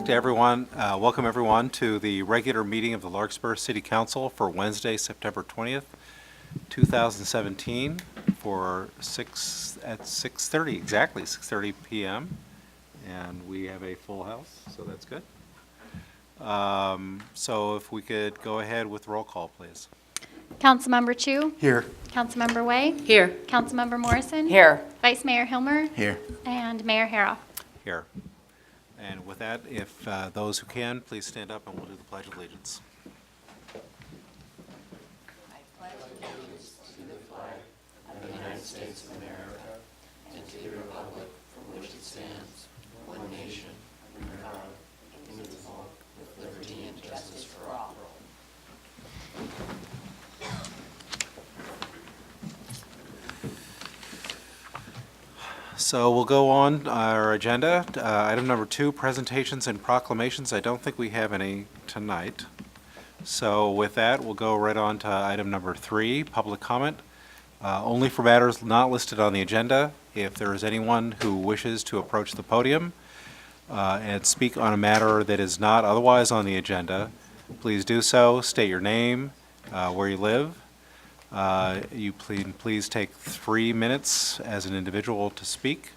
like to welcome everyone to the regular meeting of the Larkspur City Council for Wednesday, September 20th, 2017 at 6:30, exactly 6:30 p.m. And we have a full house, so that's good. So if we could go ahead with roll call, please. Councilmember Chu? Here. Councilmember Way? Here. Councilmember Morrison? Here. Vice Mayor Hilmer? Here. And Mayor Harrell. Here. And with that, if those who can, please stand up and we'll do the Pledge of Allegiance. So we'll go on our agenda. Item number 2, presentations and proclamations. I don't think we have any tonight. So with that, we'll go right on to item number 3, public comment. Only for matters not listed on the agenda. If there is anyone who wishes to approach the podium and speak on a matter that is not otherwise on the agenda, please do so. State your name, where you live. You please take 3 minutes as an individual to speak.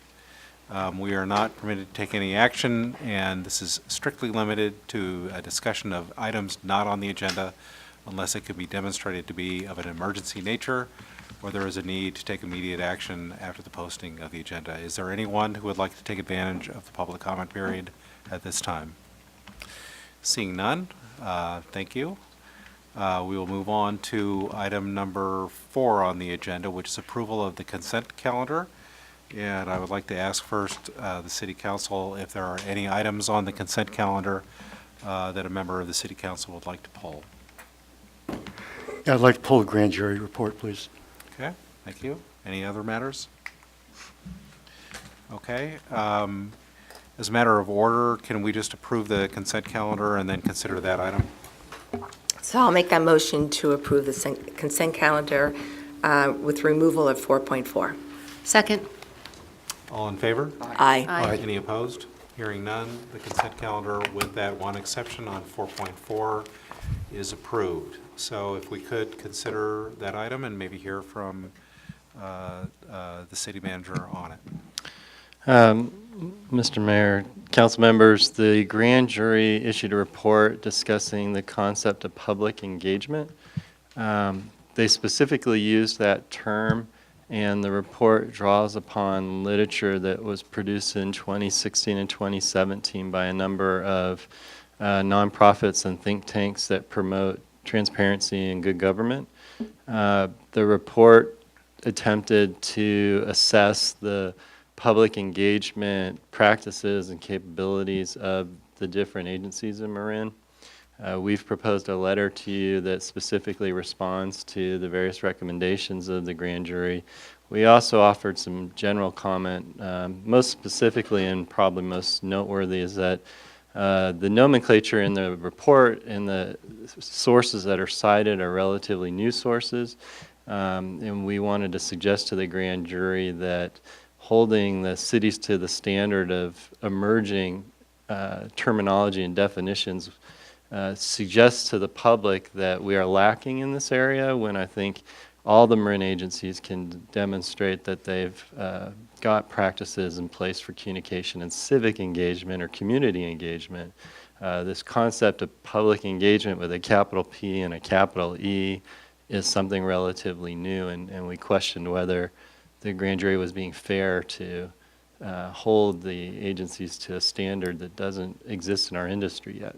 We are not permitted to take any action, and this is strictly limited to a discussion of items not on the agenda unless it can be demonstrated to be of an emergency nature or there is a need to take immediate action after the posting of the agenda. Is there anyone who would like to take advantage of the public comment period at this time? Seeing none, thank you. We will move on to item number 4 on the agenda, which is approval of the consent calendar. And I would like to ask first the City Council if there are any items on the consent calendar that a member of the City Council would like to pull. Yeah, I'd like to pull a grand jury report, please. Okay, thank you. Any other matters? Okay. As a matter of order, can we just approve the consent calendar and then consider that item? So I'll make that motion to approve the consent calendar with removal of 4.4. Second. All in favor? Aye. Aye. Any opposed? Hearing none, the consent calendar, with that one exception on 4.4, is approved. So if we could consider that item and maybe hear from the city manager on it. Mr. Mayor, council members, the grand jury issued a report discussing the concept of public engagement. They specifically used that term, and the report draws upon literature that was produced in 2016 and 2017 by a number of nonprofits and think tanks that promote transparency and good government. The report attempted to assess the public engagement practices and capabilities of the different agencies in Marin. We've proposed a letter to you that specifically responds to the various recommendations of the grand jury. We also offered some general comment. Most specifically and probably most noteworthy is that the nomenclature in the report and the sources that are cited are relatively new sources. And we wanted to suggest to the grand jury that holding the cities to the standard of emerging terminology and definitions suggests to the public that we are lacking in this area, when I think all the Marin agencies can demonstrate that they've got practices in place for communication and civic engagement or community engagement. This concept of public engagement with a capital P and a capital E is something relatively new, and we questioned whether the grand jury was being fair to hold the agencies to a standard that doesn't exist in our industry yet.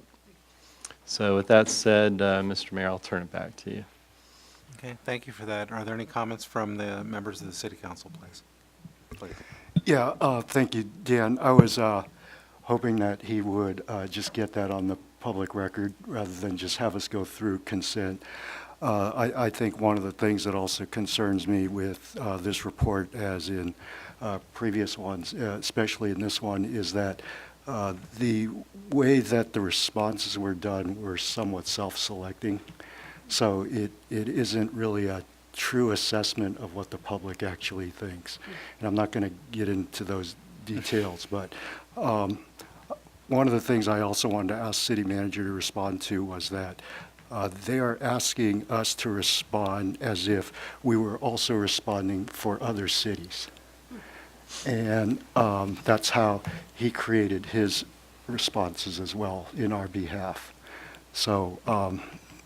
So with that said, Mr. Mayor, I'll turn it back to you. Okay, thank you for that. Are there any comments from the members of the City Council, please? Yeah, thank you, Dan. I was hoping that he would just get that on the public record rather than just have us go through consent. I think one of the things that also concerns me with this report, as in previous ones, especially in this one, is that the way that the responses were done were somewhat self-selecting. So it isn't really a true assessment of what the public actually thinks. And I'm not going to get into those details, but One of the things I also wanted to ask city manager to respond to was that they are asking us to respond as if we were also responding for other cities. And that's how he created his responses as well in our behalf. So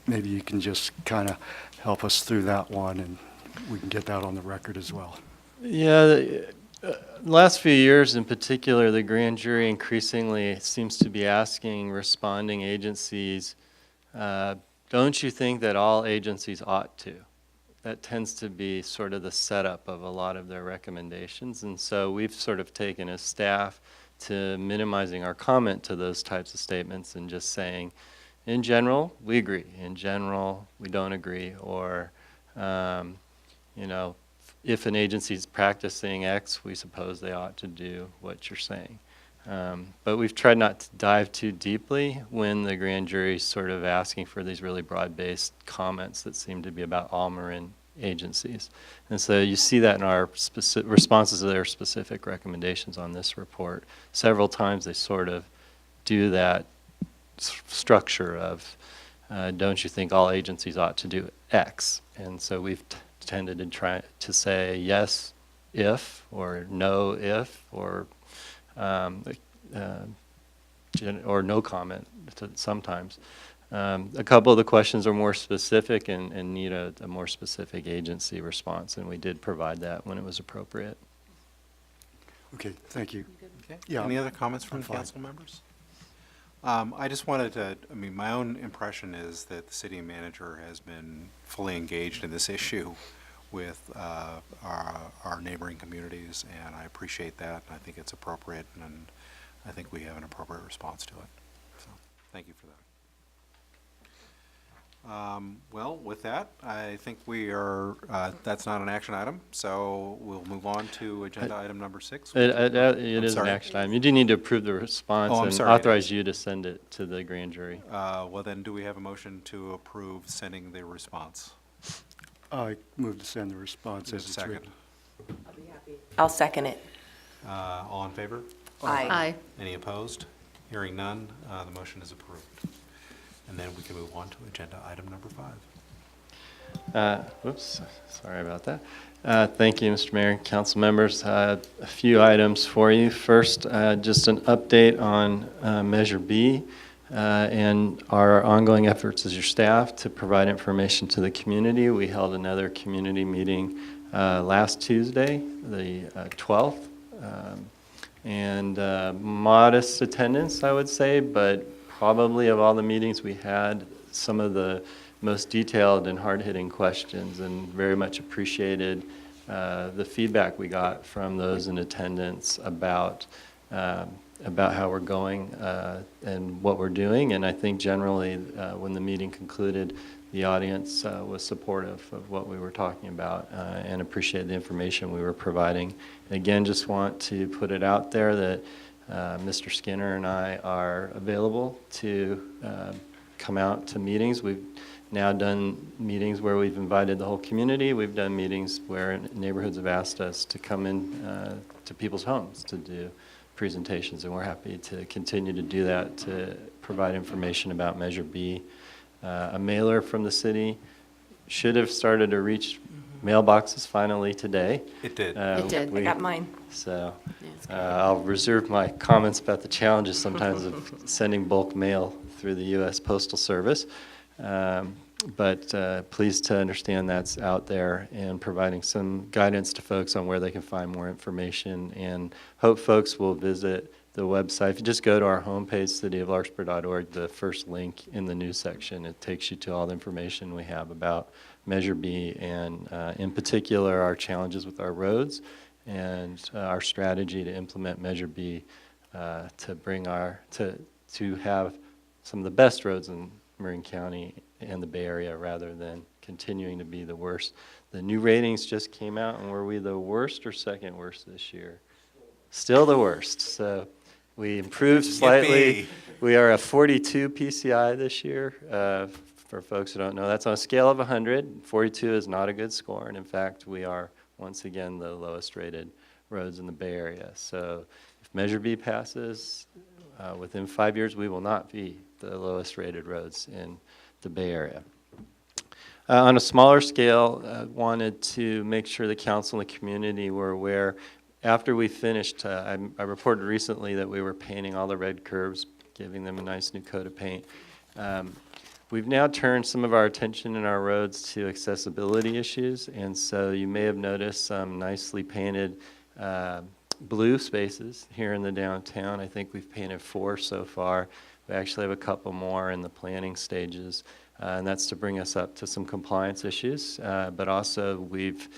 maybe you can just kind of help us through that one, and we can get that on the record as well. Yeah, the last few years in particular, the grand jury increasingly seems to be asking responding agencies, don't you think that all agencies ought to? That tends to be sort of the setup of a lot of their recommendations. And so we've sort of taken as staff to minimizing our comment to those types of statements and just saying, in general, we agree. In general, we don't agree. Or, you know, if an agency is practicing X, we suppose they ought to do what you're saying. But we've tried not to dive too deeply when the grand jury is sort of asking for these really broad-based comments that seem to be about all Marin agencies. And so you see that in our responses to their specific recommendations on this report. Several times they sort of do that structure of, don't you think all agencies ought to do X? And so we've tended to try to say yes if, or no if, or no comment sometimes. A couple of the questions are more specific and need a more specific agency response, and we did provide that when it was appropriate. Okay, thank you. Okay. Yeah, Any other comments from I'm fine. council members? I just wanted to, I mean, my own impression is that the city manager has been fully engaged in this issue with our neighboring communities, and I appreciate that, and I think it's appropriate, and I think we have an appropriate response to it. So, thank you for that. Well, with that, I think we are, that's not an action item, so we'll move on to agenda item number 6. It I'm is an sorry. action item. You do need to approve the response Oh, I'm and sorry, it authorize is. you to send it to the grand jury. Well, then, do we have a motion to approve sending the response? I move to send the response There's as a it's second. written. I'll second it. All in favor? Aye. Any opposed? Hearing none, the motion is approved. And then we can move on to agenda item number 5. Whoops, sorry about that. Thank you, Mr. Mayor, council members. A few items for you. First, just an update on Measure B and our ongoing efforts as your staff to provide information to the community. We held another community meeting last Tuesday, the 12th, and modest attendance, I would say, but probably of all the meetings we had, some of the most detailed and hard-hitting questions, and very much appreciated the feedback we got from those in attendance about how we're going and what we're doing. And I think generally, when the meeting concluded, the audience was supportive of what we were talking about and appreciated the information we were providing. And again, just want to put it out there that Mr. Skinner and I are available to come out to meetings. We've now done meetings where we've invited the whole community. We've done meetings where neighborhoods have asked us to come in to people's homes to do presentations, and we're happy to continue to do that, to provide information about Measure B. A mailer from the city should have started to reach mailboxes finally today. It did. It did. I got mine. So I'll reserve my comments about the challenges sometimes of sending bulk mail through the U.S. Postal Service. But pleased to understand that's out there and providing some guidance to folks on where they can find more information, and hope folks will visit the website. If you just go to our homepage, cityoflarkspur.org, the first link in the news section, it takes you to all the information we have about Measure B and in particular our challenges with our roads and our strategy to implement Measure B to bring to have some of the best roads in Marin County and the Bay Area rather than continuing to be the worst. The new ratings just came out, and were we the worst or second worst this year? Still the worst. So we improved slightly. Yippee. We are a 42 PCI this year. For folks who don't know, that's on a scale of 100. 42 is not a good score, and in fact, we are once again the lowest rated roads in the Bay Area. So if Measure B passes, within 5 years, we will not be the lowest rated roads in the Bay Area. On a smaller scale, wanted to make sure the council and the community were aware. After we finished, I reported recently that we were painting all the red curves, giving them a nice new coat of paint. We've now turned some of our attention in our roads to accessibility issues, and so you may have noticed some nicely painted blue spaces here in the downtown. I think we've painted 4 so far. We actually have a couple more in the planning stages, and that's to bring us up to some compliance issues. But also, we've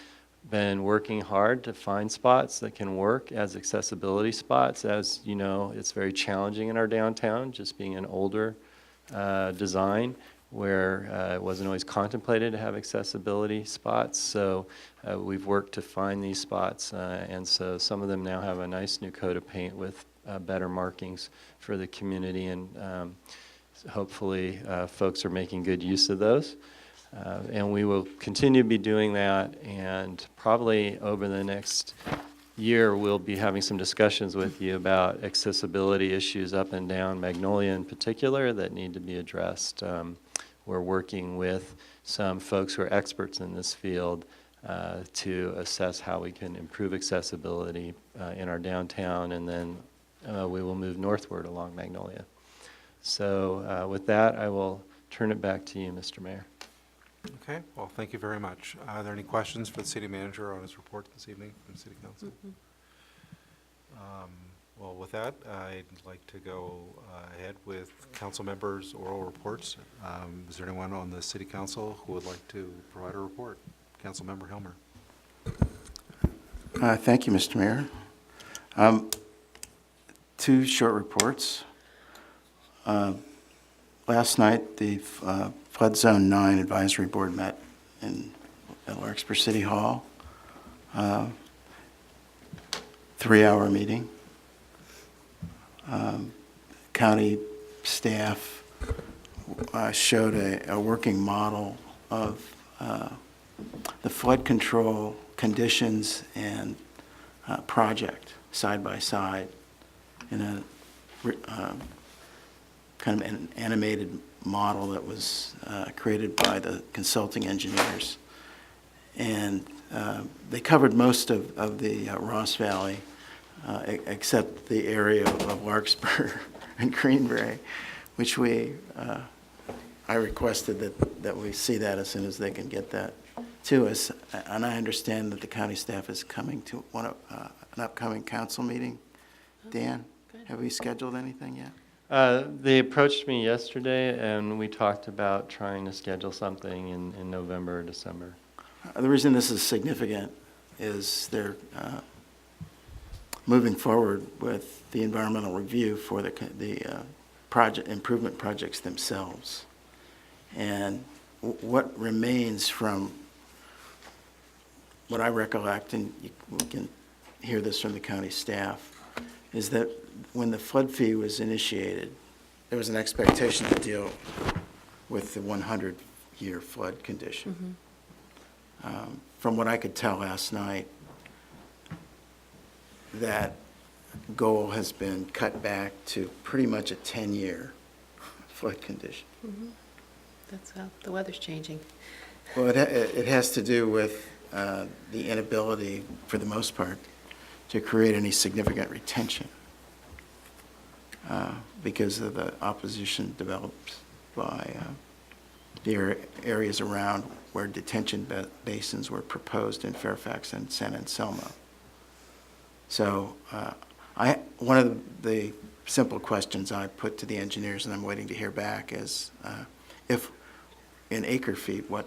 been working hard to find spots that can work as accessibility spots. As you know, it's very challenging in our downtown, just being an older design where it wasn't always contemplated to have accessibility spots. So we've worked to find these spots, and so some of them now have a nice new coat of paint with better markings for the community, and hopefully folks are making good use of those. And we will continue to be doing that, and probably over the next year we'll be having some discussions with you about accessibility issues up and down Magnolia in particular that need to be addressed. We're working with some folks who are experts in this field to assess how we can improve accessibility in our downtown, and then we will move northward along Magnolia. So with that, I will turn it back to you, Mr. Mayor. Okay, well, thank you very much. Are there any questions for the city manager on his report this evening from the city council? Well, with that, I'd like to go ahead with council members' oral reports. Is there anyone on the city council who would like to provide a report? Councilmember Hilmer. Thank you, Mr. Mayor. 2 short reports. Last night, the Flood Zone 9 Advisory Board met at Larkspur City Hall. 3-hour meeting. County staff showed a working model of the flood control conditions and project side by side in a kind of an animated model that was created by the consulting engineers. And they covered most of the Ross Valley, except the area of Larkspur and Greenbrae, which I requested that we see that as soon as they can get that to us. And I understand that the county staff is coming to an upcoming council meeting. Dan, have we scheduled anything yet? They approached me yesterday, and we talked about trying to schedule something in November or December. The reason this is significant is they're moving forward with the environmental review for the project improvement projects themselves. And what remains from what I recollect, and we can hear this from the county staff, is that when the flood fee was initiated, there was an expectation to deal with the 100-year flood condition. From what I could tell last night, that goal has been cut back to pretty much a 10-year flood condition. That's how the weather's changing. Well, it has to do with the inability, for the most part, to create any significant retention because of the opposition developed by the areas around where detention basins were proposed in Fairfax and San Anselmo. So one of the simple questions I put to the engineers, and I'm waiting to hear back, is if in acre feet, what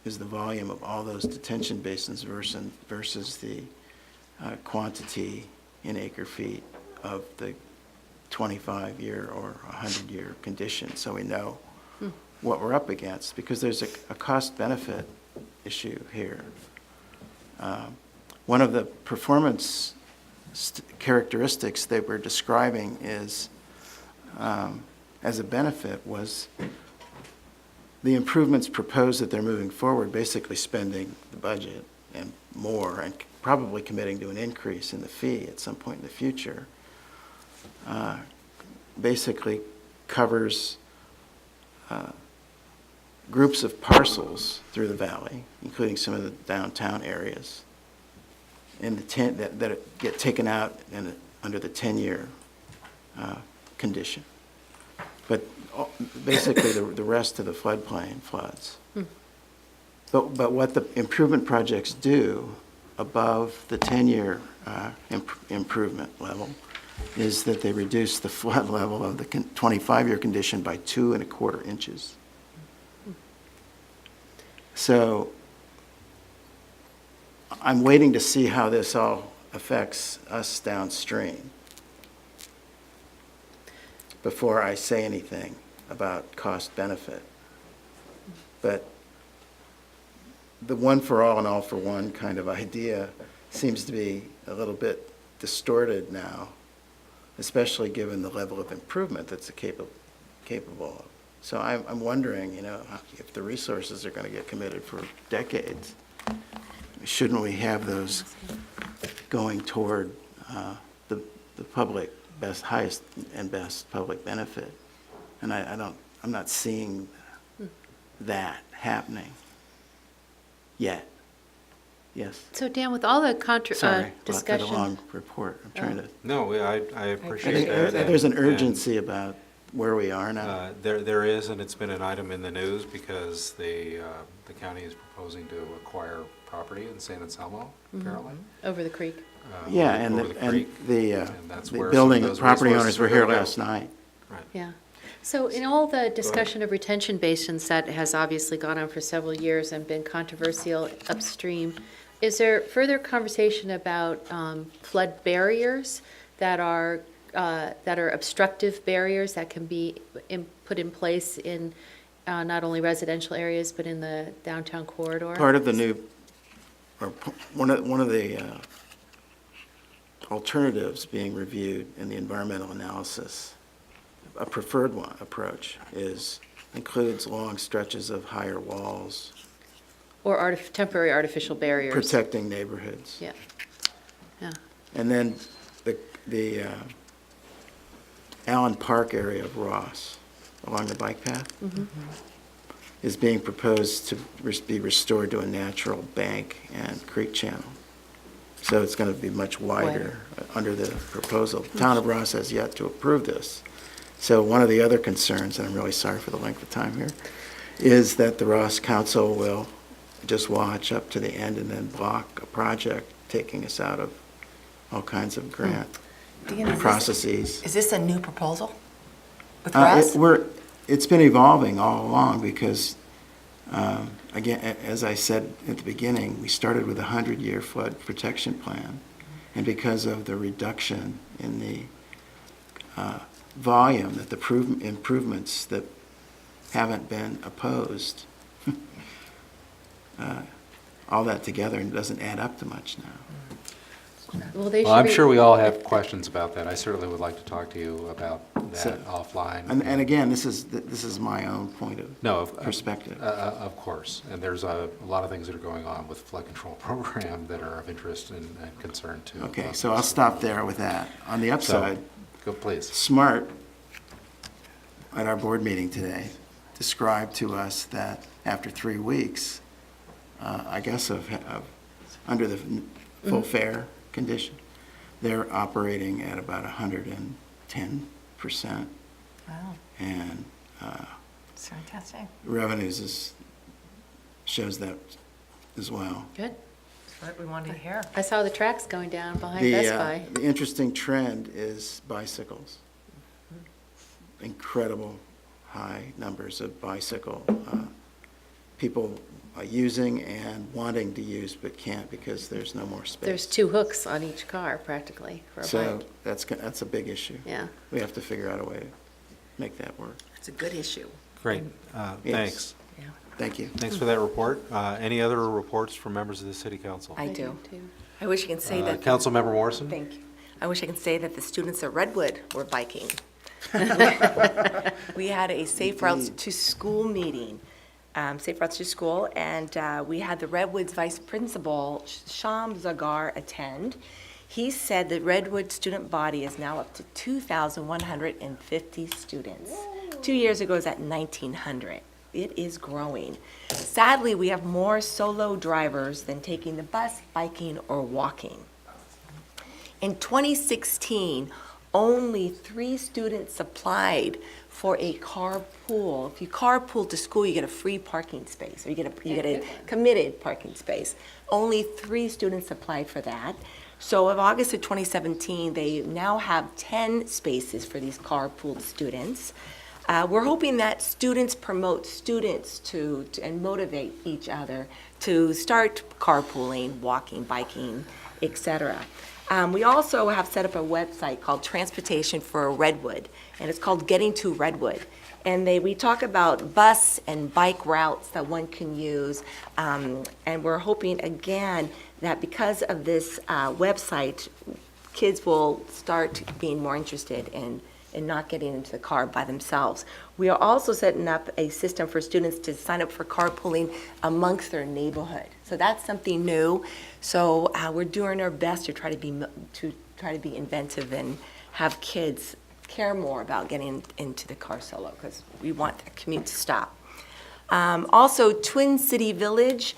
is the volume of all those detention basins versus the quantity in acre feet of the 25-year or 100-year condition, so we know what we're up against, because there's a cost-benefit issue here. One of the performance characteristics they were describing is, as a benefit, was the improvements proposed that they're moving forward, basically spending the budget and more, and probably committing to an increase in the fee at some point in the future, basically covers groups of parcels through the valley, including some of the downtown areas, and that get taken out under the 10-year condition. But basically, the rest of the floodplain floods. But what the improvement projects do above the 10-year improvement level is that they reduce the flood level of the 25-year condition by 2¼ inches. So I'm waiting to see how this all affects us downstream before I say anything about cost benefit. But the one for all and all for one kind of idea seems to be a little bit distorted now, especially given the level of improvement that's capable of. So I'm wondering, if the resources are going to get committed for decades, shouldn't we have those going toward the public highest and best public benefit? And I'm not seeing that happening yet. Yes. So Dan, with all the Sorry about that discussion, long report. I'm trying to. No, I I appreciate think that. there's an and- urgency about where we are now. There is, and it's been an item in the news because the county is proposing to acquire property in San Anselmo, apparently. over the creek. Yeah, and over the creek. the that's the where some of building, those property resources owners were are here gonna go. last night. Right. Yeah. So in all the discussion of retention basins that has obviously gone on for several years and been controversial upstream, is there further conversation about flood barriers that are obstructive barriers that can be put in place in not only residential areas, but in the downtown corridor? Part of the new, or one of the alternatives being reviewed in the environmental analysis, a preferred approach includes long stretches of higher walls, Or temporary artificial barriers? protecting neighborhoods. Yeah. Yeah. And then the Allen Park area of Ross, along the bike path, is being proposed to be restored to a natural bank and creek channel. So it's going to be much wider under the proposal. The Town of Ross has yet to approve this. So one of the other concerns, and I'm really sorry for the length of time here, is that the Ross Council will just watch up to the end and then block a project, taking us out of all kinds of grant processes. Is this a new proposal with Russ? It's been evolving all along because, again, as I said at the beginning, we started with a 100-year flood protection plan. And because of the reduction in the volume, that the improvements that haven't been opposed, all that together doesn't add up to much now. Well, they Well, I'm should sure we all have questions about that. I certainly would like to talk to you about So- that offline. And again, this is my own point of No, perspective. Of course, and there's a lot of things that are going on with the flood control program that are of interest and concern to. Okay, so I'll stop there with that. On the upside, Go, please. Smart, at our board meeting today, described to us that after 3 weeks, I guess under the full fare condition, they're operating at about 110%. Wow, And that's fantastic. revenues shows that as well. Good. That's what we wanted to hear. I saw the tracks going down behind Best Buy. The interesting trend is bicycles. Incredible high numbers of bicycle people using and wanting to use but can't because there's no more space. There's 2 hooks on each car practically for a So bike. that's a big issue. Yeah. We have to figure out a way to make that work. It's a good issue. Great, Yes. thanks. Yeah, Thank you. Thanks for that report. Any other reports from members of the city council? I do. too. I wish I could say that. Councilmember Morrison? Thank you. I wish I could say that the students at Redwood were biking. We had a Safe Routes to School meeting, Safe Routes to School, and we had the Redwoods Vice Principal, Sham Zagar, attend. He said the Redwood student body is now up to 2,150 students. 2 years ago, it was at 1,900. It is growing. Sadly, we have more solo drivers than taking the bus, biking, or walking. In 2016, only 3 students applied for a carpool. If you carpool to school, you get a free parking space, or you get a committed parking space. Only 3 students applied for that. So of August of 2017, they now have 10 spaces for these carpooled students. We're hoping that students promote students and motivate each other to start carpooling, walking, biking, etc. We also have set up a website called Transportation for Redwood, and it's called Getting to Redwood. And we talk about bus and bike routes that one can use. And we're hoping, again, that because of this website, kids will start being more interested in not getting into the car by themselves. We are also setting up a system for students to sign up for carpooling amongst their neighborhood. So that's something new. So we're doing our best to try to be inventive and have kids care more about getting into the car solo, because we want that commute to stop. Also, Twin City Village.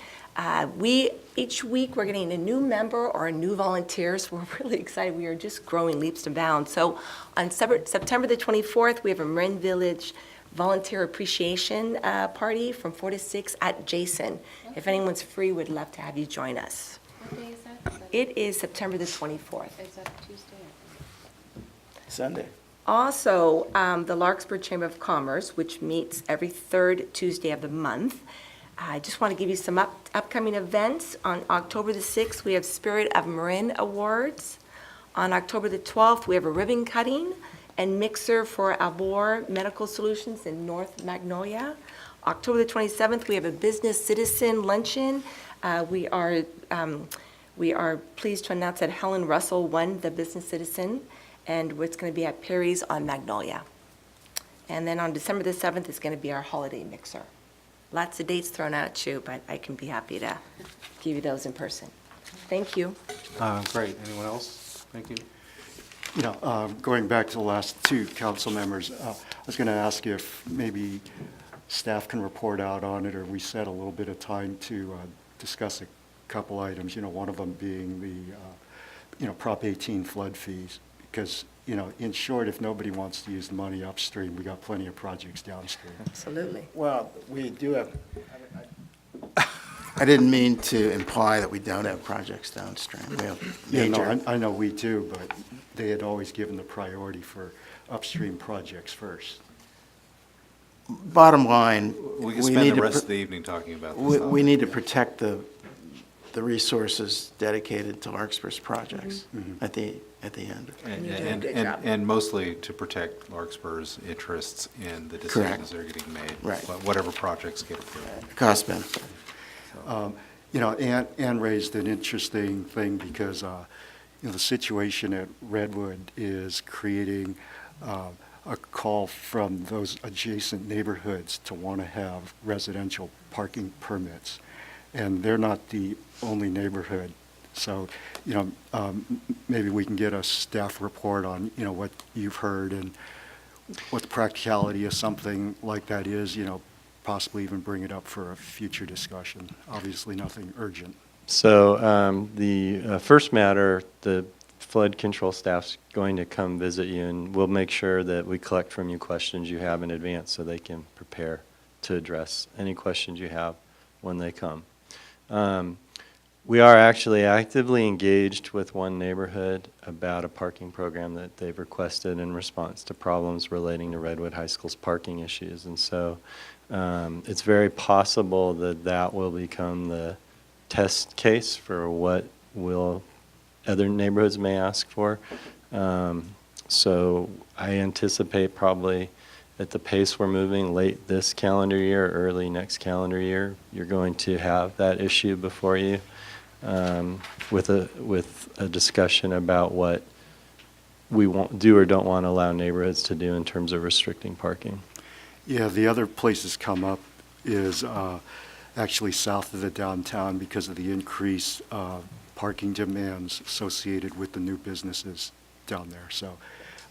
Each week we're getting a new member or a new volunteer, so we're really excited. We are just growing leaps and bounds. So on September the 24th, we have a Marin Village Volunteer Appreciation Party from 4 to 6 at Jason. If anyone's free, we'd love to have you join us. What day is that? It is September the 24th. Is that Tuesday? Sunday. Also, the Larkspur Chamber of Commerce, which meets every 3rd Tuesday of the month. I just want to give you some upcoming events. On October the 6th, we have Spirit of Marin Awards. On October the 12th, we have a ribbon cutting and mixer for Albor Medical Solutions in North Magnolia. October the 27th, we have a Business Citizen Luncheon. We are pleased to announce that Helen Russell won the Business Citizen, and it's going to be at Perry's on Magnolia. And then on December the 7th is going to be our holiday mixer. Lots of dates thrown out at you, but I can be happy to give you those in person. Thank you. Great. Anyone else? Thank you. You know, going back to the last 2 council members, I was going to ask if maybe staff can report out on it, or we set a little bit of time to discuss a couple items, one of them being the, Prop 18 flood fees. Because, in short, if nobody wants to use the money upstream, we got plenty of projects downstream. Absolutely. Well, we do have, I didn't mean to imply that we don't have projects downstream. We have Yeah, no, major, I know we do, but they had always given the priority for upstream projects first. bottom line, We can we spend need the to, rest of pr- the evening talking about this. we need to protect the resources dedicated to Larkspur's projects at the end. And- You're doing a And, good and, job. and mostly to protect Larkspur's interests in the decisions that are getting made. Right. Whatever projects get approved. Cost benefit. Ann raised an interesting thing because, the situation at Redwood is creating a call from those adjacent neighborhoods to want to have residential parking permits. And they're not the only neighborhood. So, maybe we can get a staff report on, what you've heard and what the practicality of something like that is, possibly even bring it up for a future discussion. Obviously, nothing urgent. So the first matter, the flood control staff's going to come visit you, and we'll make sure that we collect from you questions you have in advance so they can prepare to address any questions you have when they come. We are actually actively engaged with one neighborhood about a parking program that they've requested in response to problems relating to Redwood High School's parking issues. And so it's very possible that that will become the test case for what other neighborhoods may ask for. So I anticipate probably at the pace we're moving late this calendar year, early next calendar year, you're going to have that issue before you with a discussion about what we won't do or don't want to allow neighborhoods to do in terms of restricting parking. Yeah, the other place that's come up is actually south of the downtown because of the increase parking demands associated with the new businesses down there. So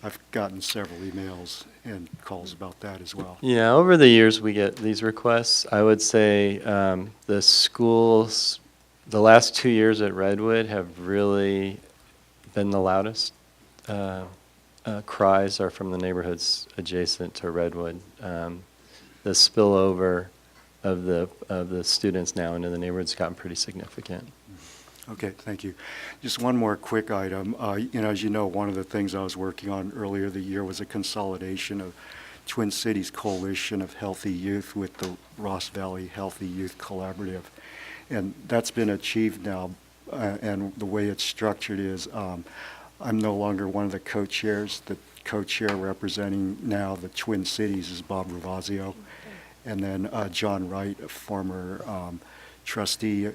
I've gotten several emails and calls about that as well. Yeah, over the years, we get these requests. I would say the schools, the last 2 years at Redwood have really been the loudest. Cries are from the neighborhoods adjacent to Redwood. The spillover of the students now into the neighborhood's gotten pretty significant. Okay, thank you. Just one more quick item. As you know, one of the things I was working on earlier the year was a consolidation of Twin Cities Coalition of Healthy Youth with the Ross Valley Healthy Youth Collaborative. And that's been achieved now, and the way it's structured is I'm no longer one of the co-chairs. The co-chair representing now the Twin Cities is Bob Ravazio. And then John Wright, a former trustee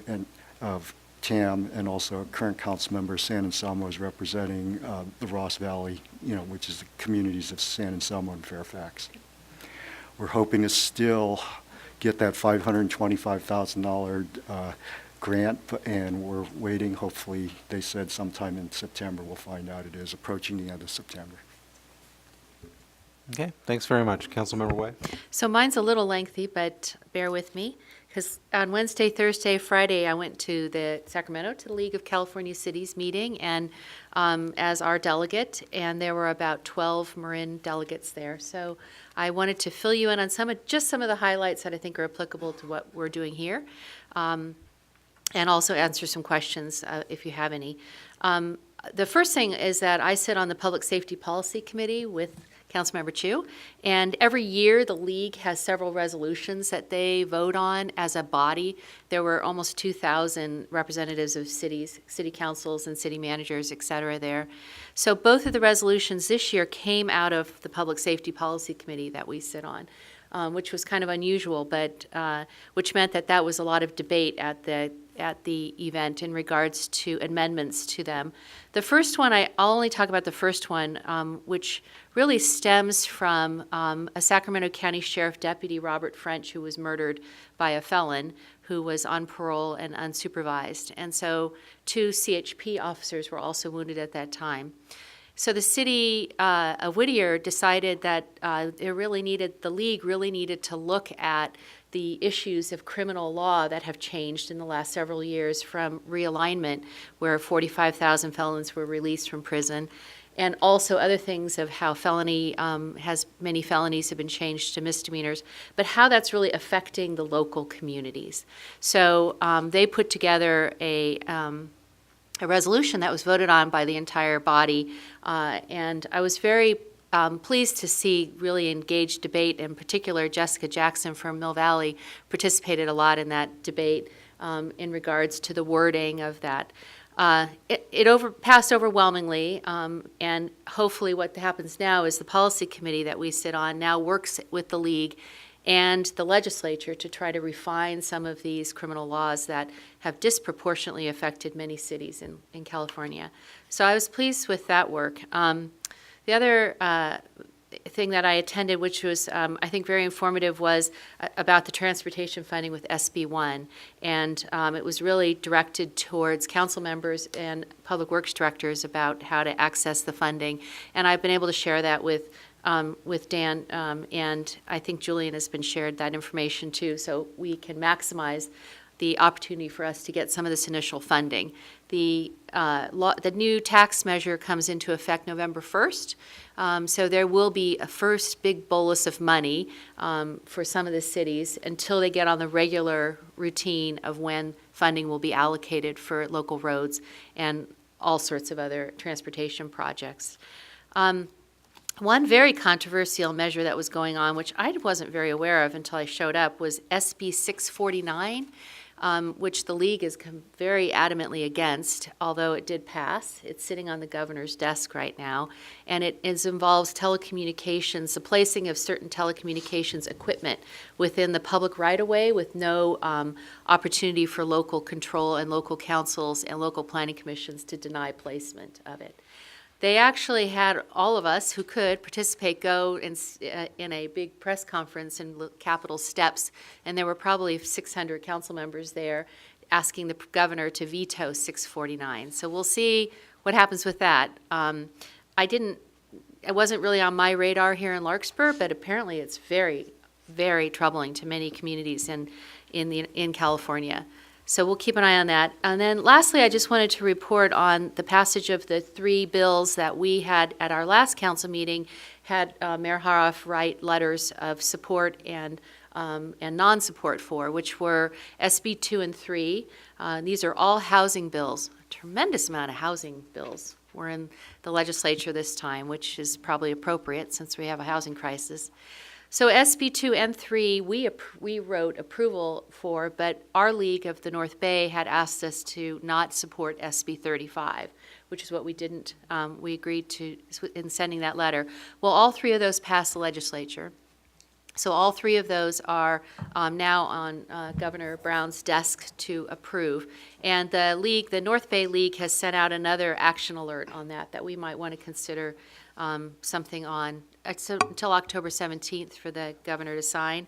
of TAM and also a current council member of San Anselmo, is representing the Ross Valley, which is the communities of San Anselmo and Fairfax. We're hoping to still get that $525,000 grant, and we're waiting. Hopefully, they said sometime in September. We'll find out. It is approaching the end of September. Okay, thanks very much. Councilmember Way? So mine's a little lengthy, but bear with me, because on Wednesday, Thursday, Friday, I went to the Sacramento, to the League of California Cities meeting, and as our delegate, and there were about 12 Marin delegates there. So I wanted to fill you in on some of the highlights that I think are applicable to what we're doing here, and also answer some questions if you have any. The first thing is that I sit on the Public Safety Policy Committee with Councilmember Chu, and every year the league has several resolutions that they vote on as a body. There were almost 2,000 representatives of cities, city councils and city managers, et cetera, there. So both of the resolutions this year came out of the Public Safety Policy Committee that we sit on, which was kind of unusual, but which meant that that was a lot of debate at the event in regards to amendments to them. The first one, I'll only talk about the first one, which really stems from a Sacramento County Sheriff Deputy, Robert French, who was murdered by a felon who was on parole and unsupervised. And so 2 CHP officers were also wounded at that time. So the city of Whittier decided that the league really needed to look at the issues of criminal law that have changed in the last several years from realignment, where 45,000 felons were released from prison, and also other things of how many felonies have been changed to misdemeanors, but how that's really affecting the local communities. So they put together a resolution that was voted on by the entire body, and I was very pleased to see really engaged debate. In particular, Jessica Jackson from Mill Valley participated a lot in that debate in regards to the wording of that. It passed overwhelmingly, and hopefully what happens now is the policy committee that we sit on now works with the league and the legislature to try to refine some of these criminal laws that have disproportionately affected many cities in California. So I was pleased with that work. The other thing that I attended, which was, I think, very informative, was about the transportation funding with SB1. And it was really directed towards council members and public works directors about how to access the funding. And I've been able to share that with Dan, and I think Julian has been shared that information too, so we can maximize the opportunity for us to get some of this initial funding. The new tax measure comes into effect November 1st, so there will be a first big bolus of money for some of the cities until they get on the regular routine of when funding will be allocated for local roads and all sorts of other transportation projects. One very controversial measure that was going on, which I wasn't very aware of until I showed up, was SB 649, which the league is very adamantly against, although it did pass. It's sitting on the governor's desk right now, and it involves telecommunications, the placing of certain telecommunications equipment within the public right-of-way with no opportunity for local control and local councils and local planning commissions to deny placement of it. They actually had all of us who could participate go in a big press conference in Capitol Steps, and there were probably 600 council members there, asking the governor to veto 649. So we'll see what happens with that. It wasn't really on my radar here in Larkspur, but apparently it's very, very troubling to many communities in California. So we'll keep an eye on that. And then lastly, I just wanted to report on the passage of the 3 bills that we had at our last council meeting, had Mayor Haroff write letters of support and non-support for, which were SB 2 and 3. These are all housing bills, a tremendous amount of housing bills. We're in the legislature this time, which is probably appropriate since we have a housing crisis. So SB 2 and 3, we wrote approval for, but our League of the North Bay had asked us to not support SB 35, which is what we didn't, we agreed to in sending that letter. Well, all 3 of those passed the legislature. So all 3 of those are now on Governor Brown's desk to approve. And the League, the North Bay League, has sent out another action alert on that we might want to consider something on. It's until October 17th for the governor to sign.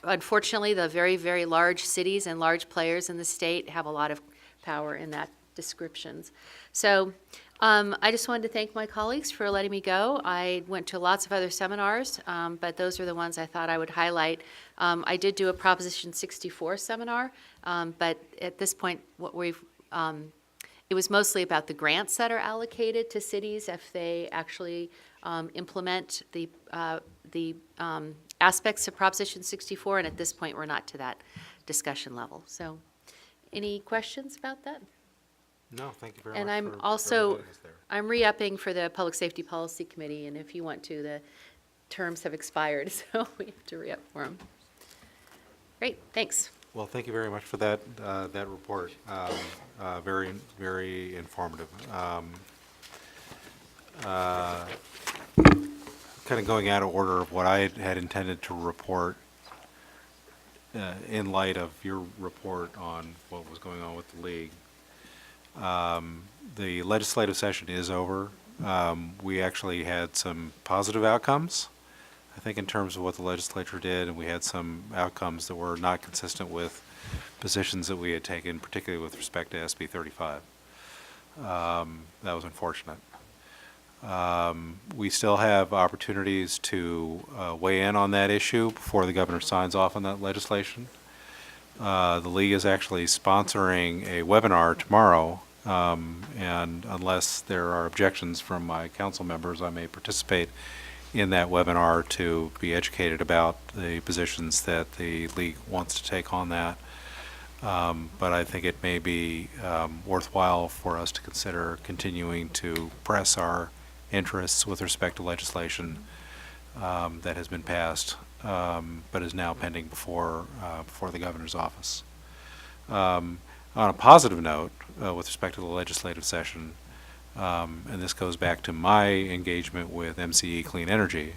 Unfortunately, the very, very large cities and large players in the state have a lot of power in that descriptions. So I just wanted to thank my colleagues for letting me go. I went to lots of other seminars, but those are the ones I thought I would highlight. I did do a Proposition 64 seminar, but at this point, it was mostly about the grants that are allocated to cities if they actually implement the aspects of Proposition 64, and at this point, we're not to that discussion level. So, any questions about that? No, thank you very And much. I'm for also, inviting us there. I'm re-upping for the Public Safety Policy Committee, and if you want to, the terms have expired, so we have to re-up for them. Great, thanks. Well, thank you very much for that, that report. Very, very informative. Kind of going out of order of what I had intended to report in light of your report on what was going on with the league. The legislative session is over. We actually had some positive outcomes, I think, in terms of what the legislature did, and we had some outcomes that were not consistent with positions that we had taken, particularly with respect to SB 35. That was unfortunate. We still have opportunities to weigh in on that issue before the governor signs off on that legislation. The league is actually sponsoring a webinar tomorrow, and unless there are objections from my council members, I may participate in that webinar to be educated about the positions that the league wants to take on that. But I think it may be worthwhile for us to consider continuing to press our interests with respect to legislation that has been passed, but is now pending before the governor's office. On a positive note, with respect to the legislative session, and this goes back to my engagement with MCE Clean Energy,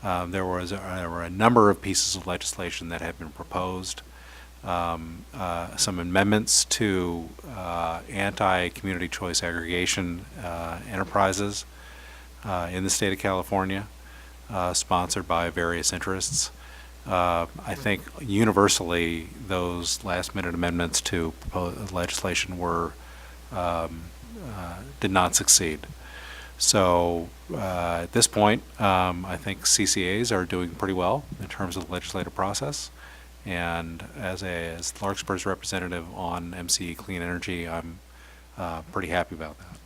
there were a number of pieces of legislation that have been proposed. Some amendments to anti-community choice aggregation enterprises in the state of California, sponsored by various interests. I think universally those last-minute amendments to legislation were did not succeed. So at this point, I think CCAs are doing pretty well in terms of the legislative process. And as Larkspur's representative on MCE Clean Energy, I'm pretty happy about that.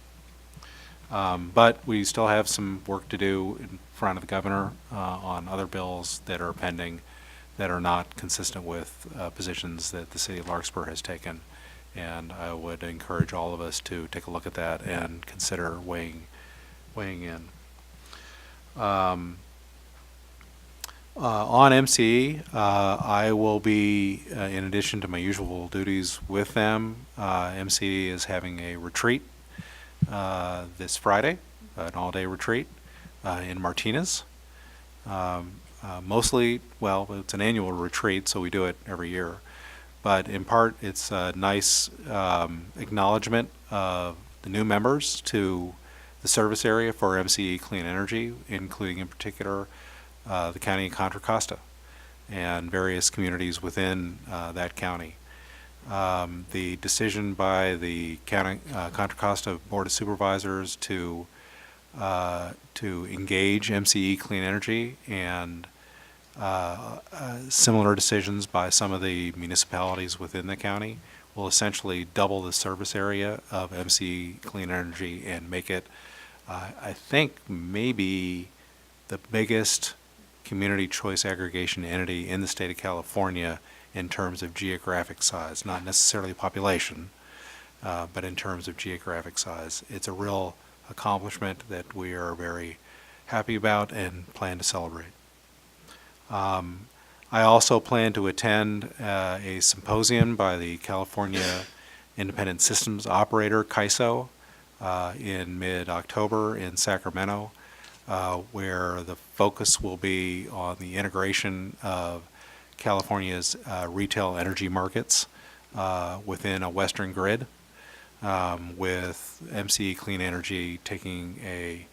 But we still have some work to do in front of the governor on other bills that are pending that are not consistent with positions that the city of Larkspur has taken. And I would encourage all of us to take a look at that and consider weighing in. On MCE, I will be, in addition to my usual duties with them, MCE is having a retreat this Friday, an all-day retreat in Martinez. Mostly, well, it's an annual retreat, so we do it every year. But in part, it's a nice acknowledgement of the new members to the service area for MCE Clean Energy, including in particular the County of Contra Costa. and various communities within that county. The decision by the County Contra Costa Board of Supervisors to engage MCE Clean Energy, and similar decisions by some of the municipalities within the county will essentially double the service area of MCE Clean Energy and make it, I think, maybe the biggest community choice aggregation entity in the state of California in terms of geographic size, not necessarily population, but in terms of geographic size. It's a real accomplishment that we are very happy about and plan to celebrate. I also plan to attend a symposium by the California Independent Systems Operator, CAISO, in mid-October in Sacramento, where the focus will be on the integration of California's retail energy markets within a Western grid, with MCE Clean Energy taking a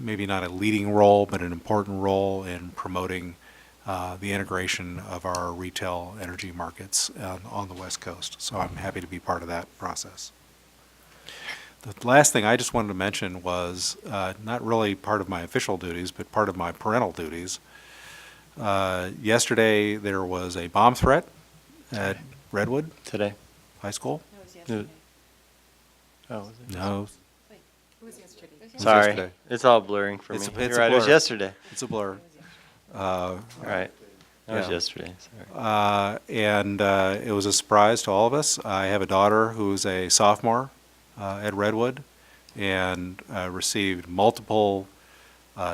maybe not a leading role, but an important role in promoting the integration of our retail energy markets on the West Coast. So I'm happy to be part of that process. The last thing I just wanted to mention was not really part of my official duties, but part of my parental duties. Yesterday, there was a bomb threat at Redwood Today? High School. Oh, was it? No, Sorry, yesterday. it's all blurring for me. It's You're a right, it was blur. yesterday. it's a blur. All right, that was Yeah. yesterday, sorry. And it was a surprise to all of us. I have a daughter who's a sophomore at Redwood, and received multiple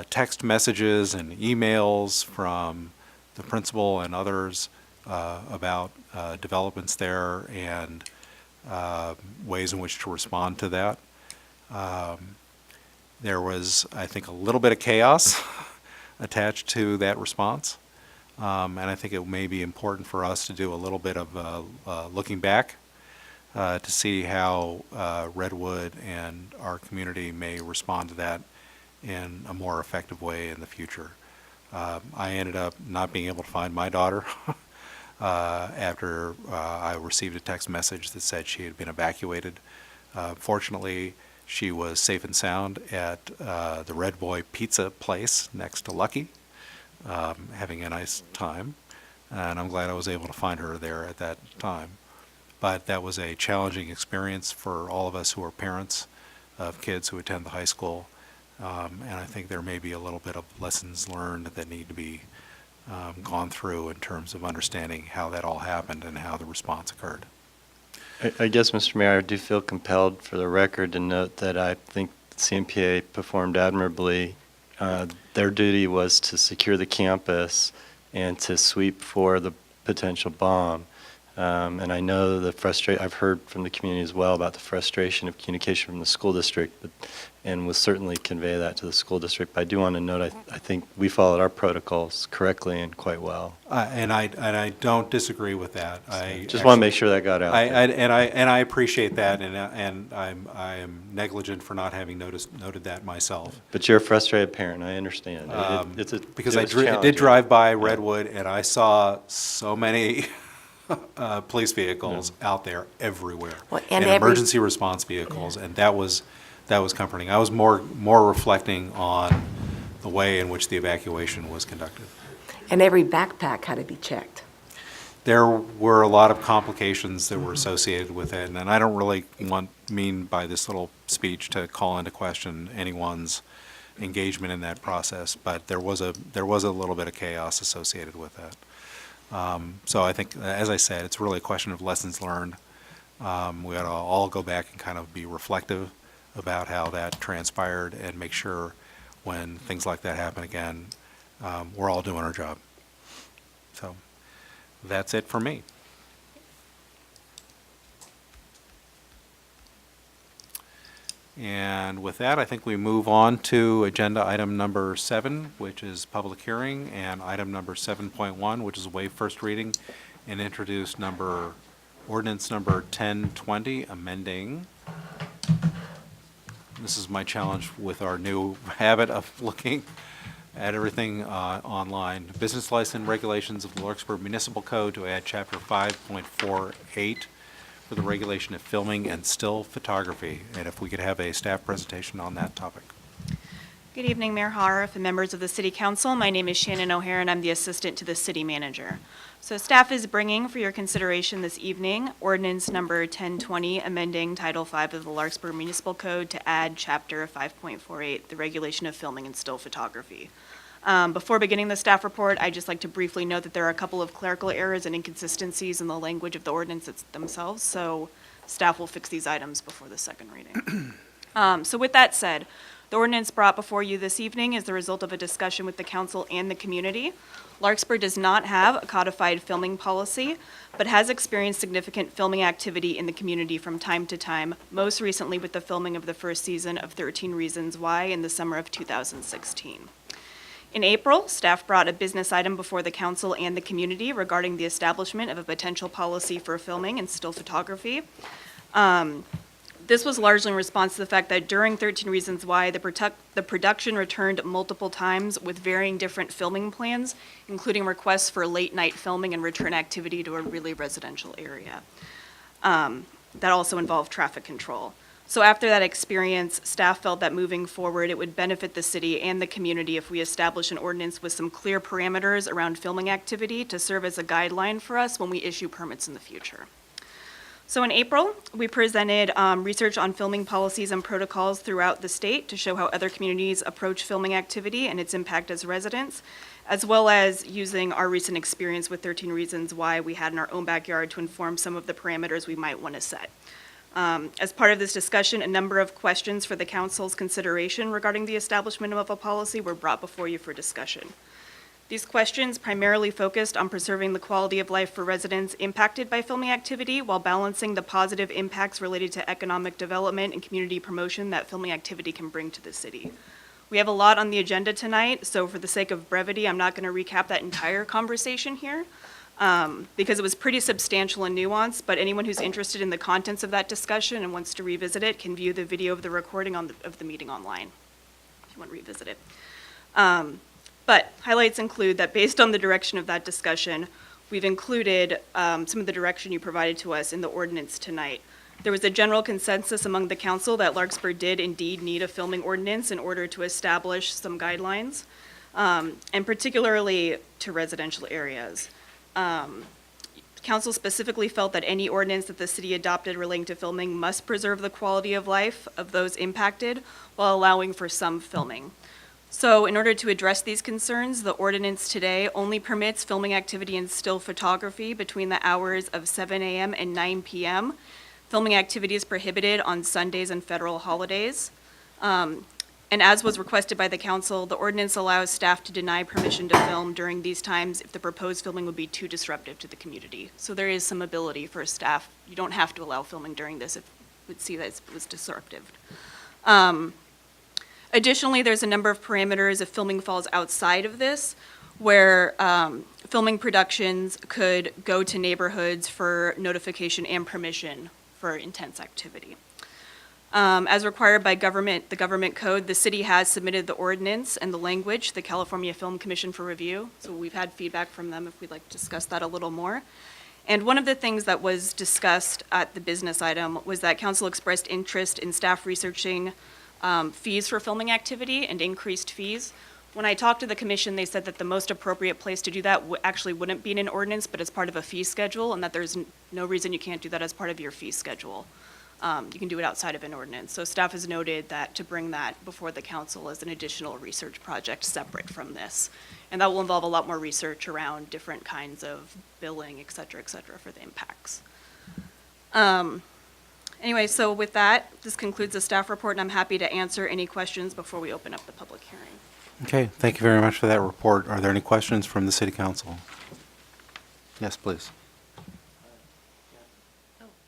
text messages and emails from the principal and others about developments there and ways in which to respond to that. There was, I think, a little bit of chaos attached to that response. And I think it may be important for us to do a little bit of looking back to see how Redwood and our community may respond to that in a more effective way in the future. I ended up not being able to find my daughter after I received a text message that said she had been evacuated. Fortunately, she was safe and sound at the Red Boy Pizza place next to Lucky, having a nice time, and I'm glad I was able to find her there at that time. But that was a challenging experience for all of us who are parents of kids who attend the high school, and I think there may be a little bit of lessons learned that need to be gone through in terms of understanding how that all happened and how the response occurred. I guess, Mr. Mayor, I do feel compelled for the record to note that I think CMPA performed admirably. Their duty was to secure the campus and to sweep for the potential bomb. And I know I've heard from the community as well about the frustration of communication from the school district, and will certainly convey that to the school district. But I do want to note, I think we followed our protocols correctly and quite well. And I don't disagree with that. I Just want to make sure that got out there. And I appreciate that, and I am negligent for not having noted that myself. But you're a frustrated parent, I understand. Because it I was did challenging. drive by Redwood, and I saw so many police vehicles out there everywhere, Well, and and every- emergency response vehicles, and that was comforting. I was more reflecting on the way in which the evacuation was conducted. And every backpack had to be checked. There were a lot of complications that were associated with it, and I don't really mean by this little speech to call into question anyone's engagement in that process, but there was a little bit of chaos associated with that. So I think, as I said, it's really a question of lessons learned. We ought to all go back and kind of be reflective about how that transpired and make sure when things like that happen again, we're all doing our job. So that's it for me. And with that, I think we move on to agenda item number 7, which is public hearing, and item number 7.1, which is waive first reading and introduce ordinance number 1020, amending. This is my challenge with our new habit of looking add everything online. Business license regulations of the Larkspur Municipal Code to add Chapter 5.48 for the regulation of filming and still photography. And if we could have a staff presentation on that topic. Good evening, Mayor Harf and members of the City Council. My name is Shannon O'Hare, and I'm the Assistant to the City Manager. So staff is bringing for your consideration this evening ordinance number 1020, amending Title V of the Larkspur Municipal Code to add Chapter 5.48, the regulation of filming and still photography. Before beginning the staff report, I'd just like to briefly note that there are a couple of clerical errors and inconsistencies in the language of the ordinance themselves, so staff will fix these items before the second reading. So with that said, the ordinance brought before you this evening is the result of a discussion with the council and the community. Larkspur does not have a codified filming policy, but has experienced significant filming activity in the community from time to time, most recently with the filming of the first season of 13 Reasons Why in the summer of 2016. In April, staff brought a business item before the council and the community regarding the establishment of a potential policy for filming and still photography. This was largely in response to the fact that during 13 Reasons Why, the production returned multiple times with varying different filming plans, including requests for late-night filming and return activity to a really residential area. That also involved traffic control. So after that experience, staff felt that moving forward, it would benefit the city and the community if we establish an ordinance with some clear parameters around filming activity to serve as a guideline for us when we issue permits in the future. So in April, we presented research on filming policies and protocols throughout the state to show how other communities approach filming activity and its impact as residents, as well as using our recent experience with 13 Reasons Why we had in our own backyard to inform some of the parameters we might want to set. As part of this discussion, a number of questions for the council's consideration regarding the establishment of a policy were brought before you for discussion. These questions primarily focused on preserving the quality of life for residents impacted by filming activity while balancing the positive impacts related to economic development and community promotion that filming activity can bring to the city. We have a lot on the agenda tonight, so for the sake of brevity, I'm not going to recap that entire conversation here because it was pretty substantial and nuanced, but anyone who's interested in the contents of that discussion and wants to revisit it can view the video of the recording of the meeting online if you want to revisit it. But highlights include that based on the direction of that discussion, we've included some of the direction you provided to us in the ordinance tonight. There was a general consensus among the council that Larkspur did indeed need a filming ordinance in order to establish some guidelines, and particularly to residential areas. Council specifically felt that any ordinance that the city adopted relating to filming must preserve the quality of life of those impacted while allowing for some filming. So in order to address these concerns, the ordinance today only permits filming activity in still photography between the hours of 7 a.m. and 9 p.m. Filming activity is prohibited on Sundays and federal holidays. And as was requested by the council, the ordinance allows staff to deny permission to film during these times if the proposed filming would be too disruptive to the community. So there is some ability for staff. You don't have to allow filming during this if you would see that it was disruptive. Additionally, there's a number of parameters if filming falls outside of this, where filming productions could go to neighborhoods for notification and permission for intense activity. As required by the government code, the city has submitted the ordinance and the language to the California Film Commission for review. So we've had feedback from them if we'd like to discuss that a little more. And one of the things that was discussed at the business item was that council expressed interest in staff researching fees for filming activity and increased fees. When I talked to the commission, they said that the most appropriate place to do that actually wouldn't be in an ordinance, but as part of a fee schedule, and that there's no reason you can't do that as part of your fee schedule. You can do it outside of an ordinance. So staff has noted that to bring that before the council as an additional research project separate from this. And that will involve a lot more research around different kinds of billing, et cetera, for the impacts. Anyway, so with that, this concludes the staff report, and I'm happy to answer any questions before we open up the public hearing. Okay, thank you very much for that report. Are there any questions from the city council? Yes, please.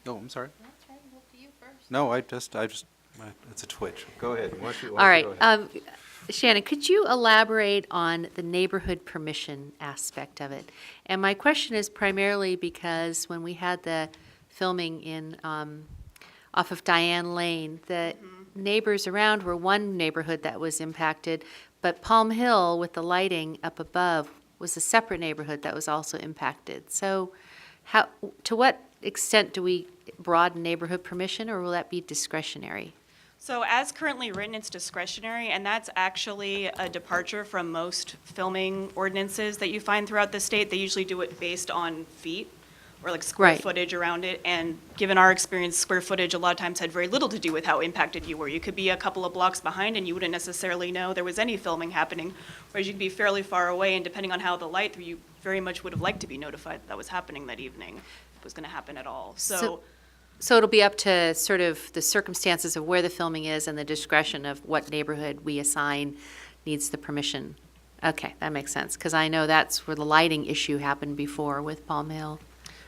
No, I'm sorry. That's right, we'll do you first. No, it's a twitch. Go ahead. Why don't you All right, go ahead? Shannon, could you elaborate on the neighborhood permission aspect of it? And my question is primarily because when we had the filming in off of Diane Lane, the neighbors around were one neighborhood that was impacted, But Palm Hill with the lighting up above was a separate neighborhood that was also impacted. So to what extent do we broaden neighborhood permission, or will that be discretionary? So as currently written, it's discretionary, and that's actually a departure from most filming ordinances that you find throughout the state. They usually do it based on feet or like square Right. footage around it. And given our experience, square footage a lot of times had very little to do with how impacted you were. You could be a couple of blocks behind and you wouldn't necessarily know there was any filming happening, whereas you could be fairly far away, and depending on how the light threw, you very much would have liked to be notified that was happening that evening, if it was going to happen at all. So it'll be up to sort of the circumstances of where the filming is and the discretion of what neighborhood we assign needs the permission. Okay, that makes sense, because I know that's where the lighting issue happened before with Palm Hill.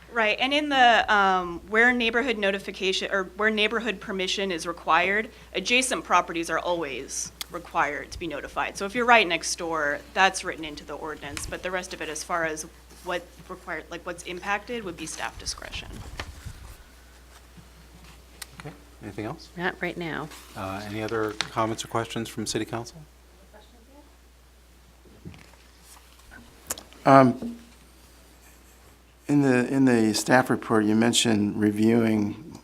Right, and in the, where neighborhood notification, or where neighborhood permission is required, adjacent properties are always required to be notified. So if you're right next door, that's written into the ordinance, but the rest of it, as far as what required, like what's impacted, would be staff discretion. Okay, anything else? Not right now. Any other comments or questions from city council? In the staff report, you mentioned reviewing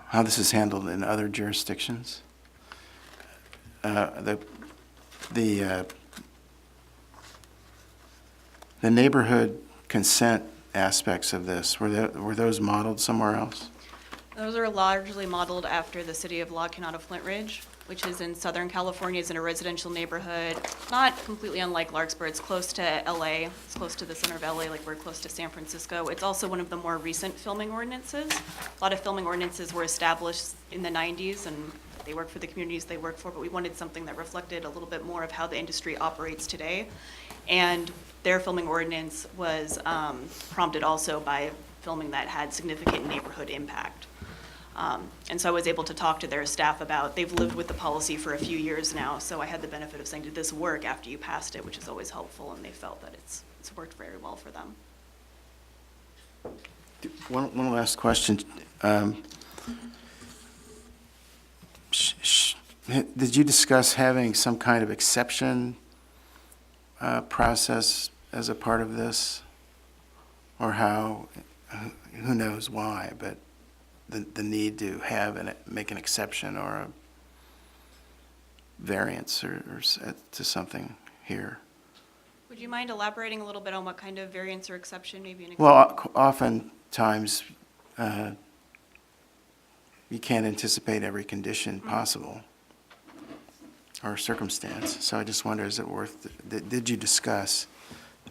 how this is handled in other jurisdictions. The neighborhood consent aspects of this, were those modeled somewhere else? Those are largely modeled after the city of La Cunada Flint Ridge, which is in Southern California. It's in a residential neighborhood, not completely unlike Larkspur. It's close to LA. It's close to the center of LA, like we're close to San Francisco. It's also one of the more recent filming ordinances. A lot of filming ordinances were established in the 90s, and they work for the communities they work for, but we wanted something that reflected a little bit more of how the industry operates today. And their filming ordinance was prompted also by filming that had significant neighborhood impact. And so I was able to talk to their staff about, they've lived with the policy for a few years now, so I had the benefit of saying, did this work after you passed it, which is always helpful, and they felt that it's worked very well for them. One last question. Did you discuss having some kind of exception process as a part of this? Or how, who knows why, but the need to have and make an exception or a variance or to something here? Would you mind elaborating a little bit on what kind of variance or exception, maybe an example? Well, oftentimes, you can't anticipate every condition possible or circumstance. So I just wonder, is it worth, did you discuss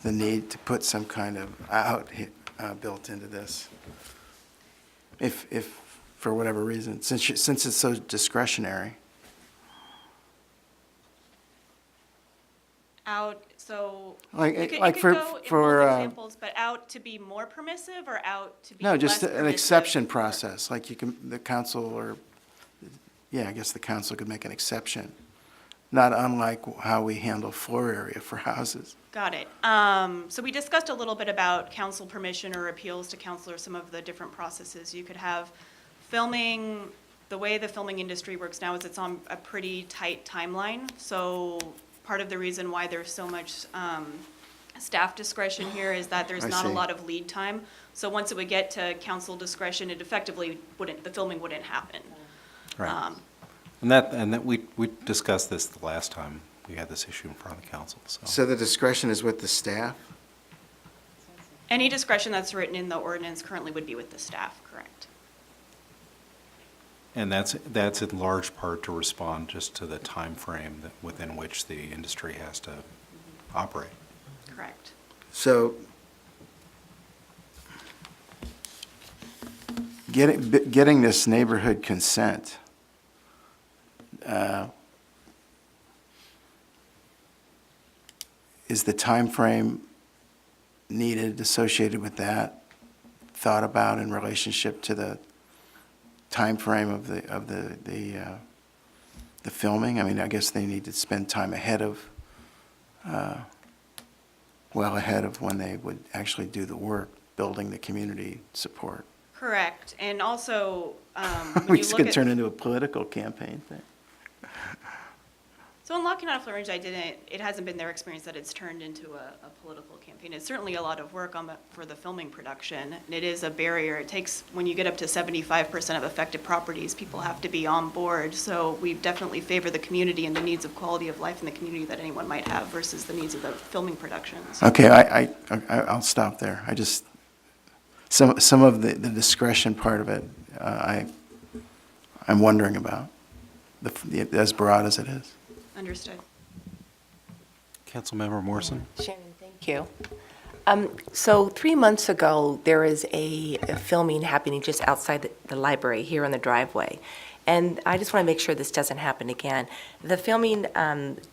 the need to put some kind of out built into this? If for whatever reason, since it's so discretionary. Out, so, Like- you could like go for- in both for, examples, but out to be more permissive or out to be No, less just an permissive? exception process, like you can, the council or, yeah, I guess the council could make an exception. Not unlike how we handle floor area for houses. Got it. So we discussed a little bit about council permission or appeals to council, or some of the different processes. You could have filming, the way the filming industry works now is it's on a pretty tight timeline. So part of the reason why there's so much staff discretion here is that there's I not a see. lot of lead time. So once it would get to council discretion, it effectively wouldn't, the filming wouldn't happen. Right. And that we discussed this the last time we had this issue in front of the council, so. So the discretion is with the staff? Any discretion that's written in the ordinance currently would be with the staff, correct? And that's in large part to respond just to the time frame that within which the industry has to operate. Correct. So getting this neighborhood consent, is the time frame needed associated with that thought about in relationship to the time frame of the filming? I mean, I guess they need to spend time ahead of, well ahead of when they would actually do the work, building the community support. Correct. And also, when We you just look could at turn into a political campaign thing. So in Locking Out Flarange, it hasn't been their experience that it's turned into a political campaign. It's certainly a lot of work for the filming production, and it is a barrier. It takes, when you get up to 75% of affected properties, people have to be on board. So we definitely favor the community and the needs of quality of life in the community that anyone might have versus the needs of the filming productions. Okay, I'll stop there. I just, some of the discretion part of it, I'm wondering about, as broad as it is. Understood. Councilmember Morrison? Shannon, thank you. So 3 months ago, there was a filming happening just outside the library here on the driveway. And I just want to make sure this doesn't happen again. The filming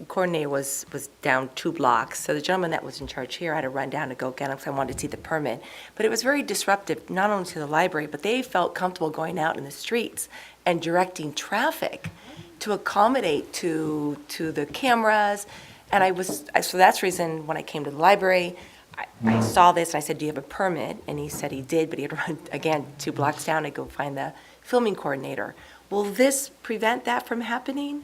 coordinator was down 2 blocks, so the gentleman that was in charge here had to run down to go get him because I wanted to see the permit. But it was very disruptive, not only to the library, but they felt comfortable going out in the streets and directing traffic to accommodate to the cameras. And so that's the reason when I came to the library, I saw this and I said, do you have a permit? And he said he did, but he had to run, again, 2 blocks down to go find the filming coordinator. Will this prevent that from happening?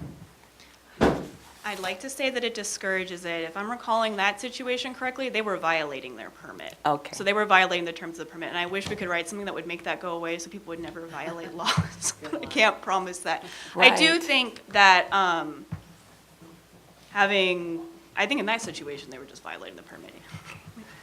I'd like to say that it discourages it. If I'm recalling that situation correctly, they were violating their permit. Okay. So they were violating the terms of the permit, and I wish we could write something that would make that go away so people would never violate laws. I can't promise that. I do Right. think that I think in that situation, they were just violating the permit.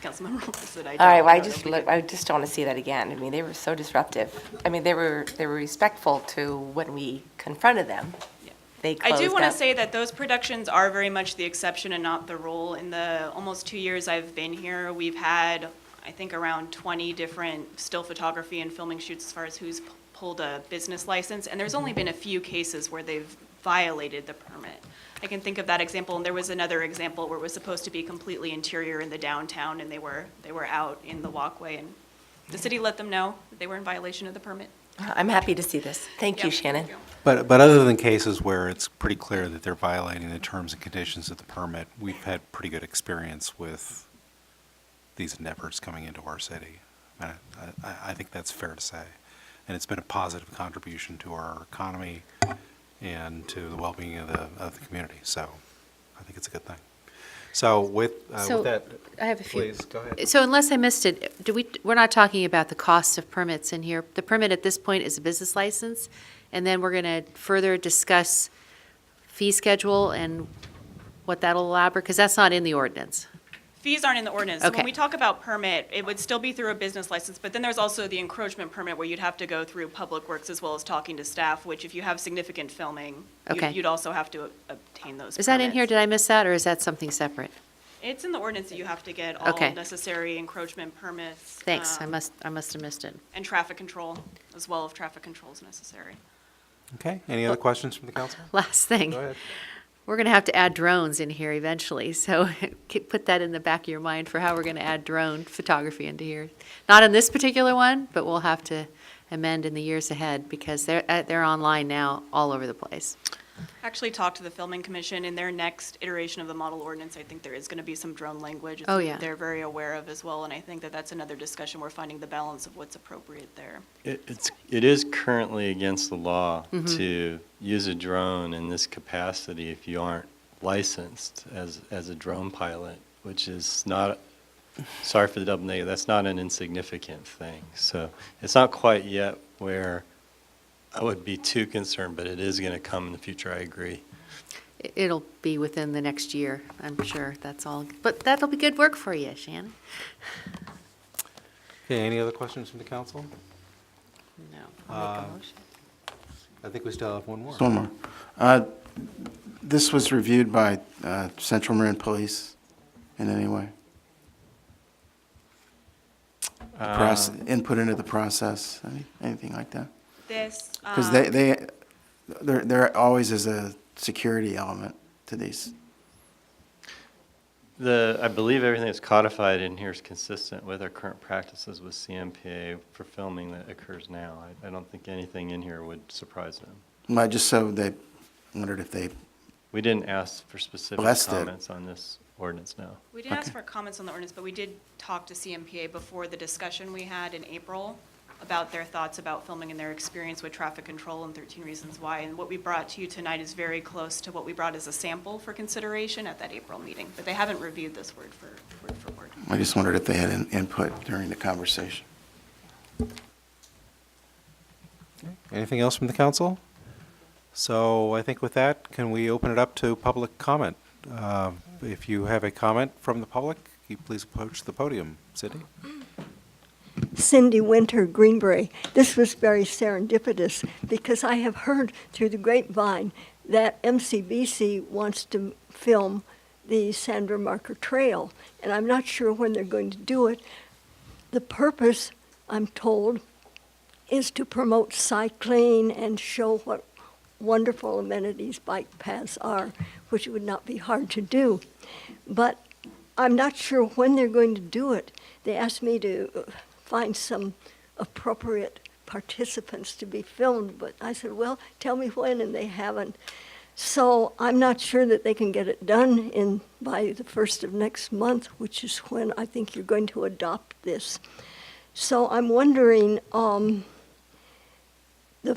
Councilmember Wilson, I don't. All right, well, I don't know. I just don't want to see that again. I mean, they were so disruptive. I mean, they were respectful to when we confronted them. Yeah. They I closed do want to up. say that those productions are very much the exception and not the rule. In the almost 2 years I've been here, we've had, I think, around 20 different still photography and filming shoots as far as who's pulled a business license, and there's only been a few cases where they've violated the permit. I can think of that example, and there was another example where it was supposed to be completely interior in the downtown, and they were out in the walkway, and the city let them know that they were in violation of the permit. I'm happy to see this. Thank you, Yep, Shannon. thank you. But other than cases where it's pretty clear that they're violating the terms and conditions of the permit, we've had pretty good experience with these endeavors coming into our city. I think that's fair to say. And it's been a positive contribution to our economy and to the well-being of the community. So I think it's a good thing. So with So, that, I have a few. please, go ahead. So unless I missed it, we're not talking about the cost of permits in here. The permit at this point is a business license, and then we're going to further discuss fee schedule and what that'll elaborate, because that's not in the ordinance. Fees aren't in the ordinance. So Okay. when we talk about permit, it would still be through a business license, but then there's also the encroachment permit where you'd have to go through Public Works as well as talking to staff, which if you have significant filming, Okay. you'd also have to obtain those permits. Is that in here? Did I miss that, or is that something separate? It's in the ordinance that you have to get all Okay. necessary encroachment permits. Thanks, I must have missed it. And traffic control as well if traffic control is necessary. Okay, any other questions from the council? Last thing. Go ahead. We're going to have to add drones in here eventually, so put that in the back of your mind for how we're going to add drone photography into here. Not in this particular one, but we'll have to amend in the years ahead because they're online now all over the place. Actually talked to the Filming Commission in their next iteration of the model ordinance. I think there is going to be some drone language. Oh, yeah. They're very aware of as well, and I think that that's another discussion. We're finding the balance of what's appropriate there. It is currently against the law Mm-hmm. to use a drone in this capacity if you aren't licensed as a drone pilot, which is not, sorry for the double negative, that's not an insignificant thing. So it's not quite yet where I would be too concerned, but it is going to come in the future, I agree. It'll be within the next year, I'm sure, that's all. But that'll be good work for you, Shannon. Okay, any other questions from the council? No. I'll make a motion. I think we still have one more. One more. This was reviewed by Central Marin Police in any way? Input into the process, anything like that? This, Because there always is a security element to these. I believe everything that's codified in here is consistent with our current practices with CMPA for filming that occurs now. I don't think anything in here would surprise them. Just so they wondered if they, We didn't ask for specific Blessed it. comments on this ordinance now. we didn't ask Okay. for comments on the ordinance, but we did talk to CMPA before the discussion we had in April. about their thoughts about filming and their experience with traffic control and 13 Reasons Why. And what we brought to you tonight is very close to what we brought as a sample for consideration at that April meeting. But they haven't reviewed this word for word. I just wondered if they had input during the conversation. Anything else from the council? So I think with that, can we open it up to public comment? If you have a comment from the public, can you please approach the podium. Sydney? Cindy Winter, Greenbrae. This was very serendipitous because I have heard through the grapevine that MCBC wants to film the Sandra Marker Trail, and I'm not sure when they're going to do it. The purpose, I'm told, is to promote cycling and show what wonderful amenities bike paths are, which would not be hard to do. But I'm not sure when they're going to do it. They asked me to find some appropriate participants to be filmed, but I said, well, tell me when, and they haven't. So I'm not sure that they can get it done by the 1st of next month, which is when I think you're going to adopt this. So I'm wondering, the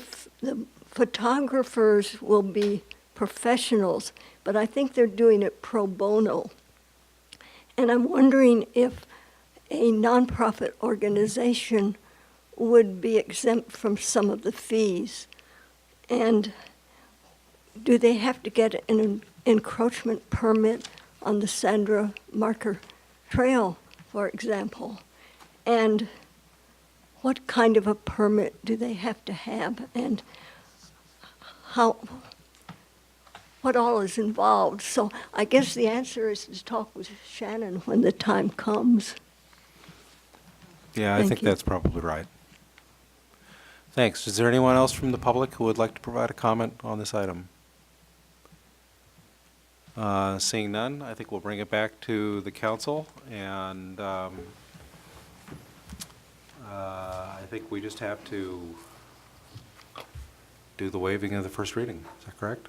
photographers will be professionals, but I think they're doing it pro bono. And I'm wondering if a nonprofit organization would be exempt from some of the fees. And do they have to get an encroachment permit on the Sandra Marker Trail, for example? And what kind of a permit do they have to have? And what all is involved? So I guess the answer is to talk with Shannon when the time comes. Yeah, I Thank think you. that's probably right. Thanks. Is there anyone else from the public who would like to provide a comment on this item? Seeing none, I think we'll bring it back to the council, and I think we just have to do the waiving of the first reading. Is that correct?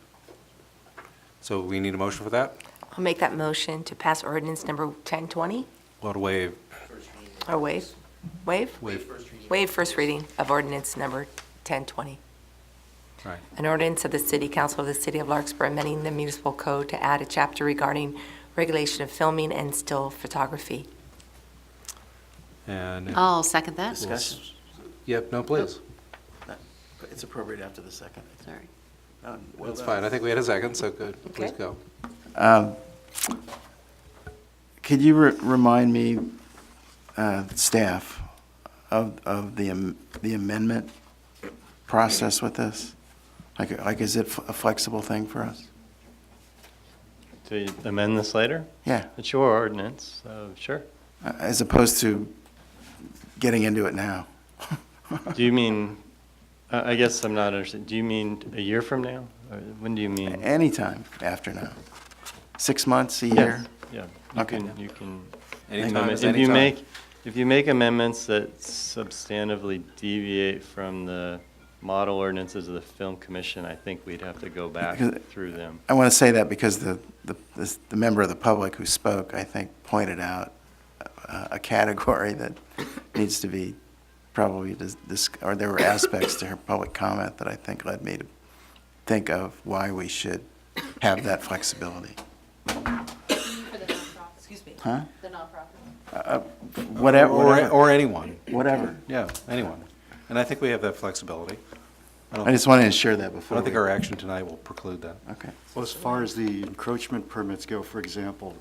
So we need a motion for that? I'll make that motion to pass ordinance number 1020, Well, to waive. or waive? Waive? Waive. Waive first reading of ordinance number 1020. Right. An ordinance of the City Council of the City of Larkspur amending the municipal code to add a chapter regarding regulation of filming and still photography. And, I'll second that. Discussion? yep, no, please. It's appropriate after the second. Sorry. That's fine. I think we had a second, so good. Please Okay. go. Could you remind me, staff, of the amendment process with this? Like, is it a flexible thing for us? To amend this later? Yeah, It's your ordinance, so sure. as opposed to getting into it now. Do you mean, I guess I'm not understanding, do you mean a year from now? Or when do you mean? Anytime after now. 6 months, a year? Yeah. Okay. You can. Anytime is If you anytime. if you make amendments that substantively deviate from the model ordinances of the Film Commission, I think we'd have to go back Because- through them. I want to say that because the member of the public who spoke, I think, pointed out a category that needs to be probably, or there were aspects to her public comment that I think led me to think of why we should have that flexibility. For the nonprofit. Excuse me. Huh? The nonprofit. Whatever. Or anyone. Whatever. Yeah, anyone. And I think we have that flexibility. I just want to ensure that I before. don't think we- our action tonight will preclude that. Okay. Well, as far as the encroachment permits go, for example,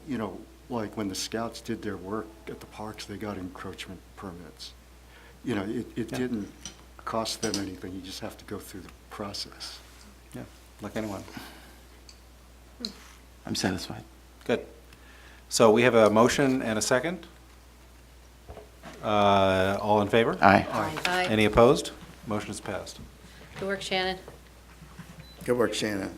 like when the scouts did their work at the parks, they got encroachment permits. It Yeah. didn't cost them anything, you just have to go through the process. Yeah, like anyone. I'm satisfied. Good. So we have a motion and a second. All in favor? Aye. Aye. Any opposed? Motion is passed. Good work, Shannon. Good work, Shannon.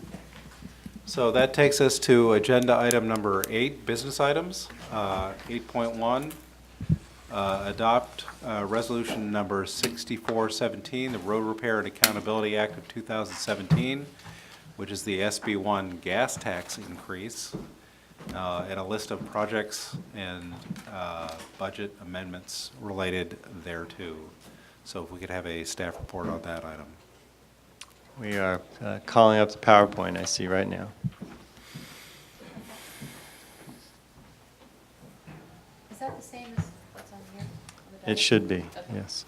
So that takes us to agenda item number 8, business items. 8.1, adopt resolution number 6417, the Road Repair and Accountability Act of 2017, which is the SB1 gas tax increase, and a list of projects and budget amendments related thereto. So if we could have a staff report on that item. We are calling up the PowerPoint I see right now. Is that the same as what's on here? It should be, yes.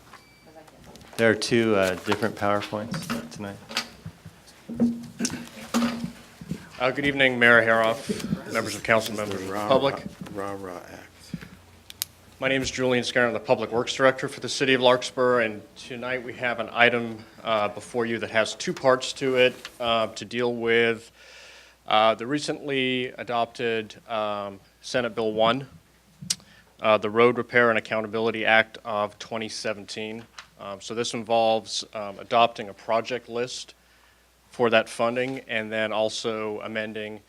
There are two different PowerPoints tonight. Good evening, Mayor Haroff, members of council, members of the public. Rah Act. My name is Julian Scarron. I'm the Public Works Director for the City of Larkspur, and tonight we have an item before you that has two parts to it to deal with the recently adopted Senate Bill 1, the Road Repair and Accountability Act of 2017. So this involves adopting a project list for that funding, and then also amending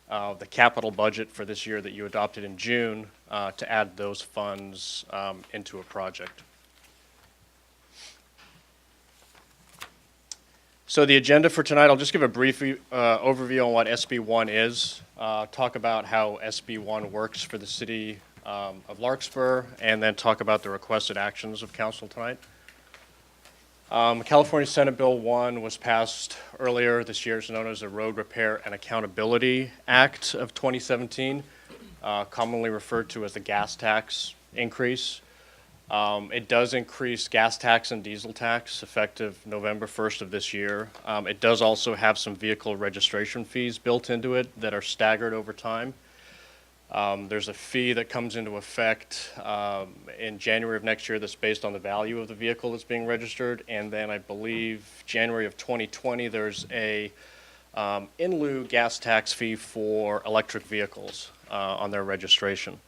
the capital budget for this year that you adopted in June to add those funds into a project. So the agenda for tonight, I'll just give a brief overview on what SB 1 is, talk about how SB 1 works for the city of Larkspur, and then talk about the requested actions of council tonight. California Senate Bill 1 was passed earlier this year. It's known as the Road Repair and Accountability Act of 2017, commonly referred to as the gas tax increase. It does increase gas tax and diesel tax effective November 1st of this year. It does also have some vehicle registration fees built into it that are staggered over time. There's a fee that comes into effect in January of next year that's based on the value of the vehicle that's being registered. And then I believe January of 2020, there's a in lieu gas tax fee for electric vehicles on their registration.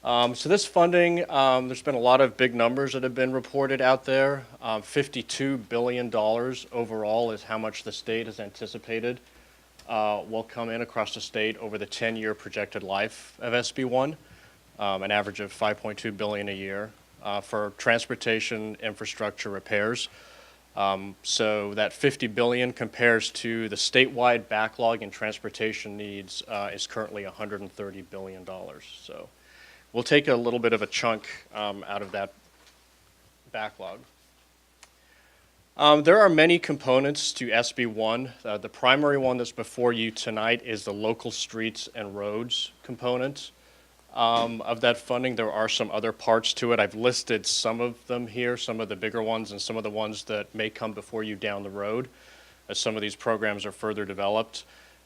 So this funding, there's been a lot of big numbers that have been reported out there. $52 billion overall is how much the state has anticipated will come in across the state over the 10-year projected life of SB 1, an average of $5.2 billion a year for transportation infrastructure repairs. So that $50 billion compares to the statewide backlog in transportation needs is currently $130 billion. So we'll take a little bit of a chunk out of that backlog. There are many components to SB 1. The primary one that's before you tonight is the local streets and roads component of that funding. There are some other parts to it. I've listed some of them here, some of the bigger ones and some of the ones that may come before you down the road as some of these programs are further developed.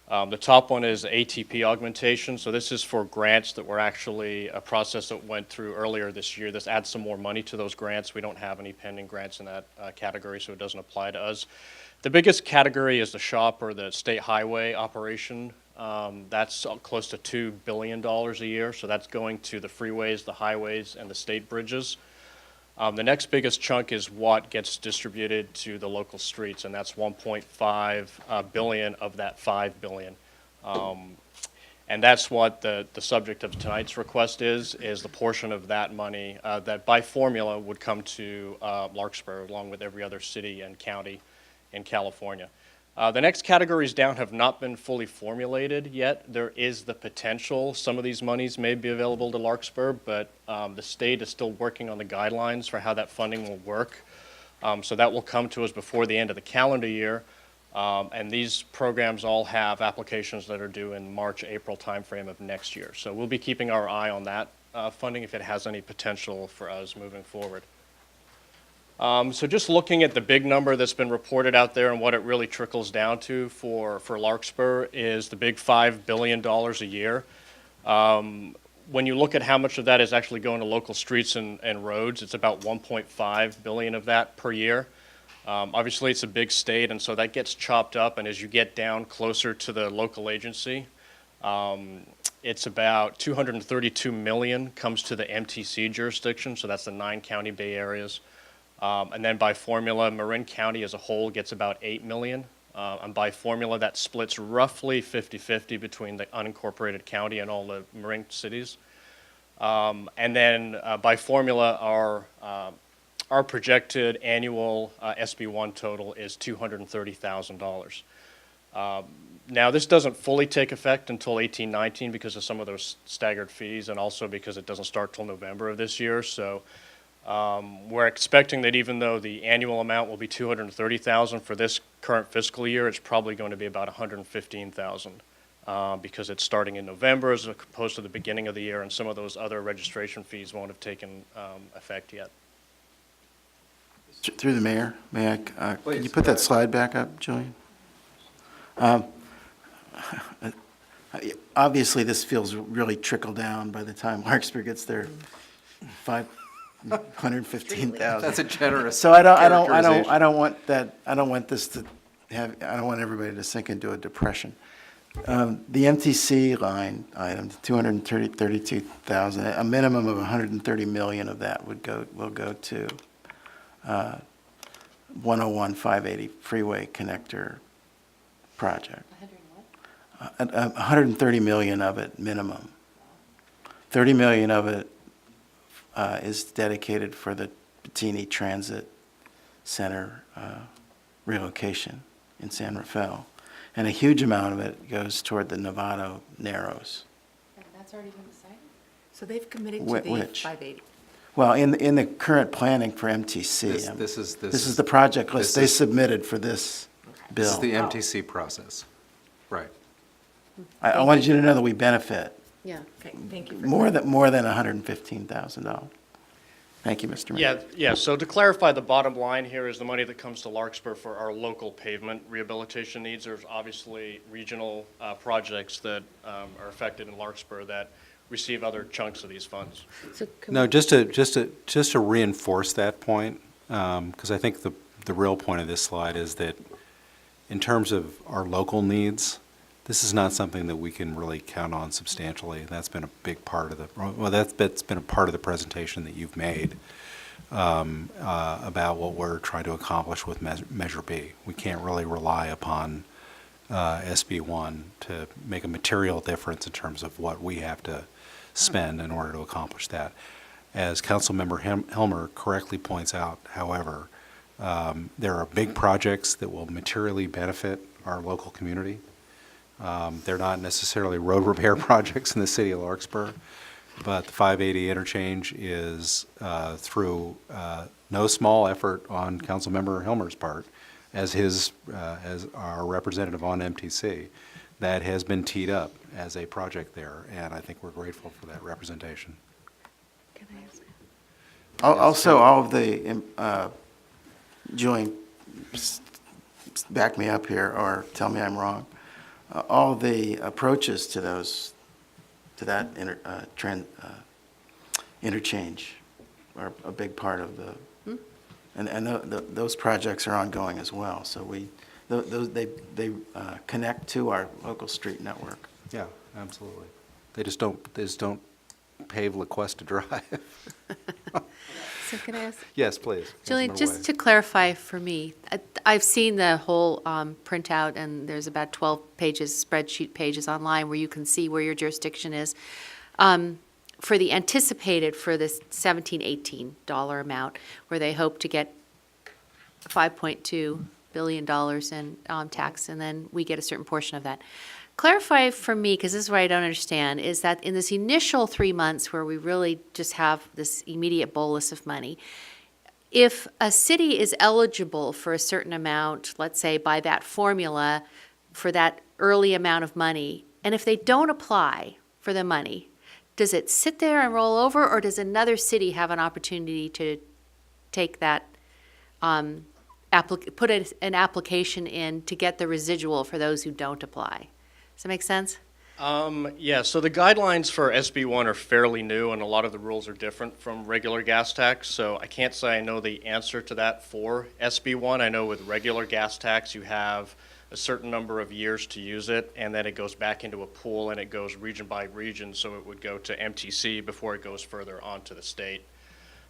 The top one is ATP augmentation. So this is for grants that were actually a process that went through earlier this year. This adds some more money to those grants. We don't have any pending grants in that category, so it doesn't apply to us. The biggest category is the SHOP, or the state highway operation. That's close to $2 billion a year. So that's going to the freeways, the highways, and the state bridges. The next biggest chunk is what gets distributed to the local streets, and that's $1.5 billion of that $5 billion. And that's what the subject of tonight's request is the portion of that money that by formula would come to Larkspur along with every other city and county in California. The next categories down have not been fully formulated yet. There is the potential some of these monies may be available to Larkspur, but the state is still working on the guidelines for how that funding will work. So that will come to us before the end of the calendar year. And these programs all have applications that are due in March, April timeframe of next year. So we'll be keeping our eye on that funding if it has any potential for us moving forward. So just looking at the big number that's been reported out there and what it really trickles down to for Larkspur is the big $5 billion a year. When you look at how much of that is actually going to local streets and roads, it's about $1.5 billion of that per year. Obviously, it's a big state, and so that gets chopped up, and as you get down closer to the local agency, it's about $232 million comes to the MTC jurisdiction, so that's the 9 county Bay Areas. And then by formula, Marin County as a whole gets about $8 million. And by formula, that splits roughly 50-50 between the unincorporated county and all the Marin cities. And then by formula, our projected annual SB 1 total is $230,000. Now, this doesn't fully take effect until 18-19 because of some of those staggered fees and also because it doesn't start till November of this year. So We're expecting that even though the annual amount will be $230,000 for this current fiscal year, it's probably going to be about $115,000 because it's starting in November as opposed to the beginning of the year, and some of those other registration fees won't have taken effect yet. Through the mayor, may I, can Please, you put go that slide back up, Julian? Obviously, this feels really trickle down by the time Larkspur gets their 515,000. That's a generous So I don't want this to have, I don't want everybody to sink into a depression. The MTC line item, 232,000, a minimum of 130 million of that will go to 101-580 freeway connector project. 130 million of it minimum. 30 million of it is dedicated for the Bettini Transit Center relocation in San Rafael. And a huge amount of it goes toward the Novato Narrows. That's already been decided? So they've committed to the Which? 580. Well, in the current planning for MTC, This is the project list this they is- submitted for this This is bill. the MTC process. Right. I wanted you to know that we benefit Yeah. Okay, thank you for more than $115,000. Thank you, Mr. Mayor. Yeah, so to clarify, the bottom line here is the money that comes to Larkspur for our local pavement rehabilitation needs. There's obviously regional projects that are affected in Larkspur that receive other chunks of these funds. So can No, we- just to reinforce that point, because I think the real point of this slide is that in terms of our local needs, this is not something that we can really count on substantially. That's been a big part of that's been a part of the presentation that you've made about what we're trying to accomplish with Measure B. We can't really rely upon SB1 to make a material difference in terms of what we have to spend in order to accomplish that. As Councilmember Helmer correctly points out, however, there are big projects that will materially benefit our local community. They're not necessarily road repair projects in the city of Larkspur, but the 580 interchange is through no small effort on Councilmember Helmer's part, as our representative on MTC, that has been teed up as a project there, and I think we're grateful for that representation. Can I ask? Also, all of the, Julian, back me up here or tell me I'm wrong. All the approaches to that interchange are a big part of the, and those projects are ongoing as well. So they connect to our local street network. Yeah, absolutely. They just don't pave LaQuesta Drive. So can I ask? Yes, please. Julian, Councilmember just Wade. to clarify for me, I've seen the whole printout, and there's about 12 pages, spreadsheet pages online where you can see where your jurisdiction is. For the anticipated, for this $17, $18 amount, where they hope to get $5.2 billion in tax, and then we get a certain portion of that. Clarify for me, because this is what I don't understand, is that in this initial 3 months where we really just have this immediate bolus of money, if a city is eligible for a certain amount, let's say by that formula, for that early amount of money, and if they don't apply for the money, does it sit there and roll over, or does another city have an opportunity to take that, put an application in to get the residual for those who don't apply? Does that make sense? Yeah, so the guidelines for SB1 are fairly new, and a lot of the rules are different from regular gas tax, so I can't say I know the answer to that for SB1. I know with regular gas tax, you have a certain number of years to use it, and then it goes back into a pool, and it goes region by region, so it would go to MTC before it goes further on to the state.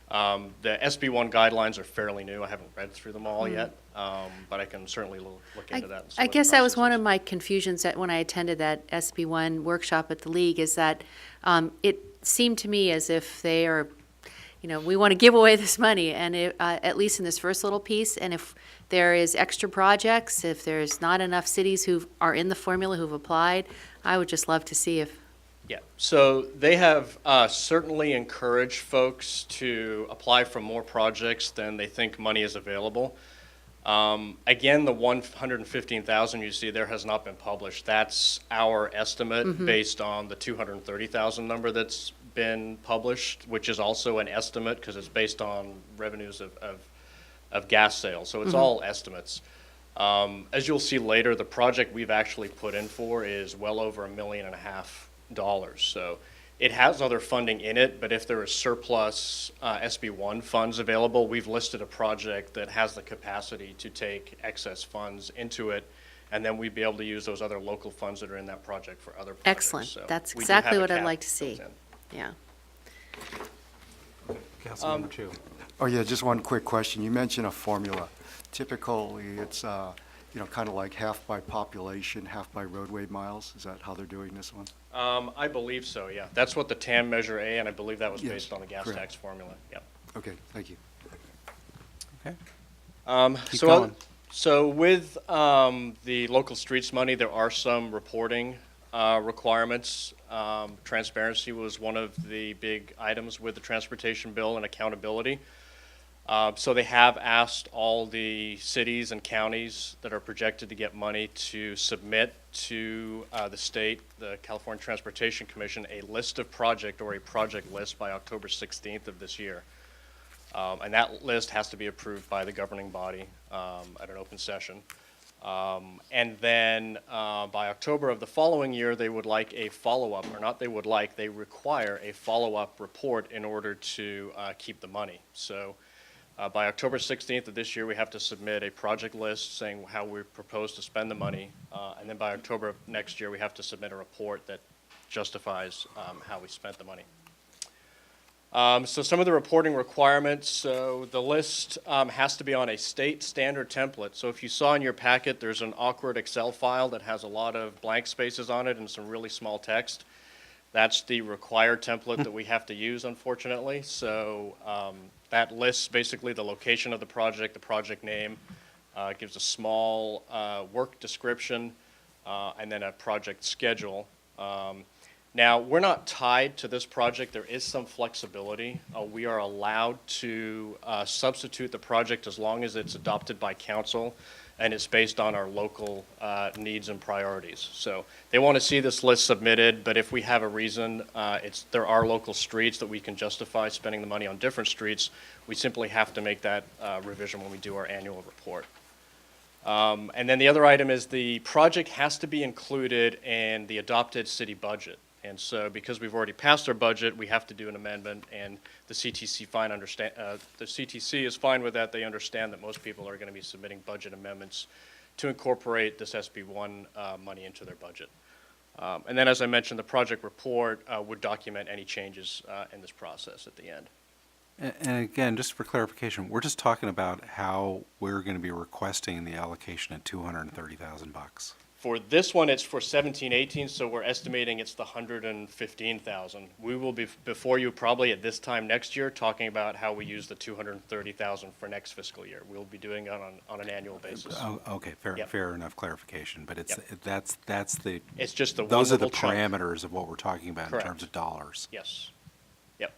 The SB1 guidelines are fairly new. I haven't read through them all yet, but I can certainly look into that. And see I what the guess that was process one is. of my confusions when I attended that SB1 workshop at the League, is that it seemed to me as if they are, we want to give away this money, and at least in this first little piece, and if there is extra projects, if there's not enough cities who are in the formula who've applied, I would just love to see if Yeah, so they have certainly encouraged folks to apply for more projects than they think money is available. Again, the 115,000 you see there has not been published. That's our estimate based on the 230,000 number that's been published, which is also an estimate because it's based on revenues of gas sales. So it's all estimates. As you'll see later, the project we've actually put in for is well over $1.5 million. So it has other funding in it, but if there is surplus SB1 funds available, we've listed a project that has the capacity to take excess funds into it, and then we'd be able to use those other local funds that are in that project for other projects. Excellent. So That's we do exactly have a what I'd cap like to see. built in. Yeah. Councilmember Chu. Oh, yeah, just one quick question. You mentioned a formula. Typically, it's, kind of like half by population, half by roadway miles. Is that how they're doing this one? I believe so, yeah. That's what the TAM Measure A, and I believe that was Yes, based on the gas correct. tax formula, yeah. Okay, thank you. Okay. Keep So, going. so with the local streets money, there are some reporting requirements. Transparency was one of the big items with the transportation bill and accountability. So they have asked all the cities and counties that are projected to get money to submit to the state, the California Transportation Commission, a list of project or a project list by October 16th of this year. And that list has to be approved by the governing body at an open session. And then by October of the following year, they would like a follow-up, or not they would like, they require a follow-up report in order to keep the money. So by October 16th of this year, we have to submit a project list saying how we propose to spend the money. And then by October of next year, we have to submit a report that justifies how we spent the money. So some of the reporting requirements, so the list has to be on a state standard template. So if you saw in your packet, there's an awkward Excel file that has a lot of blank spaces on it and some really small text. That's the required template that we have to use, unfortunately. So that lists basically the location of the project name, gives a small work description, and then a project schedule. Now, we're not tied to this project. There is some flexibility. We are allowed to substitute the project as long as it's adopted by council and it's based on our local needs and priorities. So they want to see this list submitted, but if we have a reason, there are local streets that we can justify spending the money on different streets. We simply have to make that revision when we do our annual report. And then the other item is the project has to be included in the adopted city budget. And so because we've already passed our budget, we have to do an amendment, and the CTC is fine with that. They understand that most people are going to be submitting budget amendments to incorporate this SB1 money into their budget. And then, as I mentioned, the project report would document any changes in this process at the end. And again, just for clarification, we're just talking about how we're going to be requesting the allocation at $230,000. For this one, it's for 17-18, so we're estimating it's the 115,000. We will be before you probably at this time next year talking about how we use the 230,000 for next fiscal year. We'll be doing it on an annual basis. Oh, okay, Yep. fair enough clarification, but it's, Yep. that's the, It's just the one those are the little chunk. parameters of what we're talking about in Correct. terms of dollars. Yes. Yep.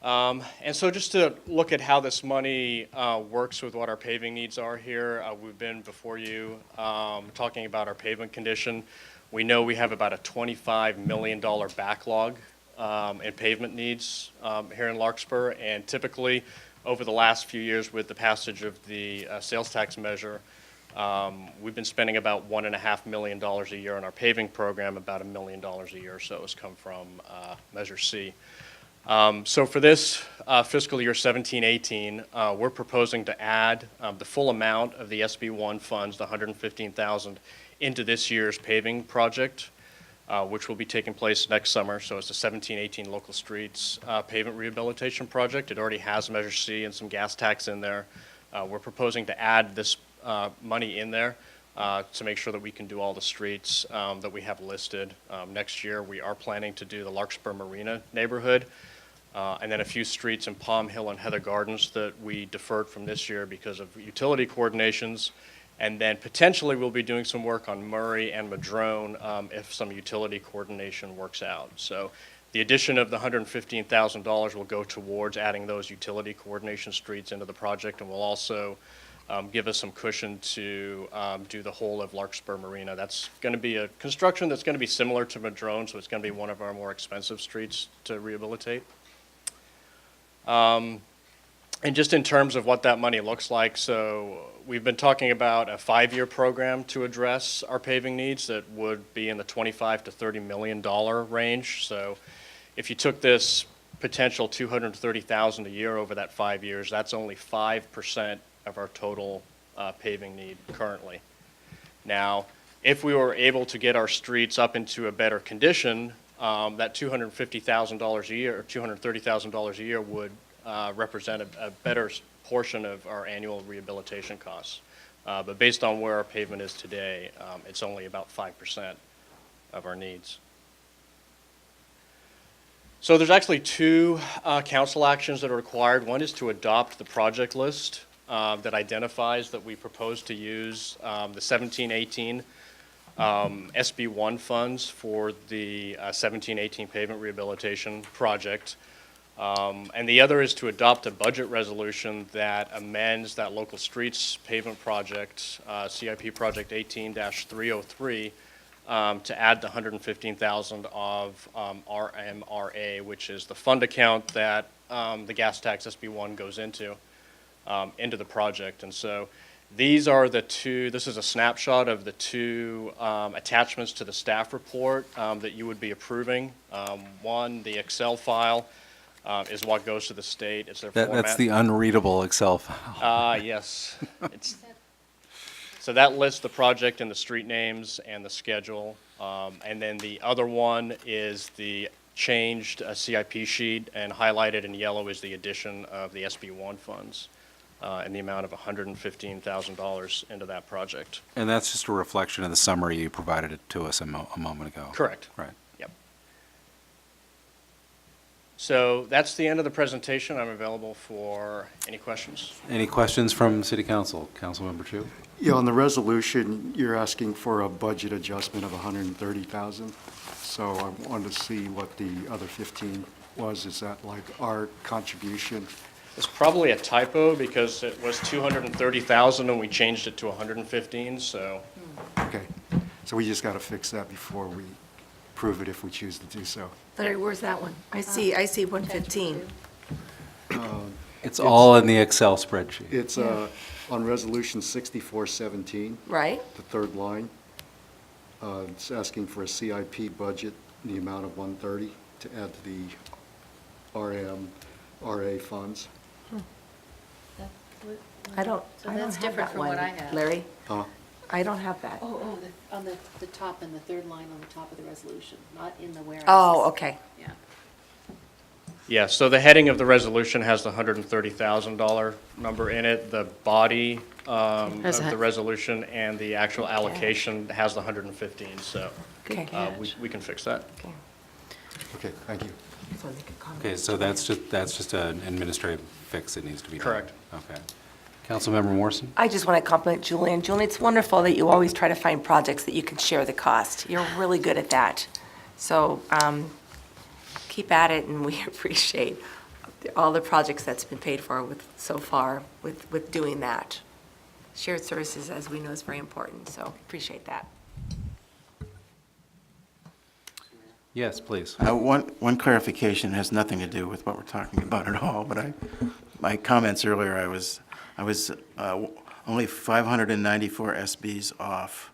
And so just to look at how this money works with what our paving needs are here, we've been before you talking about our pavement condition. We know we have about a $25 million backlog in pavement needs here in Larkspur, and typically over the last few years with the passage of the sales tax measure, we've been spending about $1.5 million a year on our paving program. About $1 million a year or so has come from Measure C. So for this fiscal year 17-18, we're proposing to add the full amount of the SB1 funds, the 115,000, into this year's paving project, which will be taking place next summer. So it's the 17-18 local streets pavement rehabilitation project. It already has Measure C and some gas tax in there. We're proposing to add this money in there to make sure that we can do all the streets that we have listed. Next year, we are planning to do the Larkspur Marina neighborhood, and then a few streets in Palm Hill and Heather Gardens that we deferred from this year because of utility coordinations. And then potentially we'll be doing some work on Murray and Madrone if some utility coordination works out. So the addition of the $115,000 will go towards adding those utility coordination streets into the project, and will also give us some cushion to do the whole of Larkspur Marina. That's going to be a construction that's going to be similar to Madrone, so it's going to be one of our more expensive streets to rehabilitate. And just in terms of what that money looks like, so we've been talking about a 5-year program to address our paving needs that would be in the $25 to $30 million range. So if you took this potential $230,000 a year over that 5 years, that's only 5% of our total paving need currently. Now, if we were able to get our streets up into a better condition, that $250,000 a year or $230,000 a year would represent a better portion of our annual rehabilitation costs. But based on where our pavement is today, it's only about 5% of our needs. So there's actually 2 council actions that are required. One is to adopt the project list that identifies that we propose to use the 17-18 SB1 funds for the 17-18 pavement rehabilitation project. And the other is to adopt a budget resolution that amends that local streets pavement project, CIP project 18-303, to add the $115,000 of RMRA, which is the fund account that the gas tax SB1 goes into the project. And so these are the 2, this is a snapshot of the 2 attachments to the staff report that you would be approving. One, the Excel file, is what goes to the state. It's their format. That's the unreadable Excel file. Yes. So that lists the project and the street names and the schedule. And then the other one is the changed CIP sheet, and highlighted in yellow is the addition of the SB1 funds in the amount of $115,000 into that project. And that's just a reflection of the summary you provided it to us a moment ago. Correct. Right. Yep. So that's the end of the presentation. I'm available for any questions. Any questions from City Council? Councilmember Chu? Yeah, on the resolution, you're asking for a budget adjustment of $130,000. So I wanted to see what the other 15 was. Is that like our contribution? It's probably a typo because it was 230,000 and we changed it to 115, so. Okay, so we just got to fix that before we approve it if we choose to do so. Larry, where's that one? I see 115. It's all in the Excel spreadsheet. It's on Resolution 6417, Right? the third line. It's asking for a CIP budget in the amount of 130 to add to the RA funds. I don't So have that's different that from what one. I have. Larry, Huh? I don't have that. On the top, and the third line on the top of the resolution, not in the whereas. Oh, okay. Yeah. Yeah, so the heading of the resolution has the $130,000 number in it. The body of Has that. the resolution and the actual allocation has the 115, so Okay. we can fix that. Okay. Okay, thank you. So they could comment. Okay, so that's just an administrative fix that needs to be done. Correct. Okay. Councilmember Morrison? I just want to compliment Julian. Julian, it's wonderful that you always try to find projects that you can share the cost. You're really good at that. So keep at it, and we appreciate all the projects that's been paid for so far with doing that. Shared services, as we know, is very important, so appreciate that. Yes, please. One clarification has nothing to do with what we're talking about at all, but my comments earlier, I was only 594 SBs off.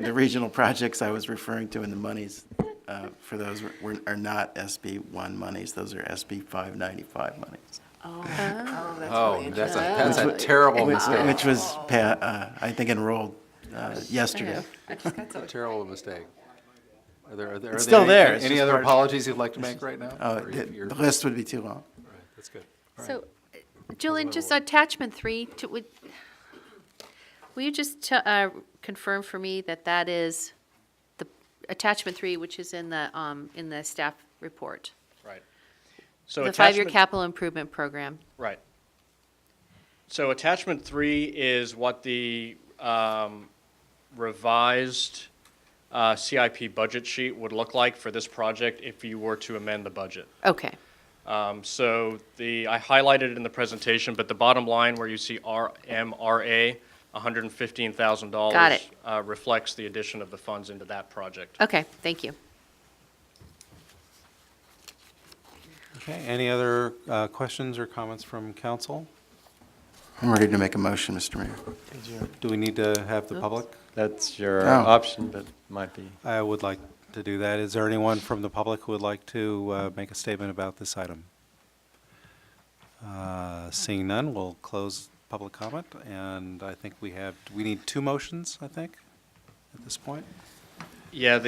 The regional projects I was referring to in the monies for those are not SB1 monies, those are SB 595 monies. Oh, that's a terrible mistake. Which was, I think, enrolled yesterday. That's a terrible mistake. Are there It's still there. It's Any just other hard- apologies you'd like to make right now? Or you're- The list would be too long. All right, that's good. All right. So, Julian, just attachment 3, will you just confirm for me that that is the attachment 3, which is in the staff report? Right. So The 5-year attachment- capital improvement program. Right. So attachment 3 is what the revised CIP budget sheet would look like for this project if you were to amend the budget. Okay, So I highlighted it in the presentation, but the bottom line where you see RMRA, $115,000. Got it. Reflects the addition of the funds into that project. okay, thank you. Okay, any other questions or comments from council? I'm ready to make a motion, Mr. Mayor. Do we need to have the public? That's your Oh. option, but might be. I would like to do that. Is there anyone from the public who would like to make a statement about this item? Seeing none, we'll close public comment, and I think we need two motions, I think, at this point. Yeah,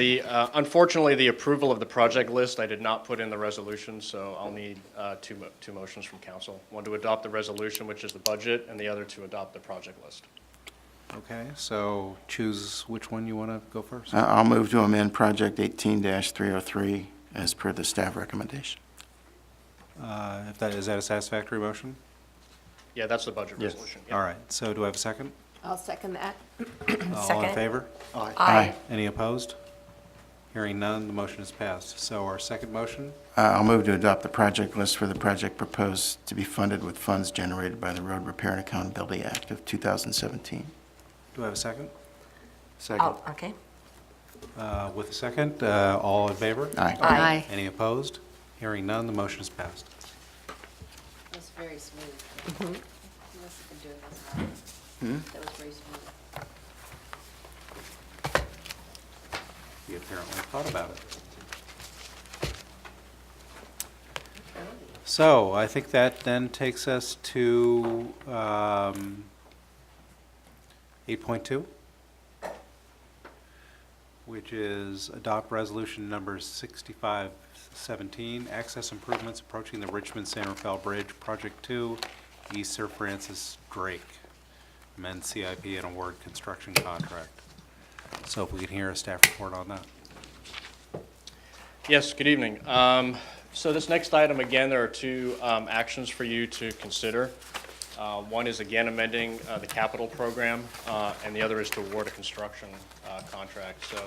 unfortunately, the approval of the project list, I did not put in the resolution, so I'll need two motions from council. One to adopt the resolution, which is the budget, and the other to adopt the project list. Okay, so choose which one you want to go first. I'll move to amend project 18-303 as per the staff recommendation. Is that a satisfactory motion? Yeah, that's the budget Yes. resolution. yeah. All right, so do I have a second? I'll second that. All Second. in favor? Aye. Any opposed? Hearing none, the motion is passed. So our second motion, I'll move to adopt the project list for the project proposed to be funded with funds generated by the Road Repair and Accountability Act of 2017. do I have a second? Second. Okay. With a second, all in favor? Aye. Aye. Any opposed? Hearing none, the motion is passed. That's very smooth. You must have been doing this. That was very smooth. We apparently thought about it. So I think that then takes us to 8.2, which is adopt resolution number 6517, access improvements approaching the Richmond-San Rafael Bridge, Project 2, East Sir Francis Drake, amend CIP and award construction contract. So if we could hear a staff report on that. Yes, good evening. So this next item, again, there are two actions for you to consider. One is again amending the capital program, and the other is to award a construction contract. So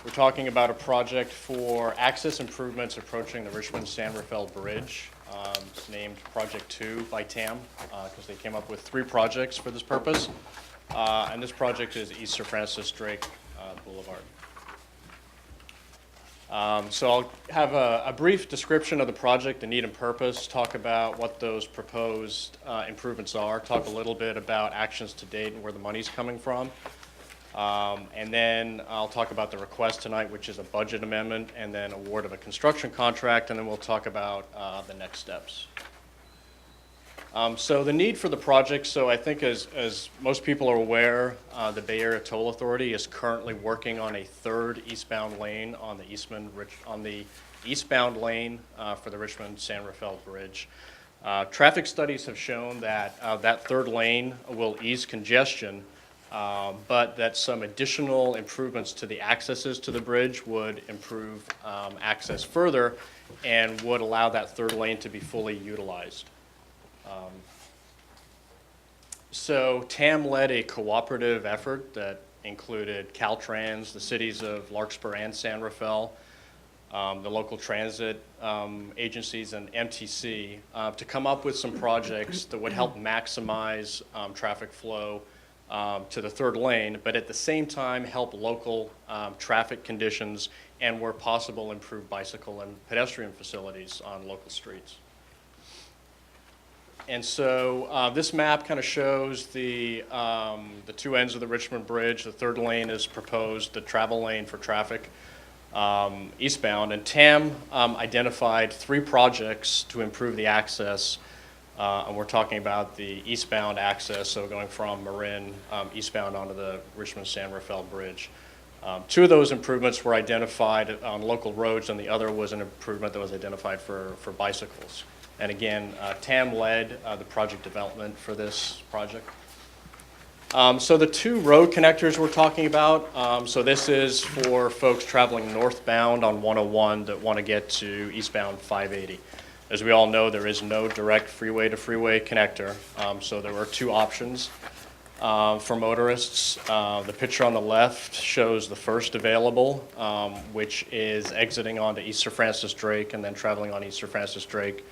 we're talking about a project for access improvements approaching the Richmond-San Rafael Bridge. It's named Project 2 by TAM because they came up with 3 projects for this purpose. And this project is East Sir Francis Drake Boulevard. So I'll have a brief description of the project, the need and purpose, talk about what those proposed improvements are, talk a little bit about actions to date and where the money's coming from. And then I'll talk about the request tonight, which is a budget amendment, and then award of a construction contract, and then we'll talk about the next steps. So the need for the project, so I think as most people are aware, the Bay Area Toll Authority is currently working on a third eastbound lane on the eastbound lane for the Richmond-San Rafael Bridge. Traffic studies have shown that that third lane will ease congestion, but that some additional improvements to the accesses to the bridge would improve access further and would allow that third lane to be fully utilized. So TAM led a cooperative effort that included Caltrans, the cities of Larkspur and San Rafael, the local transit agencies, and MTC to come up with some projects that would help maximize traffic flow to the third lane, but at the same time help local traffic conditions and where possible improve bicycle and pedestrian facilities on local streets. And so this map kind of shows the two ends of the Richmond Bridge. The third lane is proposed, the travel lane for traffic eastbound. And TAM identified 3 projects to improve the access. And we're talking about the eastbound access, so going from Marin eastbound onto the Richmond-San Rafael Bridge. 2 of those improvements were identified on local roads, and the other was an improvement that was identified for bicycles. And again, TAM led the project development for this project. So the 2 road connectors we're talking about, so this is for folks traveling northbound on 101 that want to get to eastbound 580. As we all know, there is no direct freeway-to-freeway connector, so there were two options for motorists. The picture on the left shows the first available, which is exiting onto East Sir Francis Drake and then traveling on East Sir Francis Drake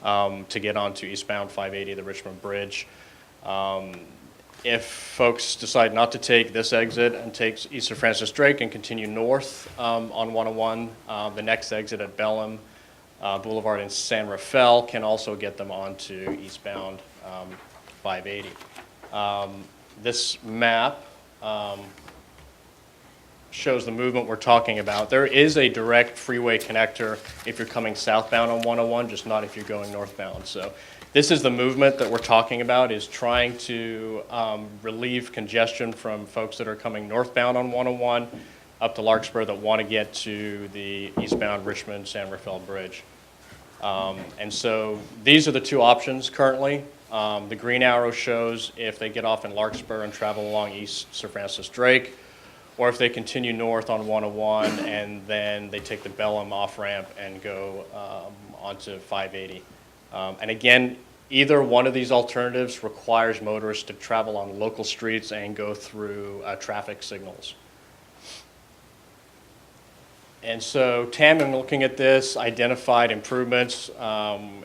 to get onto eastbound 580, the Richmond Bridge. If folks decide not to take this exit and take East Sir Francis Drake and continue north on 101, the next exit at Bellem Boulevard in San Rafael can also get them onto eastbound 580. This map shows the movement we're talking about. There is a direct freeway connector if you're coming southbound on 101, just not if you're going northbound. So this is the movement that we're talking about, is trying to relieve congestion from folks that are coming northbound on 101 up to Larkspur that want to get to the eastbound Richmond-San Rafael Bridge. And so these are the two options currently. The green arrow shows if they get off in Larkspur and travel along East Sir Francis Drake, or if they continue north on 101 and then they take the Bellem off-ramp and go onto 580. And again, either one of these alternatives requires motorists to travel on local streets and go through traffic signals. And so TAM, in looking at this, identified improvements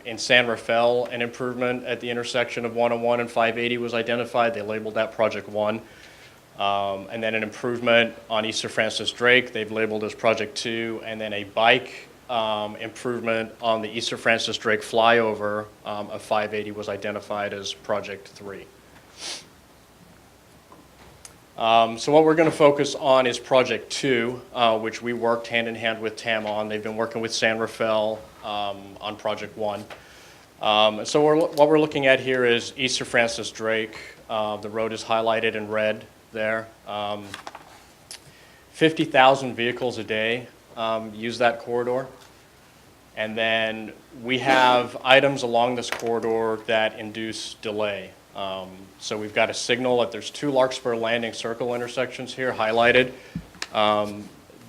in San Rafael. An improvement at the intersection of 101 and 580 was identified. They labeled that Project 1. And then an improvement on East Sir Francis Drake, they've labeled as Project 2. And then a bike improvement on the East Sir Francis Drake flyover of 580 was identified as Project 3. So what we're going to focus on is Project 2, which we worked hand in hand with TAM on. They've been working with San Rafael on Project 1. So what we're looking at here is East Sir Francis Drake. The road is highlighted in red there. 50,000 vehicles a day use that corridor. And then we have items along this corridor that induce delay. So we've got a signal that there's two Larkspur Landing Circle intersections here highlighted.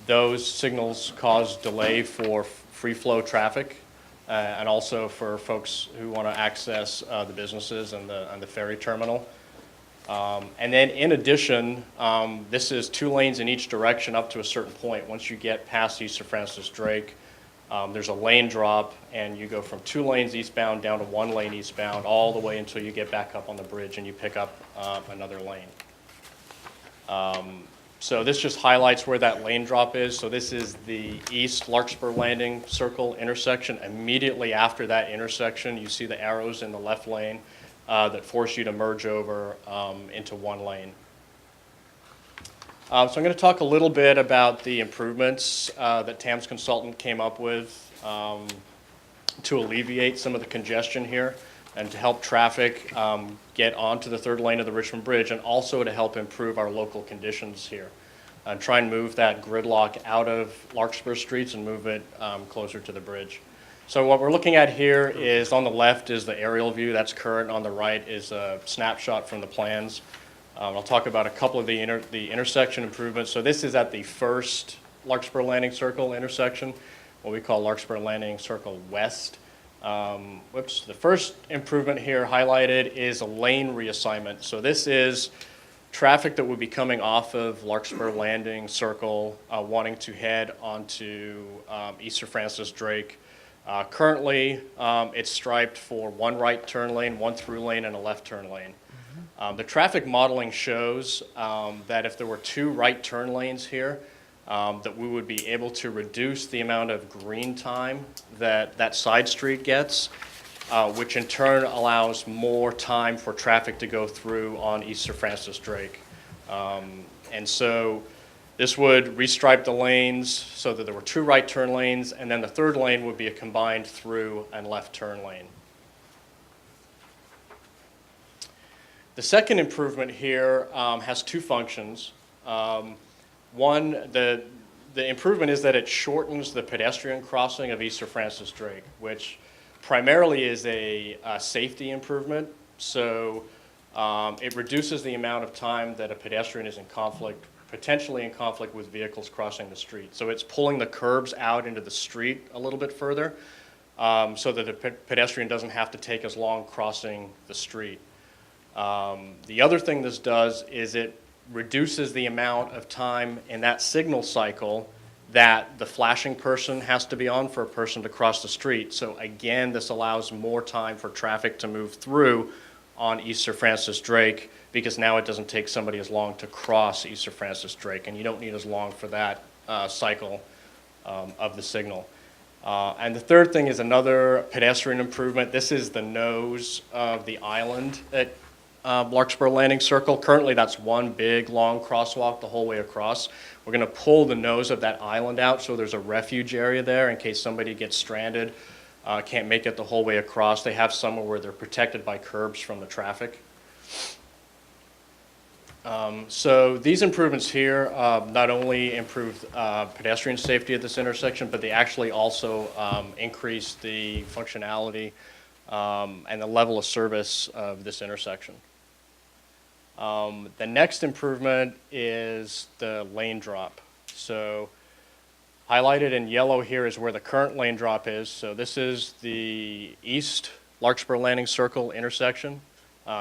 Those signals cause delay for free flow traffic and also for folks who want to access the businesses and the ferry terminal. And then in addition, this is 2 lanes in each direction up to a certain point. Once you get past East Sir Francis Drake, there's a lane drop, and you go from 2 lanes eastbound down to 1 lane eastbound all the way until you get back up on the bridge and you pick up another lane. So this just highlights where that lane drop is. So this is the East Larkspur Landing Circle intersection. Immediately after that intersection, you see the arrows in the left lane that force you to merge over into 1 lane. So I'm going to talk a little bit about the improvements that TAM's consultant came up with to alleviate some of the congestion here and to help traffic get onto the 3rd lane of the Richmond Bridge, and also to help improve our local conditions here and try and move that gridlock out of Larkspur streets and move it closer to the bridge. So what we're looking at here is, on the left is the aerial view, that's current. On the right is a snapshot from the plans. I'll talk about a couple of the intersection improvements. So this is at the first Larkspur Landing Circle intersection, what we call Larkspur Landing Circle West. The first improvement here highlighted is a lane reassignment. So this is traffic that would be coming off of Larkspur Landing Circle, wanting to head onto East Sir Francis Drake. Currently, it's striped for 1 right turn lane, 1 through lane, and a left turn lane. The traffic modeling shows that if there were 2 right turn lanes here, that we would be able to reduce the amount of green time that side street gets, which in turn allows more time for traffic to go through on East Sir Francis Drake. And so this would restripe the lanes so that there were 2 right turn lanes, and then the 3rd lane would be a combined through and left turn lane. The second improvement here has 2 functions. One, the improvement is that it shortens the pedestrian crossing of East Sir Francis Drake, which primarily is a safety improvement. So it reduces the amount of time that a pedestrian is in conflict, potentially in conflict with vehicles crossing the street. So it's pulling the curbs out into the street a little bit further, so that the pedestrian doesn't have to take as long crossing the street. The other thing this does is it reduces the amount of time in that signal cycle that the flashing person has to be on for a person to cross the street. So again, this allows more time for traffic to move through on East Sir Francis Drake, because now it doesn't take somebody as long to cross East Sir Francis Drake, and you don't need as long for that cycle of the signal. And the third thing is another pedestrian improvement. This is the nose of the island at Larkspur Landing Circle. Currently, that's one big, long crosswalk the whole way across. We're going to pull the nose of that island out so there's a refuge area there in case somebody gets stranded, can't make it the whole way across. They have somewhere where they're protected by curbs from the traffic. So these improvements here not only improve pedestrian safety at this intersection, but they actually also increase the functionality and the level of service of this intersection. The next improvement is the lane drop. So highlighted in yellow here is where the current lane drop is. So this is the East Larkspur Landing Circle intersection.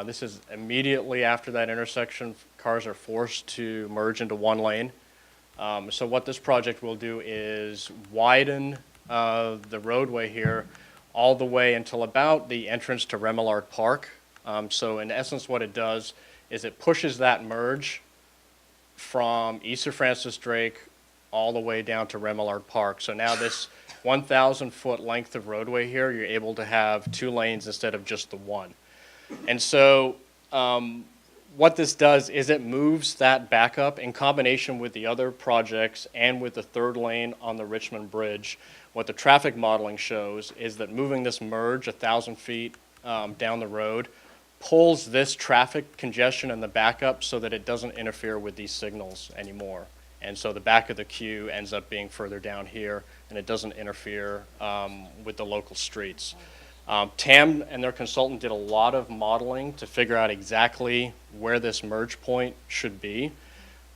This is immediately after that intersection. Cars are forced to merge into one lane. So what this project will do is widen the roadway here all the way until about the entrance to Remillard Park. So in essence, what it does is it pushes that merge from East Sir Francis Drake all the way down to Remillard Park. So now this 1,000-foot length of roadway here, you're able to have 2 lanes instead of just the one. And so what this does is it moves that back up in combination with the other projects and with the 3rd lane on the Richmond Bridge. What the traffic modeling shows is that moving this merge 1,000 feet down the road pulls this traffic congestion in the back up so that it doesn't interfere with these signals anymore. And so the back of the queue ends up being further down here, and it doesn't interfere with the local streets. TAM and their consultant did a lot of modeling to figure out exactly where this merge point should be.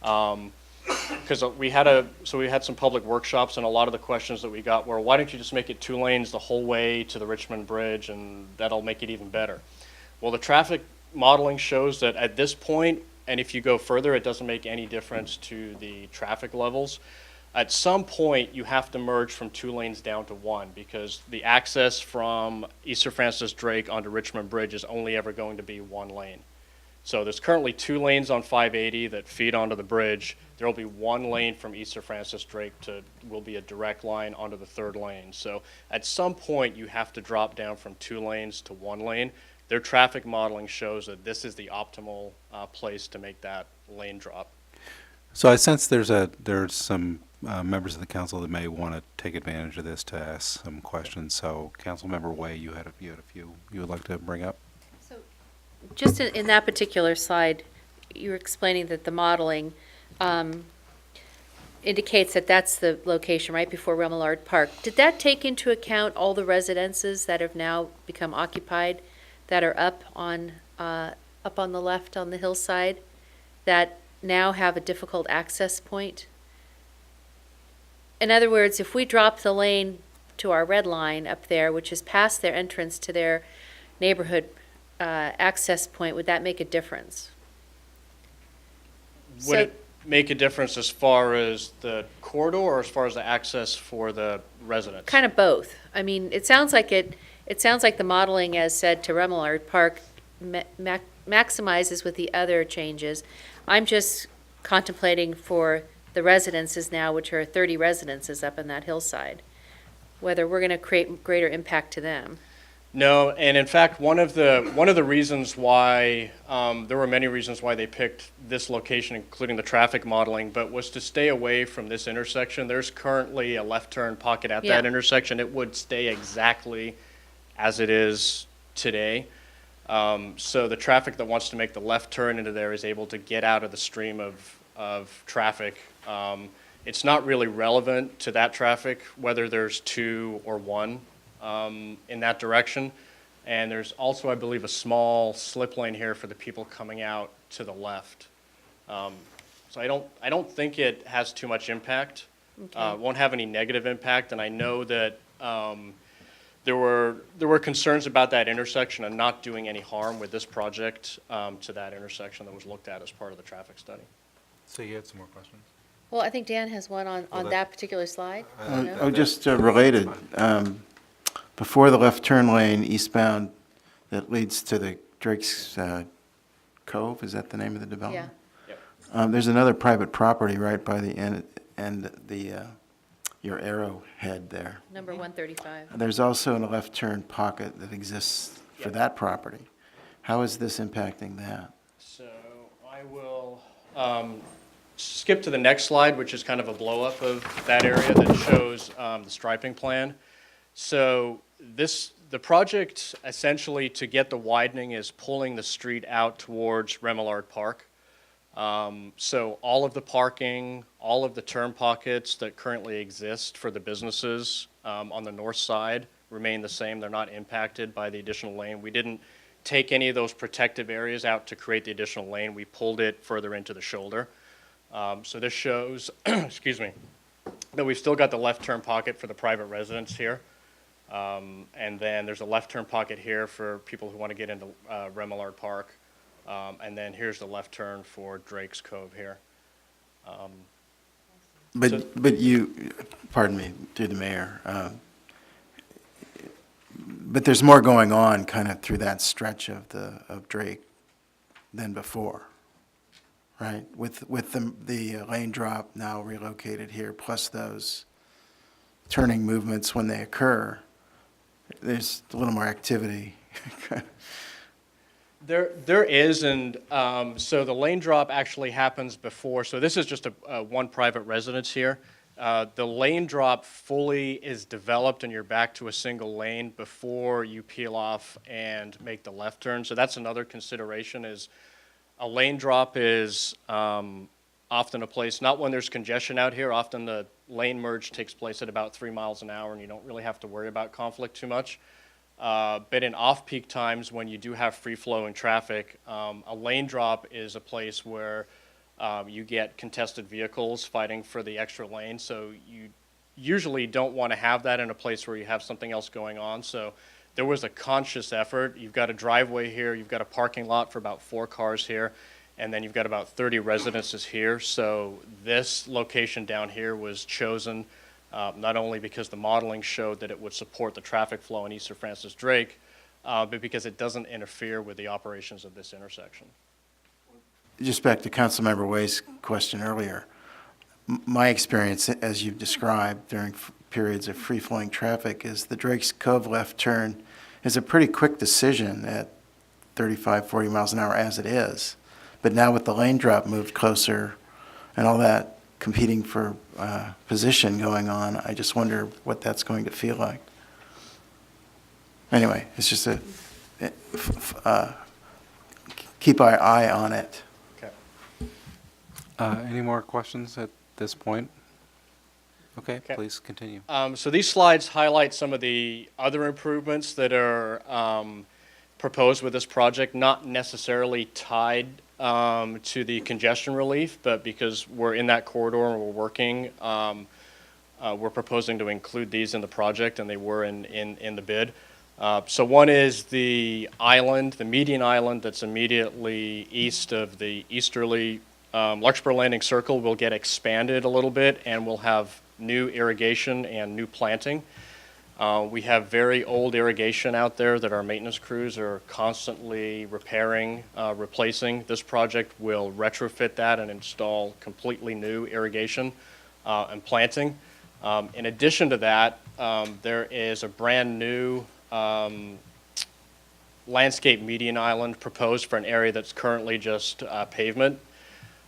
Because we had some public workshops, and a lot of the questions that we got were, why don't you just make it 2 lanes the whole way to the Richmond Bridge, and that'll make it even better. Well, the traffic modeling shows that at this point, and if you go further, it doesn't make any difference to the traffic levels. At some point, you have to merge from 2 lanes down to 1, because the access from East Sir Francis Drake onto Richmond Bridge is only ever going to be 1 lane. So there's currently 2 lanes on 580 that feed onto the bridge. There will be 1 lane from East Sir Francis Drake will be a direct line onto the 3rd lane. So at some point, you have to drop down from 2 lanes to 1 lane. Their traffic modeling shows that this is the optimal place to make that lane drop. So I sense there's some members of the council that may want to take advantage of this to ask some questions. So Councilmember Way, you had a few you would like to bring up? So just in that particular slide, you were explaining that the modeling indicates that that's the location right before Remillard Park. Did that take into account all the residences that have now become occupied that are up on the left on the hillside that now have a difficult access point? In other words, if we drop the lane to our red line up there, which is past their entrance to their neighborhood access point, would that make a difference? Would it make a difference as far as the corridor or as far as the access for the residents? Kind of both. I mean, it sounds like the modeling, as said to Remillard Park, maximizes with the other changes. I'm just contemplating for the residences now, which are 30 residences up in that hillside, whether we're going to create greater impact to them. No, and in fact, one of the reasons why there were many reasons why they picked this location, including the traffic modeling, but was to stay away from this intersection. There's currently a left turn pocket at that intersection. It would stay exactly as it is today. So the traffic that wants to make the left turn into there is able to get out of the stream of traffic. It's not really relevant to that traffic, whether there's 2 or 1 in that direction. And there's also, I believe, a small slip lane here for the people coming out to the left. So I don't think it has too much impact. Okay. It won't have any negative impact, and I know that there were concerns about that intersection and not doing any harm with this project to that intersection that was looked at as part of the traffic study. So you had some more questions? Well, I think Dan has one on that- that particular slide. No? Oh, just related, before the left turn lane eastbound that leads to the Drake's Cove, is that the name of the Yeah. development? Yep. There's another private property right by the end, your arrowhead there. Number 135. There's also a left turn pocket that exists for Yep. that property. How is this impacting that? So I will skip to the next slide, which is kind of a blow-up of that area that shows the striping plan. So the project essentially to get the widening is pulling the street out towards Remillard Park. So all of the parking, all of the turn pockets that currently exist for the businesses on the north side remain the same. They're not impacted by the additional lane. We didn't take any of those protective areas out to create the additional lane. We pulled it further into the shoulder. So this shows, excuse me, that we've still got the left turn pocket for the private residents here. And then there's a left turn pocket here for people who want to get into Remillard Park. And then here's the left turn for Drake's Cove here. But you, pardon me, through the mayor, but there's more going on kind of through that stretch of Drake than before, right? With the lane drop now relocated here, plus those turning movements when they occur, there's a little more activity. There is, and so the lane drop actually happens before. So this is just one private residence here. The lane drop fully is developed and you're back to a single lane before you peel off and make the left turn. So that's another consideration is a lane drop is often a place, not when there's congestion out here. Often the lane merge takes place at about 3 miles an hour and you don't really have to worry about conflict too much. But in off-peak times when you do have free-flowing traffic, a lane drop is a place where you get contested vehicles fighting for the extra lane. So you usually don't want to have that in a place where you have something else going on. So there was a conscious effort. You've got a driveway here, you've got a parking lot for about 4 cars here, and then you've got about 30 residences here. So this location down here was chosen not only because the modeling showed that it would support the traffic flow in East Sir Francis Drake, but because it doesn't interfere with the operations of this intersection. Just back to Councilmember Way's question earlier, my experience, as you've described, during periods of free-flowing traffic is the Drake's Cove left turn is a pretty quick decision at 35, 40 miles an hour as it is. But now with the lane drop moved closer and all that competing for position going on, I just wonder what that's going to feel like. Anyway, it's just keep our eye on it. Okay. Any more questions at this point? Okay, Okay. please continue. So these slides highlight some of the other improvements that are proposed with this project, not necessarily tied to the congestion relief, but because we're in that corridor and we're working, we're proposing to include these in the project, and they were in the bid. So one is the island, the median island that's immediately east of the easterly Larkspur Landing Circle will get expanded a little bit, and we'll have new irrigation and new planting. We have very old irrigation out there that our maintenance crews are constantly repairing, replacing. This project will retrofit that and install completely new irrigation and planting. In addition to that, there is a brand new landscape median island proposed for an area that's currently just pavement.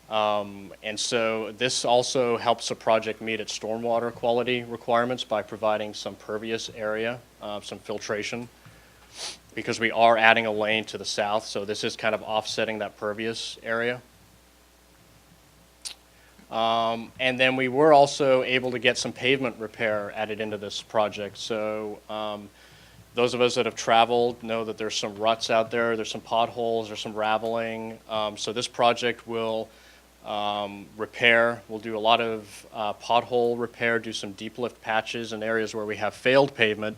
And so this also helps the project meet its stormwater quality requirements by providing some pervious area, some filtration, because we are adding a lane to the south, so this is kind of offsetting that pervious area. And then we were also able to get some pavement repair added into this project. So those of us that have traveled know that there's some ruts out there, there's some potholes, there's some raveling. So this project will repair. We'll do a lot of pothole repair, do some deep lift patches in areas where we have failed pavement,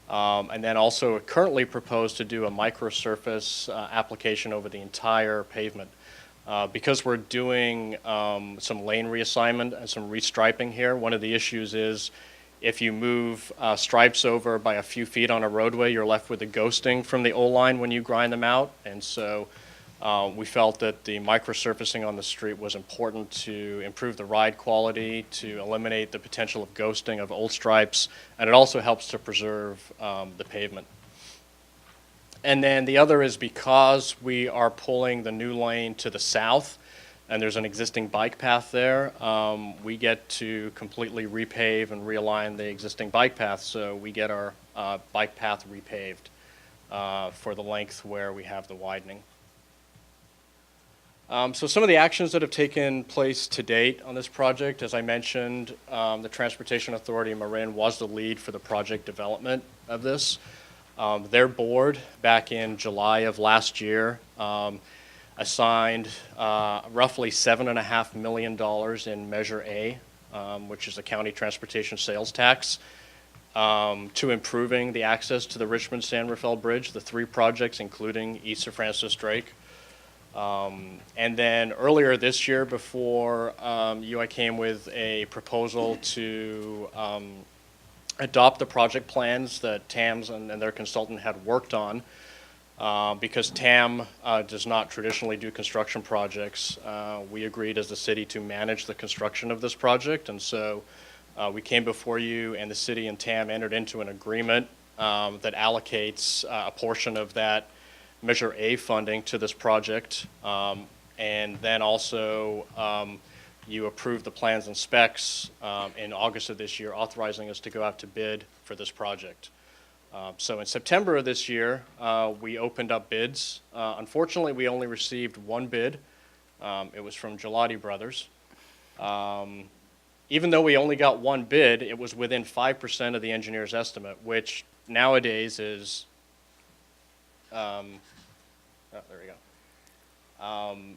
And then also currently proposed to do a microsurface application over the entire pavement. Because we're doing some lane reassignment and some restriping here, one of the issues is if you move stripes over by a few feet on a roadway, you're left with the ghosting from the O-line when you grind them out. And so we felt that the microsurfacing on the street was important to improve the ride quality, to eliminate the potential of ghosting of old stripes, and it also helps to preserve the pavement. And then the other is because we are pulling the new lane to the south, and there's an existing bike path there, we get to completely repave and realign the existing bike path, so we get our bike path repaved for the length where we have the widening. So some of the actions that have taken place to date on this project, as I mentioned, the Transportation Authority of Marin was the lead for the project development of this. Their board, back in July of last year, assigned roughly $7.5 million in Measure A, which is the county transportation sales tax, to improving the access to the Richmond-San Rafael Bridge, the 3 projects, including East Sir Francis Drake. And then earlier this year, before UI came with a proposal to adopt the project plans that TAMS and their consultant had worked on, because TAM does not traditionally do construction projects, we agreed as the city to manage the construction of this project. And so we came before you, and the city and TAM entered into an agreement that allocates a portion of that Measure A funding to this project, and then also you approved the plans and specs in August of this year, authorizing us to go out to bid for this project. So in September of this year, we opened up bids. Unfortunately, we only received 1 bid. It was from Gelati Brothers. Even though we only got 1 bid, it was within 5% of the engineer's estimate, which nowadays is there we go.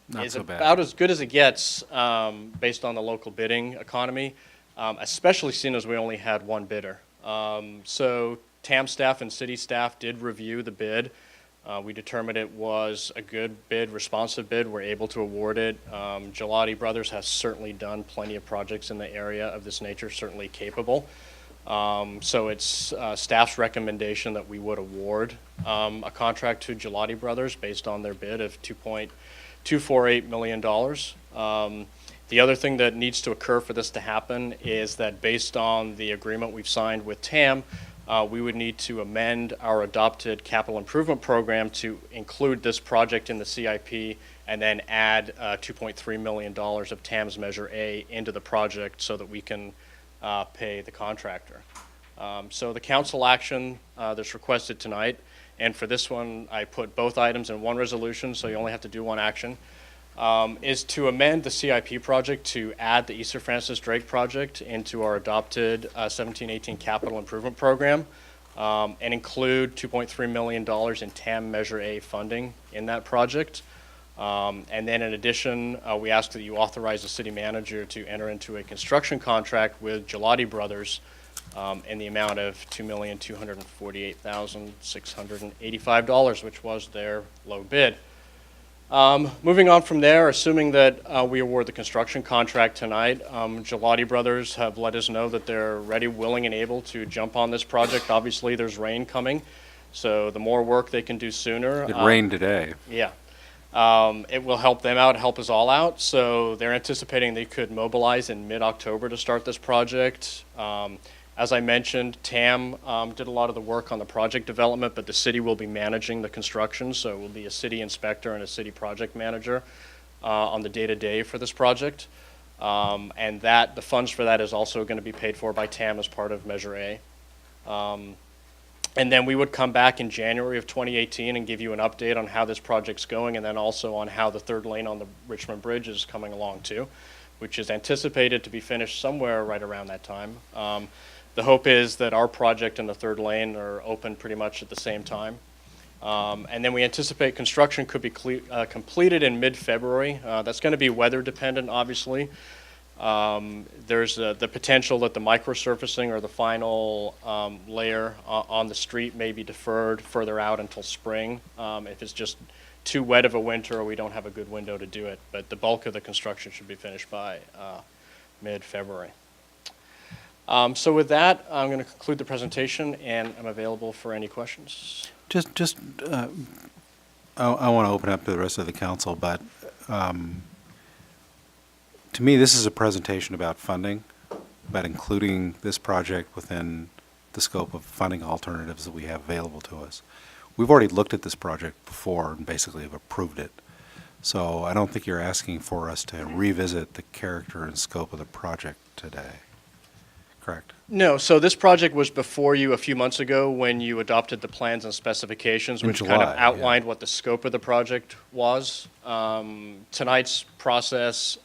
Not Is so bad. about as good as it gets based on the local bidding economy, especially seeing as we only had 1 bidder. So TAM staff and city staff did review the bid. We determined it was a good bid, responsive bid. We're able to award it. Gelati Brothers has certainly done plenty of projects in the area of this nature, certainly capable. So it's staff's recommendation that we would award a contract to Gelati Brothers based on their bid of $2.248 million. The other thing that needs to occur for this to happen is that based on the agreement we've signed with TAM, we would need to amend our adopted capital improvement program to include this project in the CIP and then add $2.3 million of TAM's Measure A into the project so that we can pay the contractor. So the council action that's requested tonight, and for this one I put both items in one resolution, so you only have to do one action, is to amend the CIP project to add the East Sir Francis Drake project into our adopted 17-18 capital improvement program, and include $2.3 million in TAM Measure A funding in that project. And then in addition, we ask that you authorize the city manager to enter into a construction contract with Gelati Brothers in the amount of $2,248,685, which was their low bid. Moving on from there, assuming that we award the construction contract tonight, Gelati Brothers have let us know that they're ready, willing, and able to jump on this project. Obviously, there's rain coming, so the more work they can do sooner. It rained today. Yeah. It will help them out, help us all out. So they're anticipating they could mobilize in mid-October to start this project. As I mentioned, TAM did a lot of the work on the project development, but the city will be managing the construction, so it will be a city inspector and a city project manager on the day-to-day for this project. And that the funds for that is also going to be paid for by TAM as part of Measure A. And then we would come back in January of 2018 and give you an update on how this project's going, and then also on how the 3rd lane on the Richmond Bridge is coming along too, which is anticipated to be finished somewhere right around that time. The hope is that our project and the 3rd lane are open pretty much at the same time. And then we anticipate construction could be completed in mid-February. That's going to be weather dependent, obviously. There's the potential that the microsurfacing or the final layer on the street may be deferred further out until spring if it's just too wet of a winter or we don't have a good window to do it. But the bulk of the construction should be finished by mid-February. So with that, I'm going to conclude the presentation, and I'm available for any questions. I want to open up to the rest of the council, but to me, this is a presentation about funding, about including this project within the scope of funding alternatives that we have available to us. We've already looked at this project before and basically have approved it. So I don't think you're asking for us to revisit the character and scope of the project today. Correct? No, so this project was before you a few months ago when you adopted the plans and specifications, In which kind July, of outlined what the scope of the project was. Tonight's process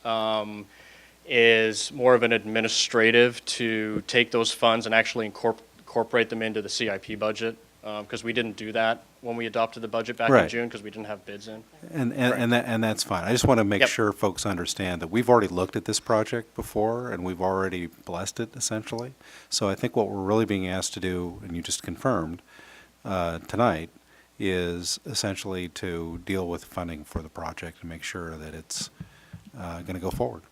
is more of an administrative to take those funds and actually incorporate them into the CIP budget, because we didn't do that when we adopted the budget back in Right. June because we didn't have bids in. And that's fine. I just want to make Yep. sure folks understand that we've already looked at this project before, and we've already blessed it, essentially. So I think what we're really being asked to do, and you just confirmed tonight, is essentially to deal with funding for the project and make sure that it's going to go forward.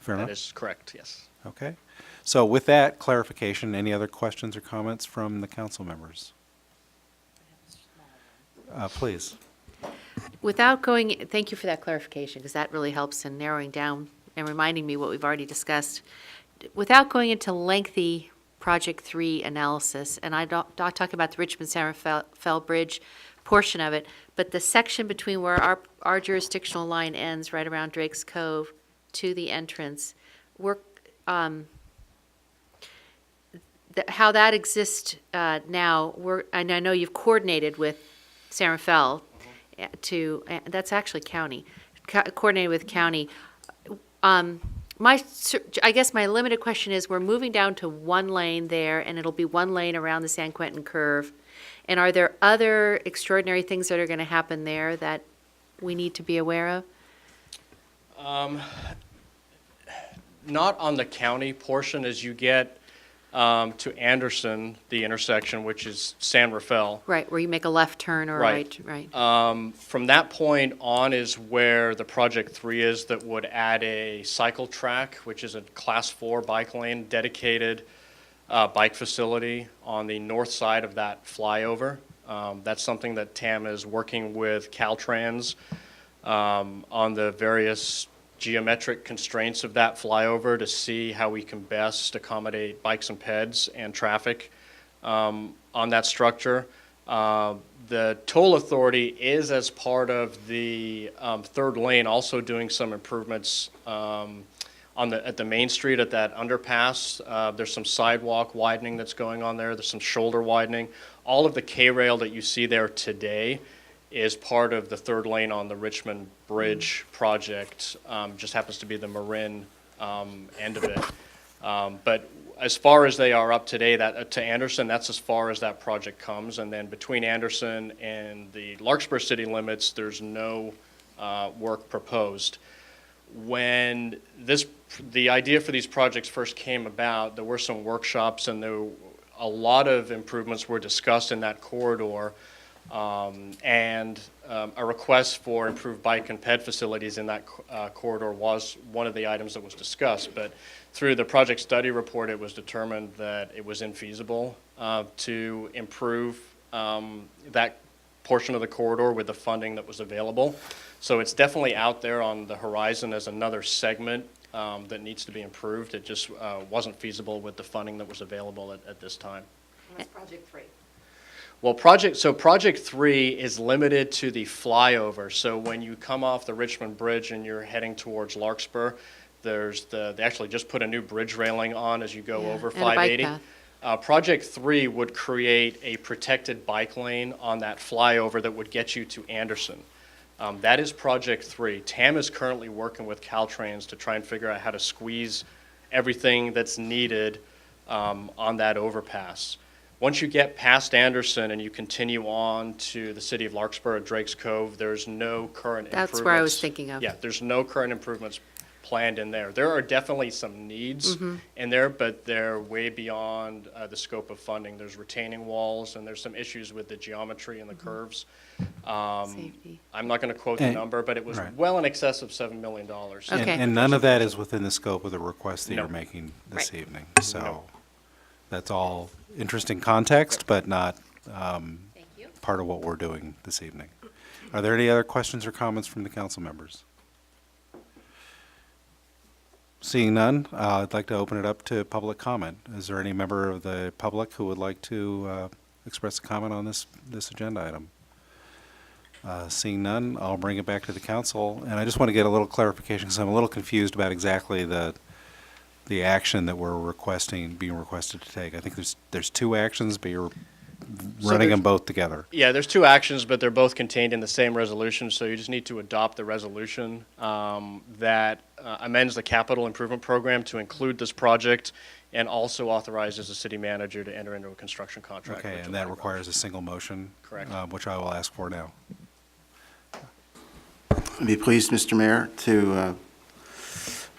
Fair enough? That is correct, yes. Okay. So with that clarification, any other questions or comments from the council members? Please. Without going, thank you for that clarification, because that really helps in narrowing down and reminding me what we've already discussed. Without going into lengthy Project 3 analysis, and I'm not talking about the Richmond-SR Fell Bridge portion of it, but the section between where our jurisdictional line ends, right around Drake's Cove, to the entrance, how that exists now, and I know you've coordinated with San Rafael that's actually county, coordinated with county. I guess my limited question is, we're moving down to one lane there, and it'll be one lane around the San Quentin curve. And are there other extraordinary things that are going to happen there that we need to be aware of? Not on the county portion. As you get to Anderson, the intersection, which is San Rafael. Right, where you make a left turn or Right. right. From that point on is where the Project 3 is, that would add a cycle track, which is a Class 4 bike lane, dedicated bike facility on the north side of that flyover. That's something that TAM is working with Caltrans on the various geometric constraints of that flyover to see how we can best accommodate bikes and peds and traffic on that structure. The toll authority is, as part of the third lane, also doing some improvements at the Main Street at that underpass. There's some sidewalk widening that's going on there. There's some shoulder widening. All of the K-rail that you see there today is part of the third lane on the Richmond Bridge project. Just happens to be the Marin end of it. But as far as they are up today, to Anderson, that's as far as that project comes. And then between Anderson and the Larkspur city limits, there's no work proposed. When the idea for these projects first came about, there were some workshops, and a lot of improvements were discussed in that corridor. And a request for improved bike and ped facilities in that corridor was one of the items that was discussed. But through the project study report, it was determined that it was infeasible to improve that portion of the corridor with the funding that was available. So it's definitely out there on the horizon as another segment that needs to be improved. It just wasn't feasible with the funding that was available at this time. That's Project 3. Well, Project 3 is limited to the flyover. So when you come off the Richmond Bridge and you're heading towards Larkspur, they actually just put a new bridge railing on as you go over and a bike 580. path. Project 3 would create a protected bike lane on that flyover that would get you to Anderson. That is Project 3. TAM is currently working with Caltrans to try and figure out how to squeeze everything that's needed on that overpass. Once you get past Anderson and you continue on to the city of Larkspur at Drake's Cove, there's no current improvements. That's where I was thinking of. Yeah, there's no current improvements planned in there. There are definitely some needs in there, but they're way beyond the scope of funding. There's retaining walls, and there's some issues with the geometry and the curves. Safety. I'm not going to quote the And- number, but it was right. well in excess of $7 million. Okay. And none of that is within the scope of the request that No. you're making this Right. evening. So that's all interesting context, but not part of what we're doing this evening. Are there any other questions or comments from the council members? Seeing none, I'd like to open it up to public comment. Is there any member of the public who would like to express a comment on this agenda item? Seeing none, I'll bring it back to the council, and I just want to get a little clarification, because I'm a little confused about exactly the action that we're being requested to take. I think there's two actions, but you're running them both together. Yeah, there's two actions, but they're both contained in the same resolution, so you just need to adopt the resolution that amends the capital improvement program to include this project and also authorizes the city manager to enter into a construction contract. Okay, with and that July. requires a single motion? Correct. Which I will ask for now. I'd be pleased, Mr. Mayor, to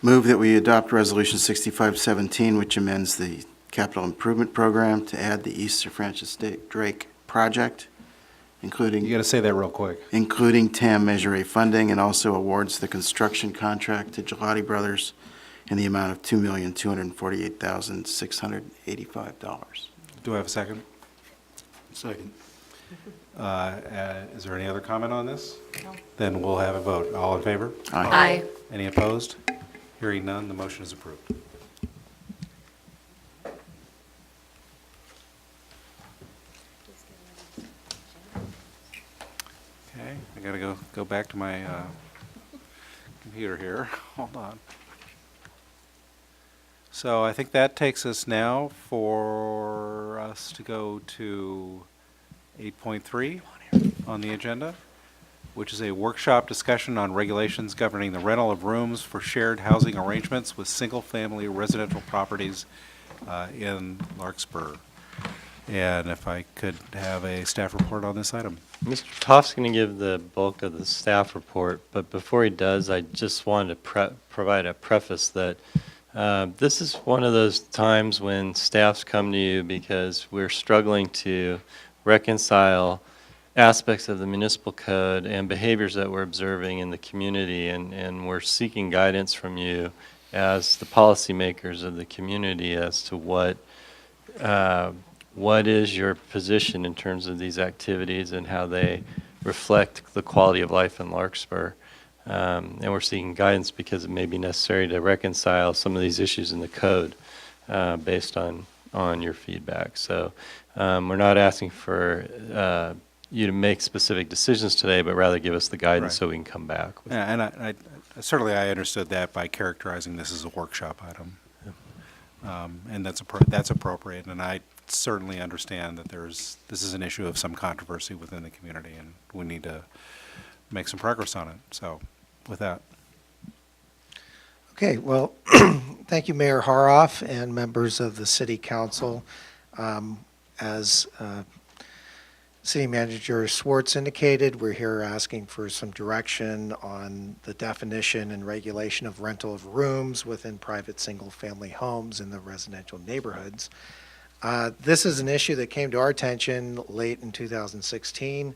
move that we adopt Resolution 6517, which amends the capital improvement program to add the East Sir Francis Drake project, You got to say that real quick. including TAM Measure A funding, and also awards the construction contract to Gelati Brothers in the amount of $2,248,685. Do I have a second? Second. Is there any other comment on this? No. Then we'll have a vote. All in favor? Aye. Any opposed? Hearing none, the motion is approved. Okay, I gotta go back to my computer here. Hold on. So I think that takes us now for us to go to 8.3 on the agenda, which is a workshop discussion on regulations governing the rental of rooms for shared housing arrangements with single-family residential properties in Larkspur. And if I could have a staff report on this item. Mr. Toff's going to give the bulk of the staff report, but before he does, I just wanted to provide a preface that this is one of those times when staffs come to you because we're struggling to reconcile aspects of the municipal code and behaviors that we're observing in the community, and we're seeking guidance from you as the policymakers of the community as to what is your position in terms of these activities and how they reflect the quality of life in Larkspur. And we're seeking guidance because it may be necessary to reconcile some of these issues in the code based on your feedback. So we're not asking for you to make specific decisions today, but rather give us the guidance Right. so we can come back. With Yeah, and I certainly I understood that by characterizing this as a workshop item. And that's appropriate, and I certainly understand that this is an issue of some controversy within the community, and we need to make some progress on it. So with that. Okay, well, thank you, Mayor Haroff and members of the City Council. As City Manager Swartz indicated, we're here asking for some direction on the definition and regulation of rental of rooms within private single-family homes in the residential neighborhoods. This is an issue that came to our attention late in 2016.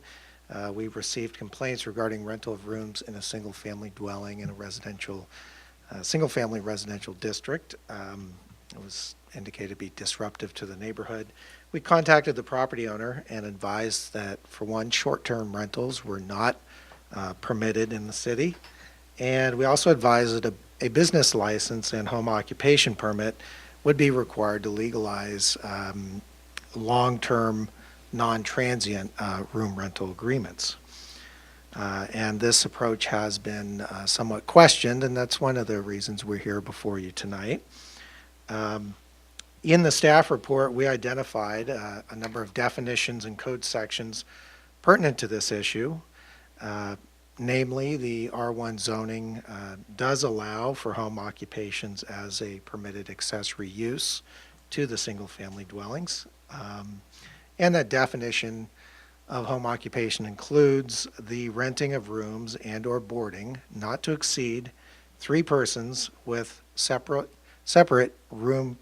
We received complaints regarding rental of rooms in a single-family dwelling in a single-family residential district. It was indicated to be disruptive to the neighborhood. We contacted the property owner and advised that, for one, short-term rentals were not permitted in the city. And we also advised that a business license and home occupation permit would be required to legalize long-term, non-transient room rental agreements. And this approach has been somewhat questioned, and that's one of the reasons we're here before you tonight. In the staff report, we identified a number of definitions and code sections pertinent to this issue. Namely, the R1 zoning does allow for home occupations as a permitted accessory use to the single-family dwellings. And that definition of home occupation includes the renting of rooms and/or boarding not to exceed 3 persons with separate room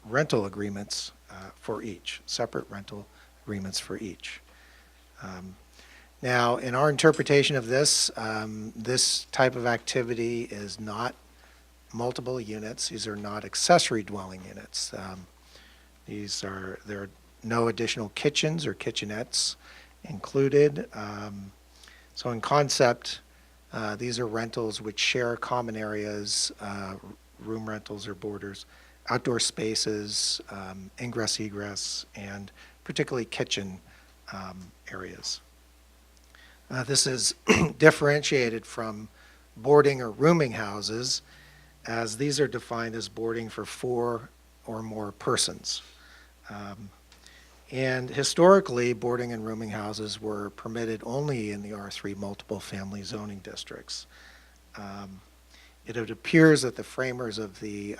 rental agreements for each, separate rental agreements for each. Now, in our interpretation of this, this type of activity is not multiple units. These are not accessory dwelling units. There are no additional kitchens or kitchenettes included. So in concept, these are rentals which share common areas, room rentals or boarders, outdoor spaces, ingress, egress, and particularly kitchen areas. This is differentiated from boarding or rooming houses, as these are defined as boarding for 4 or more persons. And historically, boarding and rooming houses were permitted only in the R3 multiple family zoning districts. It appears that the framers of the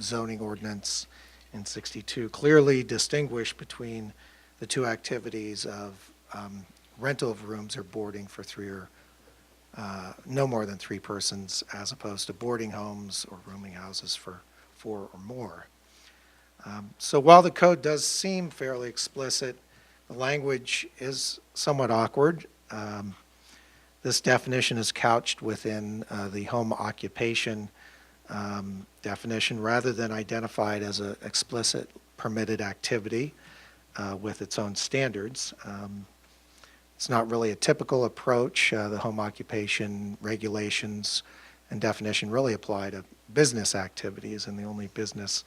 zoning ordinance in 62 clearly distinguished between the two activities of rental of rooms or boarding for 3 or no more than 3 persons, as opposed to boarding homes or rooming houses for 4 or more. So while the code does seem fairly explicit, the language is somewhat awkward. This definition is couched within the home occupation definition rather than identified as an explicit permitted activity with its own standards. It's not really a typical approach. The home occupation regulations and definition really apply to business activities, and the only business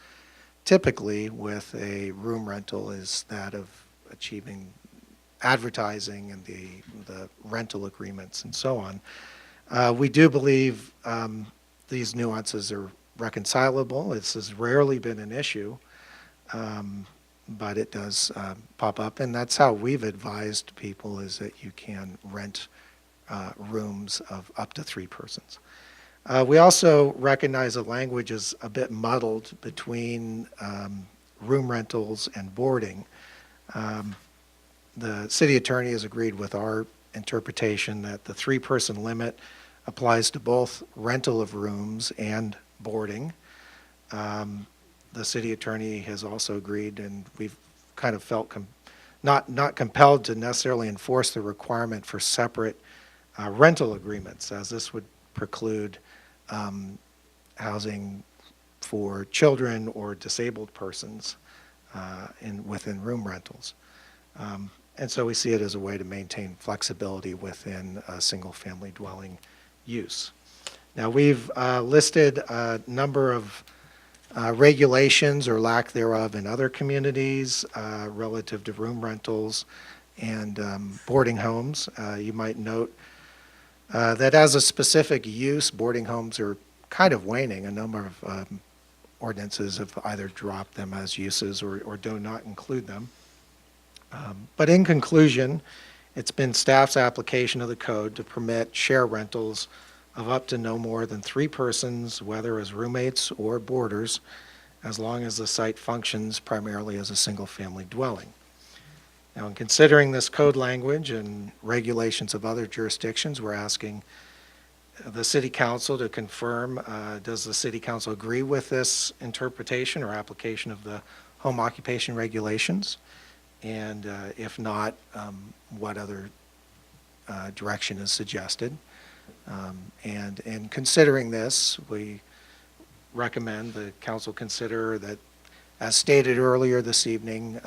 typically with a room rental is that of achieving advertising and the rental agreements and so on. We do believe these nuances are reconcilable. This has rarely been an issue, but it does pop up, and that's how we've advised people, is that you can rent rooms of up to 3 persons. We also recognize the language is a bit muddled between room rentals and boarding. The city attorney has agreed with our interpretation that the 3-person limit applies to both rental of rooms and boarding. The city attorney has also agreed, and we've kind of felt not compelled to necessarily enforce the requirement for separate rental agreements, as this would preclude housing for children or disabled persons within room rentals. And so we see it as a way to maintain flexibility within a single-family dwelling use. Now, we've listed a number of regulations or lack thereof in other communities relative to room rentals and boarding homes. You might note that as a specific use, boarding homes are kind of waning. A number of ordinances have either dropped them as uses or do not include them. But in conclusion, it's been staff's application of the code to permit share rentals of up to no more than 3 persons, whether as roommates or boarders, as long as the site functions primarily as a single-family dwelling. Now, in considering this code language and regulations of other jurisdictions, we're asking the City Council to confirm, does the City Council agree with this interpretation or application of the home occupation regulations? And if not, what other direction is suggested? And in considering this, we recommend the council consider that, as stated earlier this evening,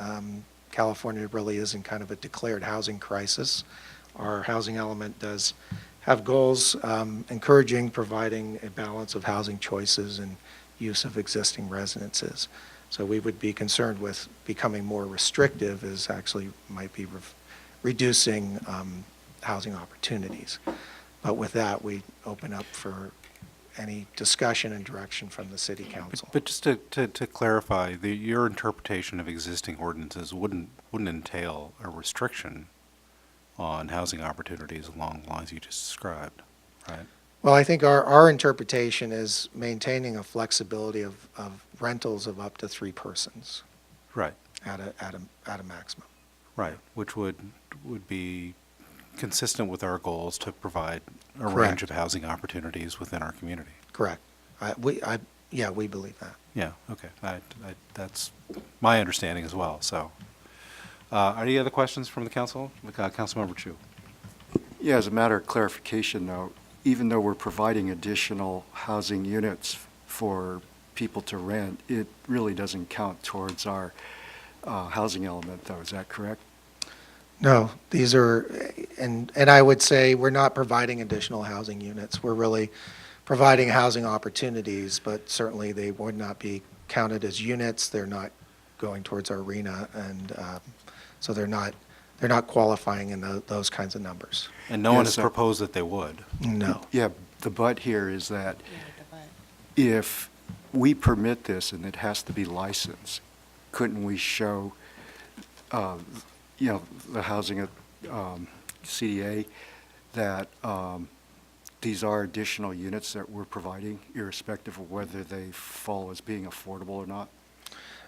California really is in kind of a declared housing crisis. Our housing element does have goals encouraging providing a balance of housing choices and use of existing residences. So we would be concerned with becoming more restrictive, as actually might be reducing housing opportunities. But with that, we open up for any discussion and direction from the City Council. But just to clarify, your interpretation of existing ordinances wouldn't entail a restriction on housing opportunities along the lines you just described, right? Well, I think our interpretation is maintaining a flexibility of rentals of up to 3 persons. Right. At a maximum. Right, which would be consistent with our goals to provide a Correct. range of housing opportunities within our community. Correct. Yeah, we believe that. Yeah, okay. That's my understanding as well, so. Any other questions from the council? Councilmember Chu. Yeah, as a matter of clarification, though, even though we're providing additional housing units for people to rent, it really doesn't count towards our housing element, though. Is that correct? No, these are, and I would say we're not providing additional housing units. We're really providing housing opportunities, but certainly they would not be counted as units. They're not going towards our arena, and so they're not qualifying in those kinds of numbers. And no one Yes, has proposed that they would. No. Yeah, the but here is that if we permit this and it has to be licensed, couldn't we show, the housing at CDA that these are additional units that we're providing, irrespective of whether they fall as being affordable or not?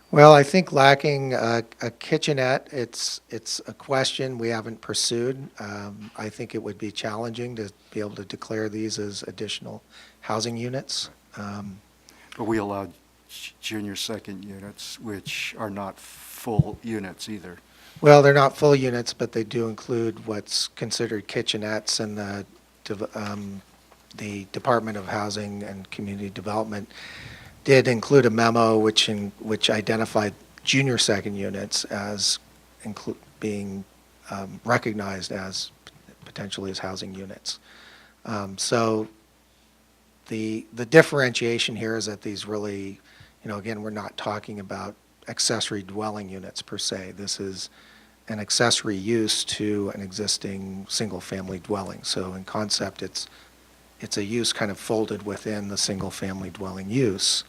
Well, I think lacking a kitchenette, it's a question we haven't pursued. I think it would be challenging to be able to declare these as additional housing units. But we allow junior second units, which are not full units either. Well, they're not full units, but they do include what's considered kitchenettes, and the Department of Housing and Community Development did include a memo which identified junior second units as being recognized as potentially as housing units. So the differentiation here is that these really, again, we're not talking about accessory dwelling units per se. This is an accessory use to an existing single-family dwelling. So in concept, it's a use kind of folded within the single-family dwelling use.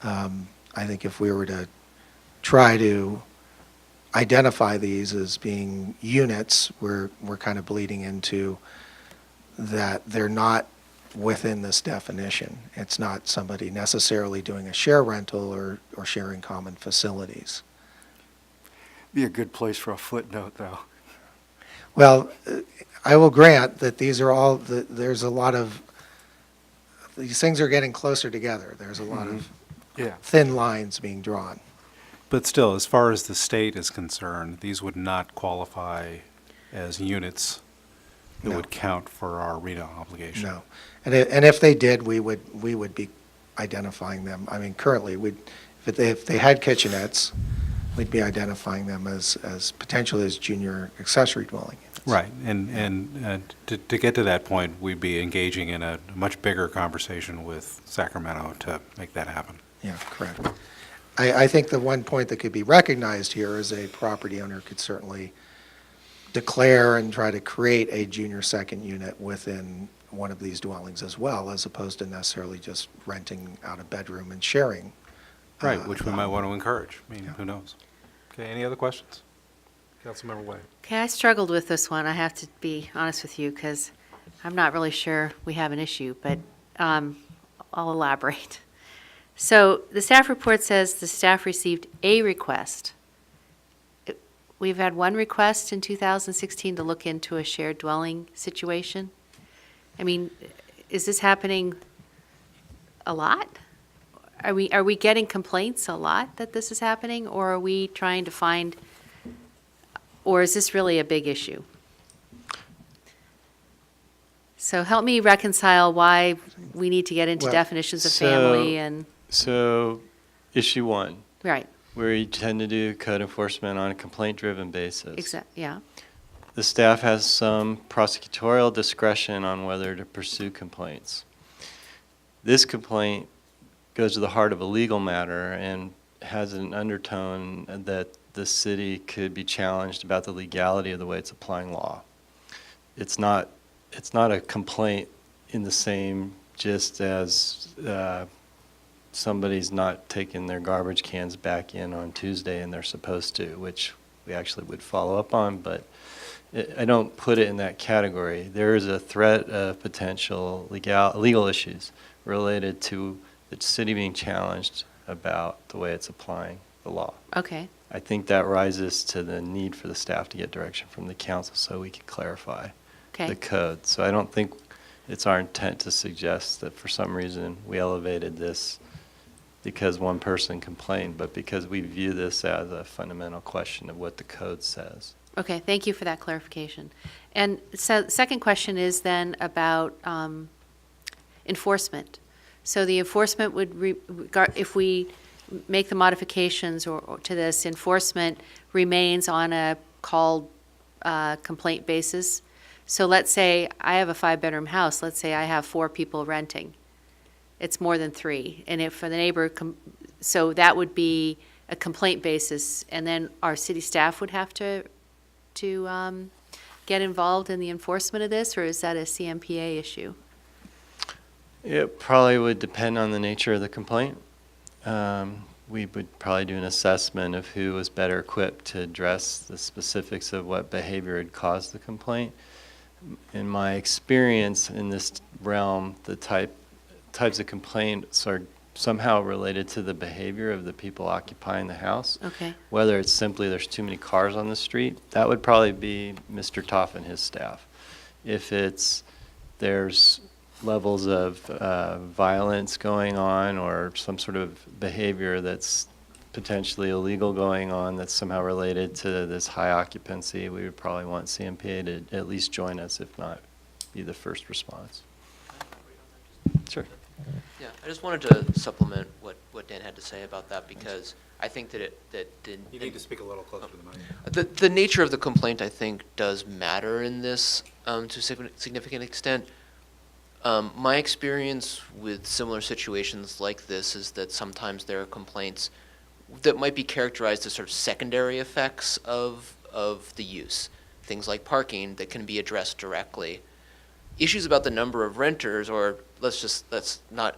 I think if we were to try to identify these as being units, we're kind of bleeding into that they're not within this definition. It's not somebody necessarily doing a share rental or sharing common facilities. Be a good place for a footnote, though. Well, I will grant that these are all, there's a lot of, these things are getting closer together. There's a lot of Yeah. thin lines being drawn. But still, as far as the state is concerned, these would not qualify as units that No. would count for our RENA obligation. No. And if they did, we would be identifying them. I mean, currently, if they had kitchenettes, we'd be identifying them as potentially as junior accessory dwelling units. Right, and to get to that point, we'd be engaging in a much bigger conversation with Sacramento to make that happen. Yeah, correct. I think the one point that could be recognized here is a property owner could certainly declare and try to create a junior second unit within one of these dwellings as well, as opposed to necessarily just renting out a bedroom and sharing. Right, which we might want to encourage. I mean, who knows? Okay, any other questions? Councilmember Way. Okay, I struggled with this one, I have to be honest with you, because I'm not really sure we have an issue, but I'll elaborate. So the staff report says the staff received a request. We've had one request in 2016 to look into a shared dwelling situation. I mean, is this happening a lot? Are we getting complaints a lot that this is happening, or are we trying to find, or is this really a big issue? So help me reconcile why we need to get into Well, definitions of family and, So, issue one, right, where you tend to do code enforcement on a complaint-driven basis. yeah, The staff has some prosecutorial discretion on whether to pursue complaints. This complaint goes to the heart of a legal matter and has an undertone that the city could be challenged about the legality of the way it's applying law. It's not a complaint in the same gist as somebody's not taking their garbage cans back in on Tuesday and they're supposed to, which we actually would follow up on, but I don't put it in that category. There is a threat of potential legal issues related to the city being challenged about the way it's applying the law. okay. I think that rises to the need for the staff to get direction from the council so we can clarify Okay. the code. So I don't think it's our intent to suggest that for some reason we elevated this because one person complained, but because we view this as a fundamental question of what the code says. Okay, thank you for that clarification. And so, second question is then about enforcement. So the enforcement would, if we make the modifications or to this, enforcement remains on a called complaint basis. So let's say I have a 5-bedroom house, let's say I have 4 people renting. It's more than 3, and if the neighbor, so that would be a complaint basis, and then our city staff would have to get involved in the enforcement of this, or is that a CMPA issue? It probably would depend on the nature of the complaint. We would probably do an assessment of who was better equipped to address the specifics of what behavior had caused the complaint. In my experience in this realm, the types of complaints are somehow related to the behavior of the people occupying the house. Okay. Whether it's simply there's too many cars on the street, that would probably be Mr. Toff and his staff. If it's there's levels of violence going on or some sort of behavior that's potentially illegal going on that's somehow related to this high occupancy, we would probably want CMPA to at least join us, if not be the first response. Sure. Yeah, I just wanted to supplement what Dan had to say about that, because I think that You need to speak a little closer to the mic. the nature of the complaint, I think, does matter in this to a significant extent. My experience with similar situations like this is that sometimes there are complaints that might be characterized as sort of secondary effects of the use. Things like parking that can be addressed directly. Issues about the number of renters, or let's not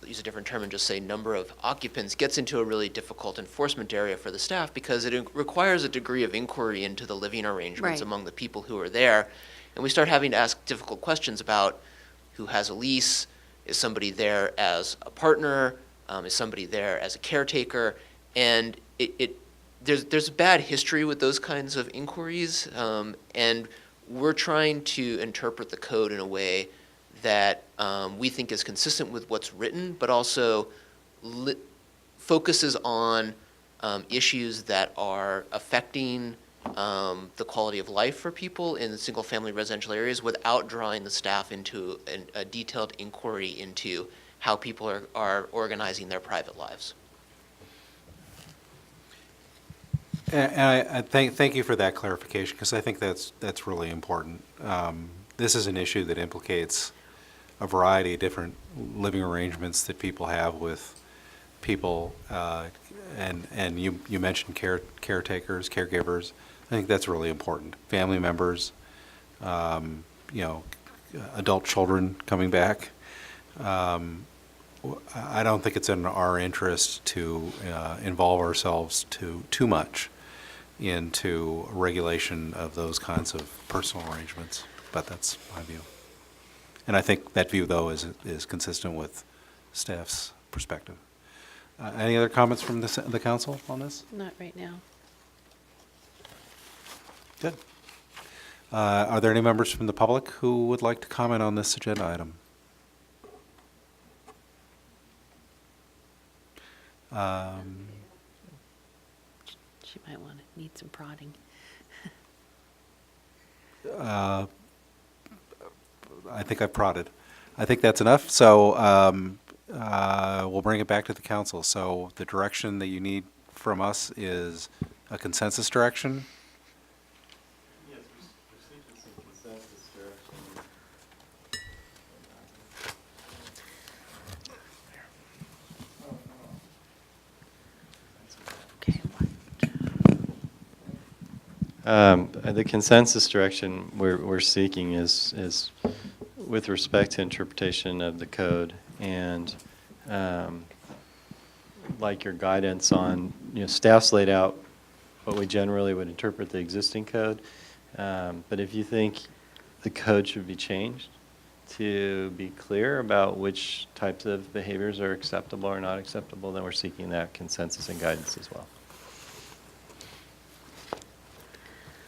use a different term and just say number of occupants, gets into a really difficult enforcement area for the staff, because it requires a degree of inquiry into the living arrangements Right. among the people who are there. And we start having to ask difficult questions about who has a lease, is somebody there as a partner, is somebody there as a caretaker, and there's a bad history with those kinds of inquiries, and we're trying to interpret the code in a way that we think is consistent with what's written, but also focuses on issues that are affecting the quality of life for people in single-family residential areas without drawing the staff into a detailed inquiry into how people are organizing their private lives. And I thank you for that clarification, because I think that's really important. This is an issue that implicates a variety of different living arrangements that people have with people, and you mentioned caretakers, caregivers. I think that's really important. Family members, adult children coming back. I don't think it's in our interest to involve ourselves too much into regulation of those kinds of personal arrangements, but that's my view. And I think that view, though, is consistent with staff's perspective. Any other comments from the council on this? Not right now. Good. Are there any members from the public who would like to comment on this agenda item? She might need some prodding. I think I've prodded. I think that's enough. So we'll bring it back to the council. So the direction that you need from us is a consensus direction. Yes, we're seeking some consensus direction. The consensus direction we're seeking is with respect to interpretation of the code, and like your guidance on, staff's laid out what we generally would interpret the existing code, but if you think the code should be changed to be clear about which types of behaviors are acceptable or not acceptable, then we're seeking that consensus and guidance as well.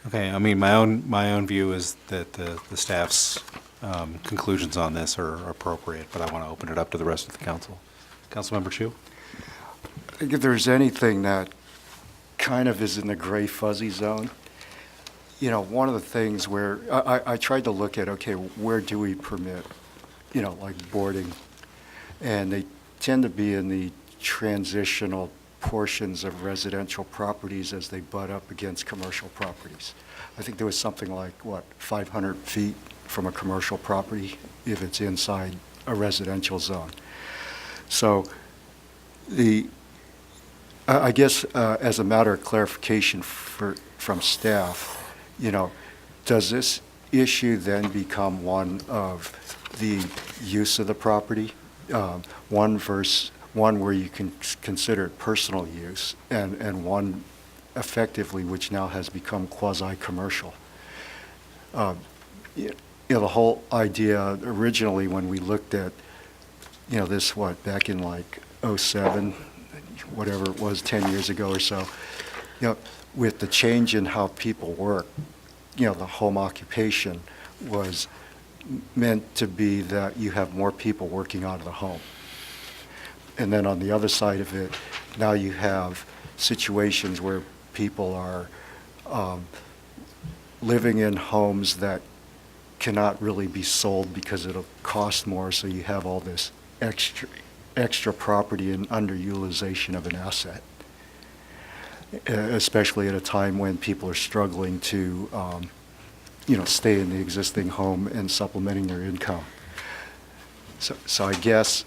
Okay, I mean, my own view is that the staff's conclusions on this are appropriate, but I want to open it up to the rest of the council. Councilmember Chu? I think if there's anything that kind of is in the gray fuzzy zone, one of the things where I tried to look at, okay, where do we permit, like boarding? And they tend to be in the transitional portions of residential properties as they butt up against commercial properties. I think there was something like, 500 feet from a commercial property if it's inside a residential zone. So I guess as a matter of clarification from staff, does this issue then become one of the use of the property? One where you can consider it personal use, and one effectively which now has become quasi-commercial. The whole idea originally when we looked at, this, back in like '07, whatever it was, 10 years ago or so, with the change in how people work, the home occupation was meant to be that you have more people working out of the home. And then on the other side of it, now you have situations where people are living in homes that cannot really be sold because it'll cost more, so you have all this extra property and underutilization of an asset, especially at a time when people are struggling to stay in the existing home and supplementing their income. So I guess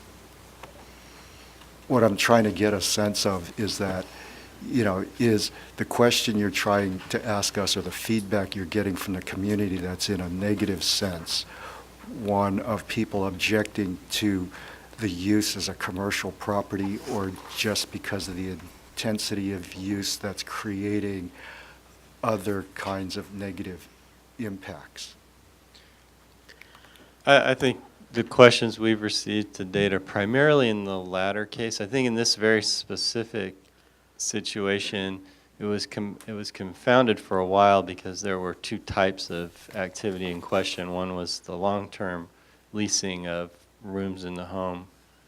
what I'm trying to get a sense of is that, is the question you're trying to ask us or the feedback you're getting from the community that's in a negative sense, one of people objecting to the use as a commercial property, or just because of the intensity of use that's creating other kinds of negative impacts? I think the questions we've received to date are primarily in the latter case. I think in this very specific situation, it was confounded for a while because there were two types of activity in question. One was the long-term leasing of rooms in the home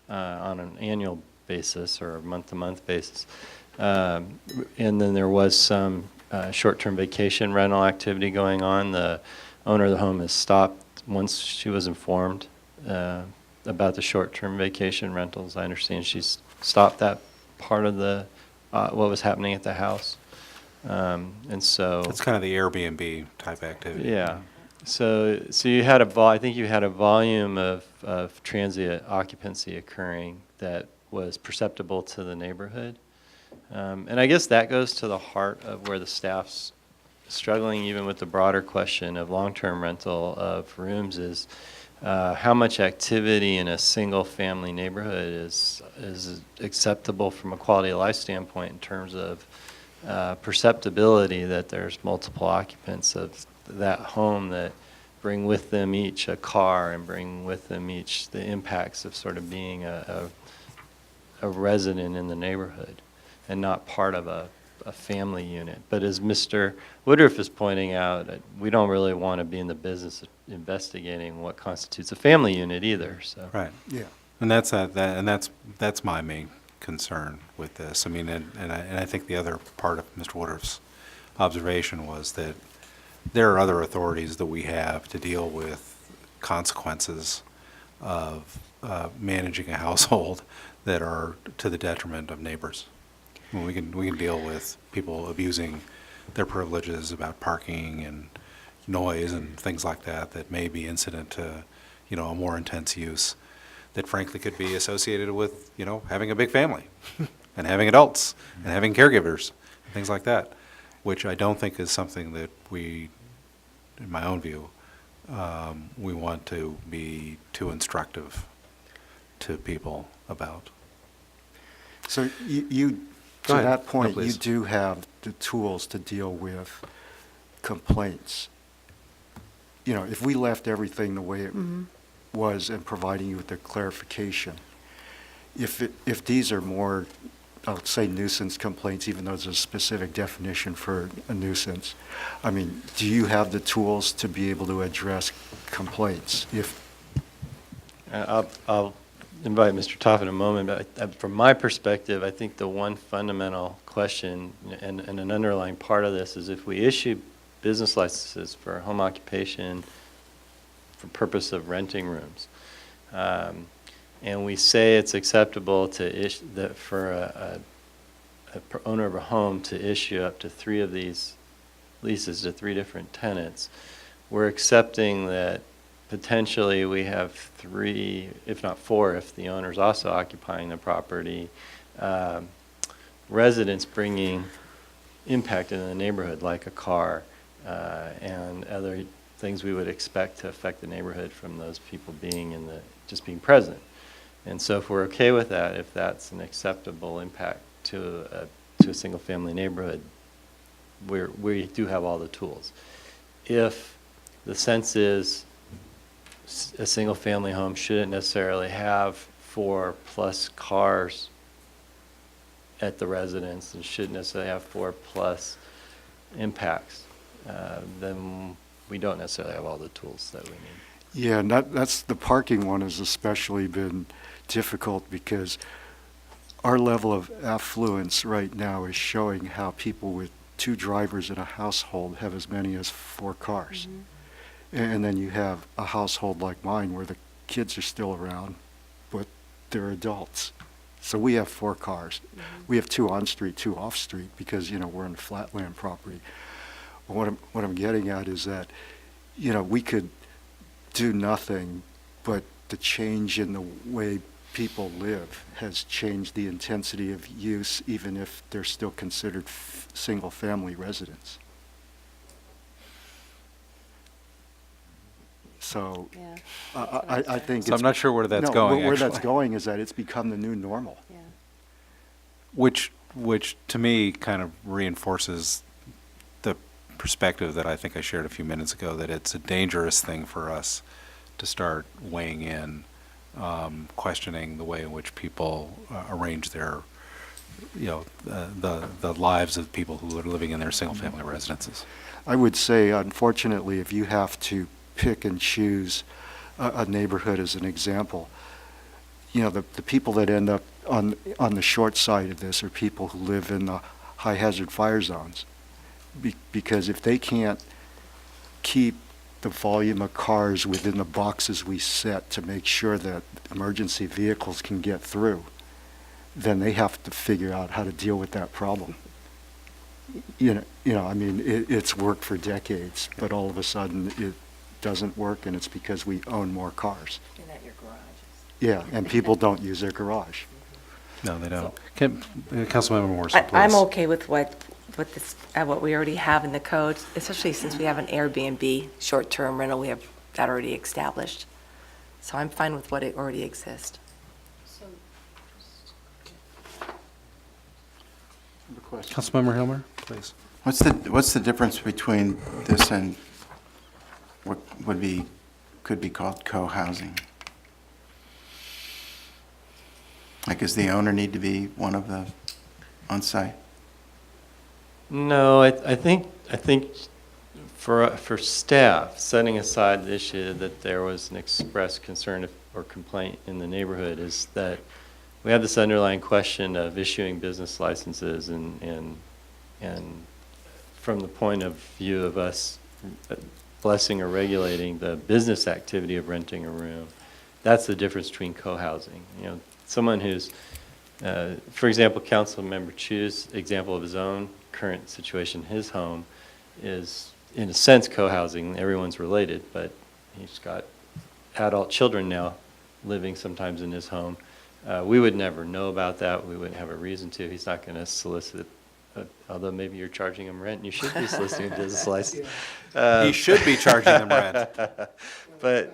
on an annual basis or a month-to-month basis. And then there was some short-term vacation rental activity going on. The owner of the home has stopped once she was informed about the short-term vacation rentals. I understand she's stopped that part of the what was happening at the house. And so It's kind of the Airbnb type activity. yeah. So you had I think you had a volume of transient occupancy occurring that was perceptible to the neighborhood. And I guess that goes to the heart of where the staff's struggling even with the broader question of long-term rental of rooms is how much activity in a single-family neighborhood is acceptable from a quality of life standpoint in terms of perceptibility that there's multiple occupants of that home that bring with them each a car and bring with them each the impacts of sort of being a resident in the neighborhood and not part of a family unit. But as Mr. Woodruff is pointing out, we don't really want to be in the business of investigating what constitutes a family unit either. So Right. Yeah. And that's my main concern with this. I mean, and I think the other part of Mr. Woodruff's observation was that there are other authorities that we have to deal with consequences of managing a household that are to the detriment of neighbors. I mean, we can deal with people abusing their privileges about parking and noise and things like that may be incident to, a more intense use that frankly could be associated with, having a big family and having adults and having caregivers and things like that, which I don't think is something that we, in my own view, we want to be too instructive to people about. So Go to ahead. that point, No, you please. do have the tools to deal with complaints. If we left everything the way it was and providing you with the clarification, if these are more I'll say nuisance complaints, even though there's a specific definition for a nuisance. I mean, do you have the tools to be able to address complaints? I'll invite Mr. Toff in a moment, but from my perspective, I think the one fundamental question and an underlying part of this is if we issue business licenses for home occupation for purpose of renting rooms, and we say it's acceptable to for a owner of a home to issue up to 3 of these leases to 3 different tenants, we're accepting that potentially we have 3, if not 4, if the owner's also occupying the property, residents bringing impact in the neighborhood, like a car and other things we would expect to affect the neighborhood from those people being just being present. And so if we're okay with that, if that's an acceptable impact to a single-family neighborhood, we do have all the tools. If the sense is a single-family home shouldn't necessarily have 4+ cars at the residence and shouldn't necessarily have 4+ impacts, then we don't necessarily have all the tools that we need. Yeah, and that's the parking one has especially been difficult because our level of affluence right now is showing how people with 2 drivers in a household have as many as 4 cars. And then you have a household like mine where the kids are still around, but they're adults. So we have 4 cars. We have 2 on-street, 2 off-street because, we're in flatland property. But what I'm getting at is that, we could do nothing, but the change in the way people live has changed the intensity of use, even if they're still considered single-family residents. So Yeah. I think So I'm not sure where that's going, where that's actually. going is that it's become the new normal. Yeah. Which to me kind of reinforces the perspective that I think I shared a few minutes ago, that it's a dangerous thing for us to start weighing in, questioning the way in which people arrange their, the lives of people who are living in their single-family residences. I would say, unfortunately, if you have to pick and choose a neighborhood as an example, the people that end up on the short side of this are people who live in the high-hazard fire zones. Because if they can't keep the volume of cars within the boxes we set to make sure that emergency vehicles can get through, then they have to figure out how to deal with that problem. It's worked for decades, but all of a sudden it doesn't work, and it's because we own more cars. And at your garages. Yeah, and people don't use their garage. No, they don't. Councilmember Morrison, please. I'm okay with what we already have in the code, especially since we have an Airbnb short-term rental, we have that already established. So I'm fine with what it already exists. Councilmember Hilmer, please. What's the difference between this and what could be called co-housing? Like, does the owner need to be one of the on-site? No, I think for staff, setting aside the issue that there was an express concern or complaint in the neighborhood, is that we have this underlying question of issuing business licenses and from the point of view of us blessing or regulating the business activity of renting a room, that's the difference between co-housing. Someone who's, for example, Councilmember Chu's example of his own current situation, his home is, in a sense, co-housing. Everyone's related, but he's got adult children now living sometimes in his home. We would never know about that. We wouldn't have a reason to. He's not going to solicit, although maybe you're charging him rent. You should be soliciting a business license. He should be charging them rent. But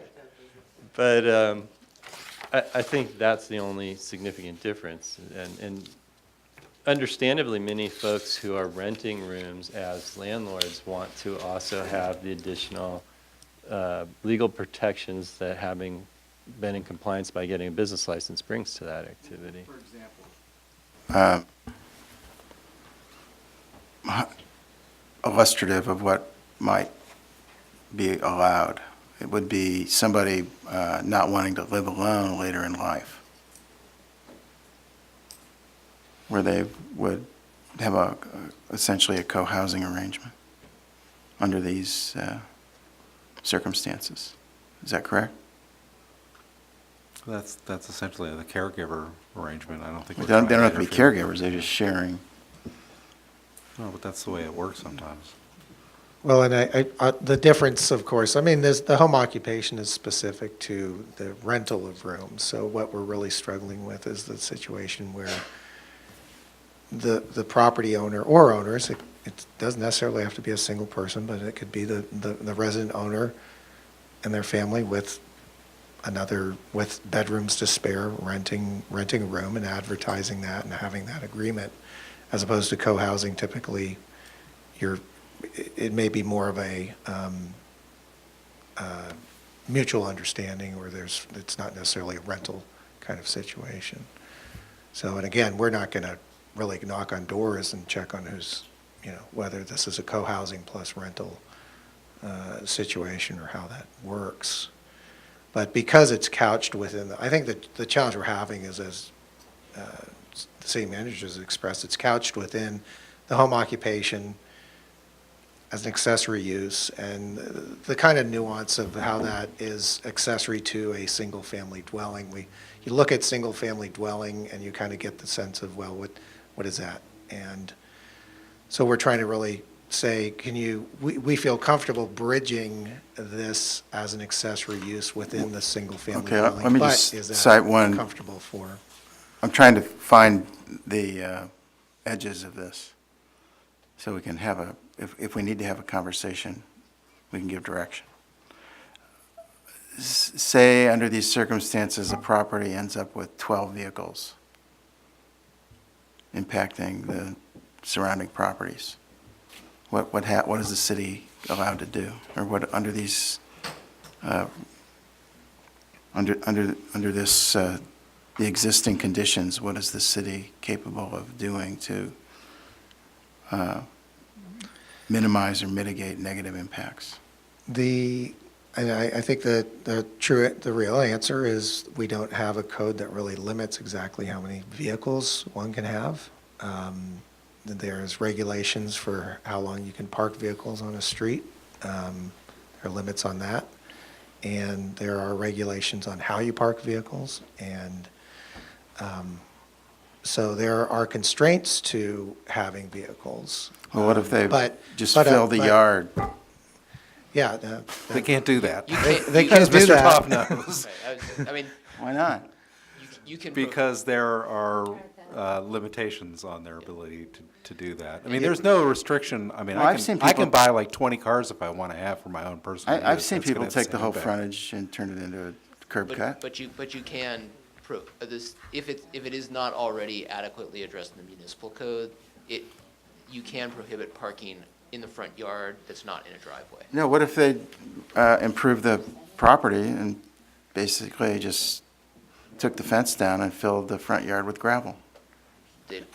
I think that's the only significant difference. And understandably, many folks who are renting rooms as landlords want to also have the additional legal protections that having been in compliance by getting a business license brings to that activity. For example? illustrative of what might be allowed. It would be somebody not wanting to live alone later in life, where they would have essentially a co-housing arrangement under these circumstances. Is that correct? That's essentially the caregiver arrangement. I don't think They we're don't trying have to be interfere. caregivers, they're just sharing. No, but that's the way it works sometimes. Well, and the difference, of course, I mean, the home occupation is specific to the rental of rooms. So what we're really struggling with is the situation where the property owner or owners, it doesn't necessarily have to be a single person, but it could be the resident owner and their family with bedrooms to spare, renting a room and advertising that and having that agreement, as opposed to co-housing. Typically, it may be more of a mutual understanding, or it's not necessarily a rental kind of situation. So, and again, we're not going to really knock on doors and check on whether this is a co-housing plus rental situation or how that works. But because it's couched within, I think that the challenge we're having is, as the city manager has expressed, it's couched within the home occupation as an accessory use, and the kind of nuance of how that is accessory to a single-family dwelling. You look at single-family dwelling and you kind of get the sense of, well, what is that? And so we're trying to really say, we feel comfortable bridging this as an accessory use within the single-family Okay, dwelling. let me but just is that cite one. comfortable for? I'm trying to find the edges of this, so we can have if we need to have a conversation, we can give direction. Say, under these circumstances, a property ends up with 12 vehicles impacting the surrounding properties. What is the city allowed to do, or what under these under this the existing conditions? What is the city capable of doing to minimize or mitigate negative impacts? And I think the real answer is we don't have a code that really limits exactly how many vehicles one can have. There's regulations for how long you can park vehicles on a street. There are limits on that. And there are regulations on how you park vehicles. And so there are constraints to having vehicles. Well, what if they just but, fill the yard? Yeah. They can't do that. They can't do Mr. that. Pop knows. I mean, Why not? you can. Because there are limitations on their ability to do that. I mean, there's no restriction. I mean, Well, I've seen I people- can buy like 20 cars if I want to have for my own personal use. I've seen That's gonna people have take the same whole impact. frontage and turn it into a curb cut. But you can, if it is not already adequately addressed in the municipal code, you can prohibit parking in the front yard that's not in a driveway. No, what if they improve the property and basically just took the fence down and filled the front yard with gravel? There'd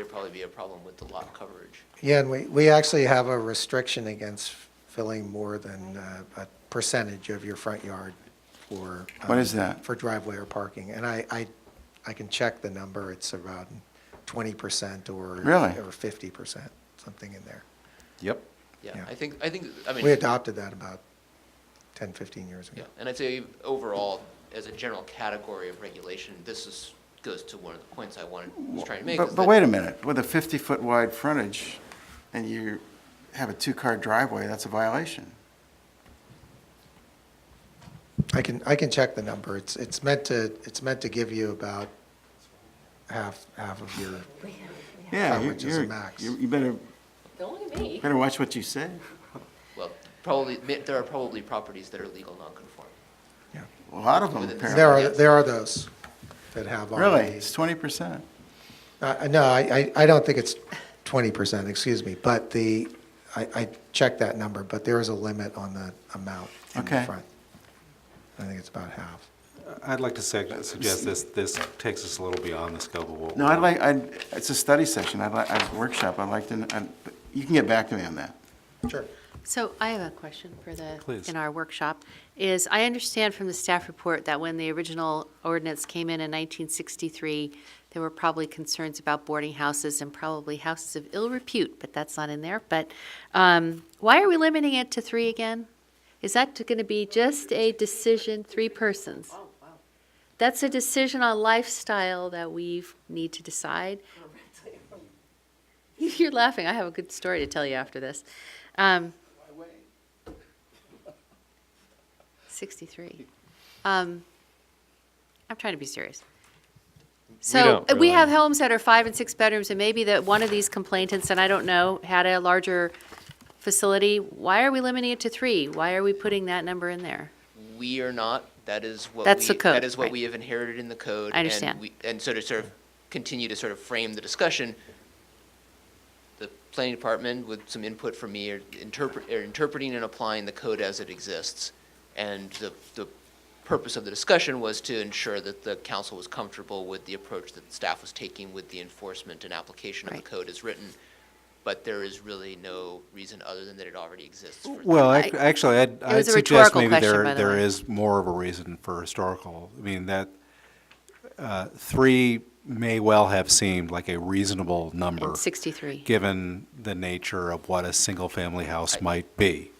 probably be a problem with the lot coverage. Yeah, and we actually have a restriction against filling more than a percentage of your front yard for. What is that? For driveway or parking. And I can check the number. It's around 20% or. Really? Or 50%, something in there. Yep. Yeah, Yeah. I think, I mean. We adopted that about 10, 15 years ago. Yeah, and I'd say overall, as a general category of regulation, goes to one of the points I was trying to make. is But that- wait a minute, with a 50-foot wide frontage and you have a two-car driveway, that's a violation. I can check the number. It's meant to give you about half of your Yeah, coverage as a max. you better Don't look at me. watch what you say. Well, there are probably properties that are legal non-conforming. A lot of them Within the apparently. There are those that have Really? already. It's 20%. No, I don't think it's 20%, excuse me, but I checked that number, but there is a limit on the amount in the Okay. front. I think it's about half. I'd like to suggest this takes us a little beyond the scope of what. No, it's a study session, a workshop, you can get back to me on that. Sure. So I have a question for Please. in our workshop, is I understand from the staff report that when the original ordinance came in 1963, there were probably concerns about boarding houses and probably houses of ill repute, but that's not in there. But why are we limiting it to 3 again? Is that going to be just a decision, 3 persons? That's a decision on lifestyle that we need to decide. You're laughing. I have a good story to tell you after this. 63. I'm trying to be serious. So don't we have really- homes that are 5 and 6 bedrooms, and maybe that one of these complainants, and I don't know, had a larger facility. Why are we limiting it to 3? Why are we putting that number in there? We are not. That is what That's we, the code, that is what right. we have inherited in the code. I understand. And so to sort of continue to sort of frame the discussion, the planning department, with some input from me, are interpreting and applying the code as it exists. And the purpose of the discussion was to ensure that the council was comfortable with the approach that the staff was taking with the enforcement and application of Right. the code as written. But there is really no reason other than that it already exists. For Well, I- actually, I'd was a suggest rhetorical maybe question, by the there way. is more of a reason for historical. I mean, that 3 may well have seemed like a reasonable number, And 63. given the nature of what a single-family house might be.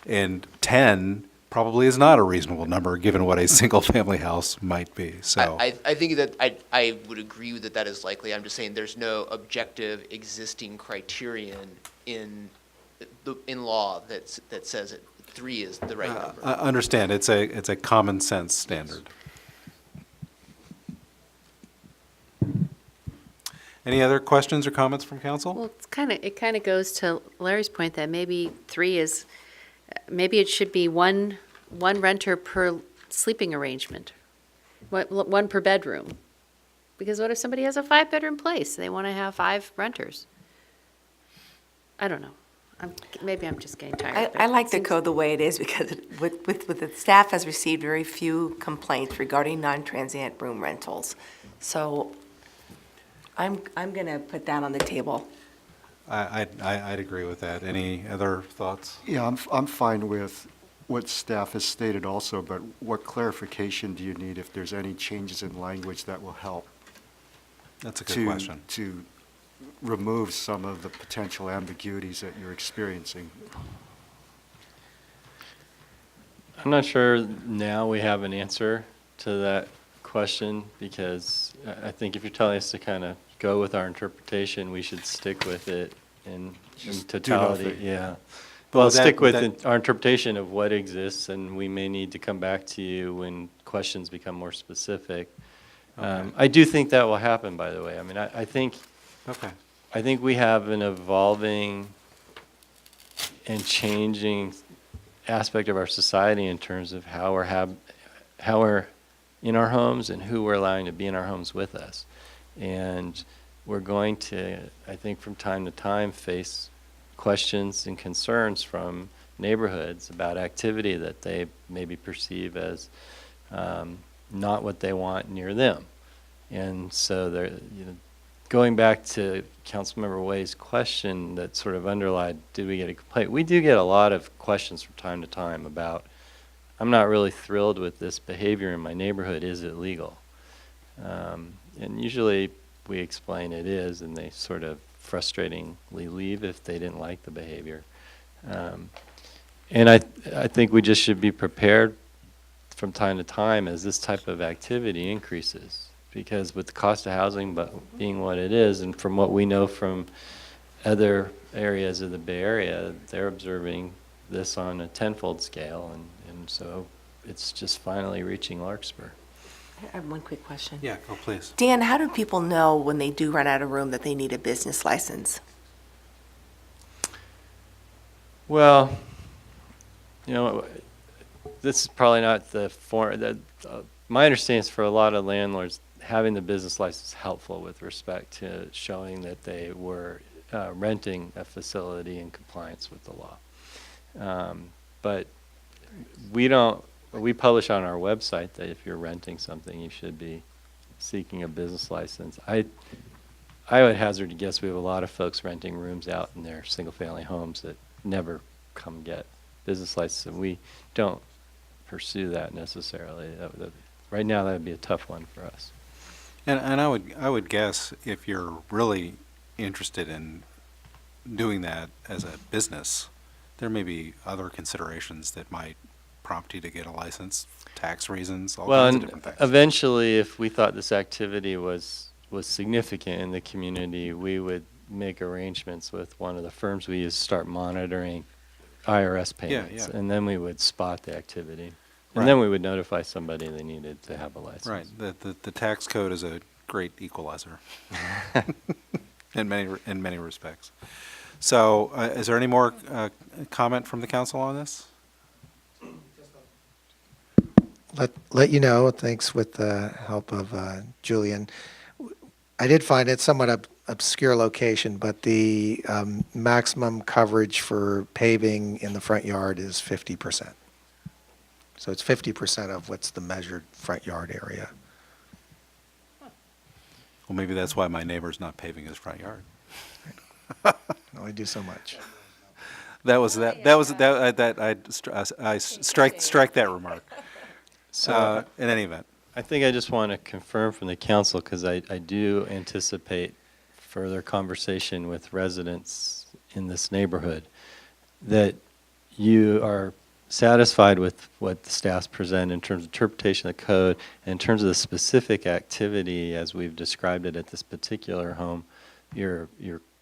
And 10 probably is not a reasonable number, given what a single-family house might be, so. I think that I would agree with that is likely. I'm just saying there's no objective existing criterion in law that says 3 is the right number. I understand, it's a common sense standard. Any other questions or comments from council? Well, it kind of goes to Larry's point that maybe 3 is, maybe it should be one renter per sleeping arrangement, 1 per bedroom. Because what if somebody has a 5-bedroom place? They want to have 5 renters. I don't know. Maybe I'm just getting tired. but I it like the seems- code the way it is because with the staff has received very few complaints regarding non-transient room rentals. So I'm going to put that on the table. I'd agree with that. Any other thoughts? Yeah, I'm fine with what staff has stated also, but what clarification do you need if there's any changes in language that will help? That's a good question. To remove some of the potential ambiguities that you're experiencing. I'm not sure now we have an answer to that question, because I think if you're telling us to kind of go with our interpretation, we should stick with it in Just do totality. nothing. Yeah. But Well, would that- stick would with that- our interpretation of what exists, and we may need to come back to you when questions become more specific. Okay. I do think that will happen, by the way. I mean, I think Okay. we have an evolving and changing aspect of our society in terms of how we're in our homes and who we're allowing to be in our homes with us. And we're going to, I think, from time to time, face questions and concerns from neighborhoods about activity that they maybe perceive as not what they want near them. And so they're, going back to Councilmember Way's question that sort of underlined, did we get a complaint? We do get a lot of questions from time to time about, I'm not really thrilled with this behavior in my neighborhood, is it legal? And usually we explain it is, and they sort of frustratingly leave if they didn't like the behavior. And I think we just should be prepared from time to time as this type of activity increases. Because with the cost of housing being what it is, and from what we know from other areas of the Bay Area, they're observing this on a tenfold scale, and so it's just finally reaching Larkspur. I have one quick question. Yeah, go please. Dan, how do people know when they do run out of room that they need a business license? Well, this is probably not the form that, my understanding is for a lot of landlords, having the business license is helpful with respect to showing that they were renting a facility in compliance with the law. But we don't we publish on our website that if you're renting something, you should be seeking a business license. I would hazard to guess we have a lot of folks renting rooms out in their single-family homes that never come get business license, and we don't pursue that necessarily. Right now, that would be a tough one for us. And I would guess if you're really interested in doing that as a business, there may be other considerations that might prompt you to get a license, tax reasons, all Well, kinds of and different things. eventually, if we thought this activity was significant in the community, we would make arrangements with one of the firms we use to start monitoring IRS payments. yeah. And then we would spot the activity. Right. And then we would notify somebody they needed to have a license. Right, the tax code is a great equalizer in many respects. So, is there any more comment from the council on this? Let you know, thanks with the help of Julian. I did find it somewhat obscure location, but the maximum coverage for paving in the front yard is 50%. So it's 50% of what's the measured front yard area. Well, maybe that's why my neighbor's not paving his front yard. Only do so much. I strike that remark. So In any event. I think I just want to confirm from the council, because I do anticipate further conversation with residents in this neighborhood, that you are satisfied with what the staff's present in terms of interpretation of the code, and in terms of the specific activity as we've described it at this particular home, you're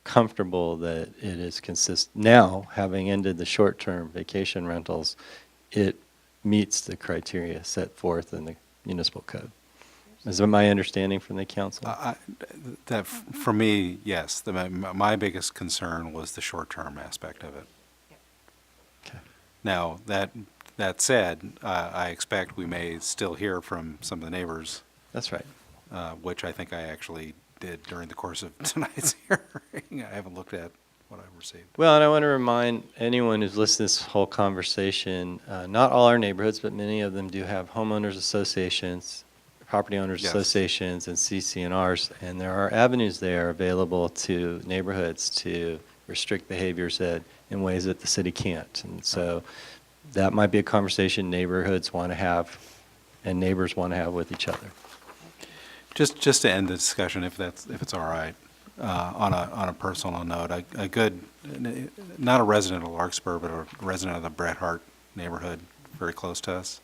comfortable that it is now, having ended the short-term vacation rentals, it meets the criteria set forth in the municipal code. Is that my understanding from the council? For me, yes. My biggest concern was the short-term aspect of it. Okay. Now, that said, I expect we may still hear from some of the neighbors, That's right. which I think I actually did during the course of tonight's hearing. I haven't looked at what I've received. Well, and I want to remind anyone who's listening to this whole conversation, not all our neighborhoods, but many of them do have homeowners associations, property owners Yes. associations, and CC&Rs, and there are avenues there available to neighborhoods to restrict behaviors in ways that the city can't. And so that might be a conversation neighborhoods want to have and neighbors want to have with each other. Just to end the discussion, if it's all right, on a personal note, a good, not a resident of Larkspur, but a resident of the Bret Hart neighborhood, very close to us,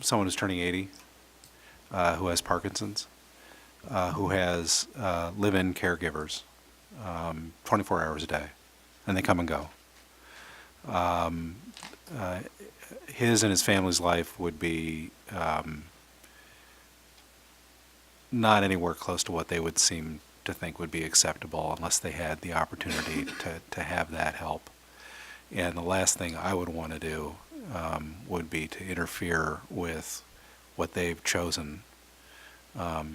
someone who's turning 80, who has Parkinson's, who has live-in caregivers, 24 hours a day, and they come and go. His and his family's life would be not anywhere close to what they would seem to think would be acceptable unless they had the opportunity to have that help. And the last thing I would want to do would be to interfere with what they've chosen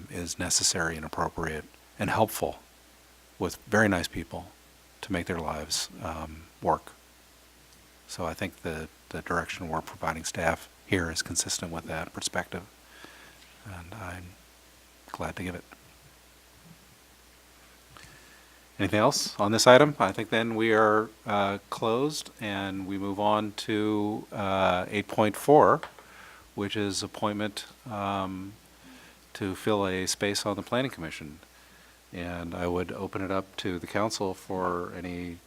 is necessary and appropriate and helpful with very nice people to make their lives work. So I think the direction we're providing staff here is consistent with that perspective, and I'm glad to give it. Anything else on this item? I think then we are closed, and we move on to 8.4, which is appointment to fill a space on the Planning Commission. And I would open it up to the council for any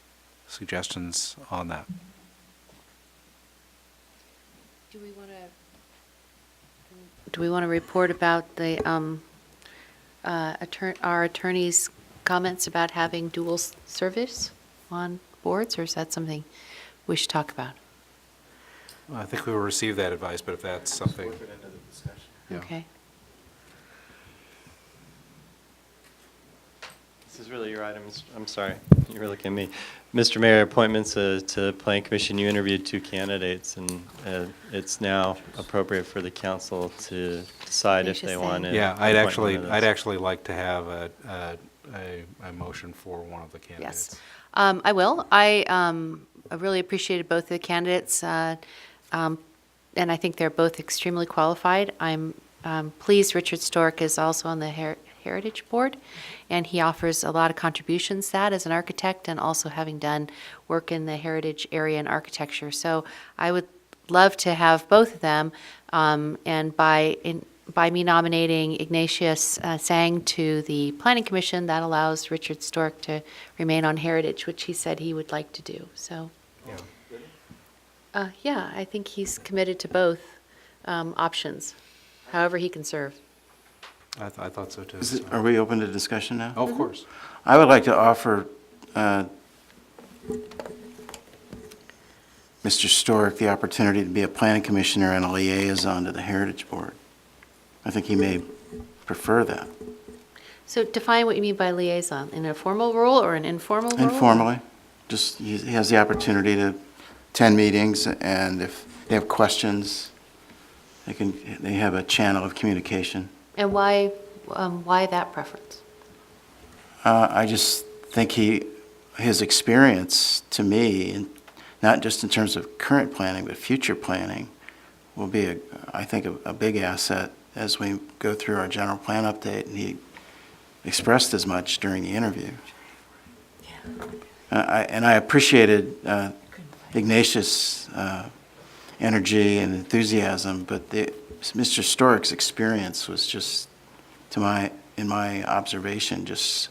suggestions on that. Do we want to report about the our attorney's comments about having dual service on boards, or is that something we should talk about? I think we will receive that advice, but if that's something. Yeah. Okay. This is really your item. I'm sorry, you're looking at me. Mr. Mayor, appointments to Planning Commission, you interviewed 2 candidates, and it's now appropriate for the council to decide if they want to. Yeah, I'd actually like to have a motion for one of the candidates. Yes. I will. I I really appreciated both of the candidates, and I think they're both extremely qualified. I'm pleased Richard Stork is also on the Heritage Board, and he offers a lot of contributions to that as an architect and also having done work in the heritage area and architecture. So I would love to have both of them, and by me nominating Ignatius Sang to the Planning Commission, that allows Richard Stork to remain on Heritage, which he said he would like to do. So, yeah, I think he's committed to both options, however he can serve. I thought so too. Are we open to discussion now? Oh, of course. I would like to offer Mr. Stork the opportunity to be a planning commissioner and a liaison to the Heritage Board. I think he may prefer that. So define what you mean by liaison, in a formal role or an informal role? Informally, just he has the opportunity to attend meetings, and if they have questions, they have a channel of communication. And why that preference? I just think his experience to me, and not just in terms of current planning, but future planning, will be, I think, a big asset as we go through our general plan update, and he expressed as much during the interview. I appreciated Ignatius' energy and enthusiasm, but Mr. Stork's experience was just, in my observation, just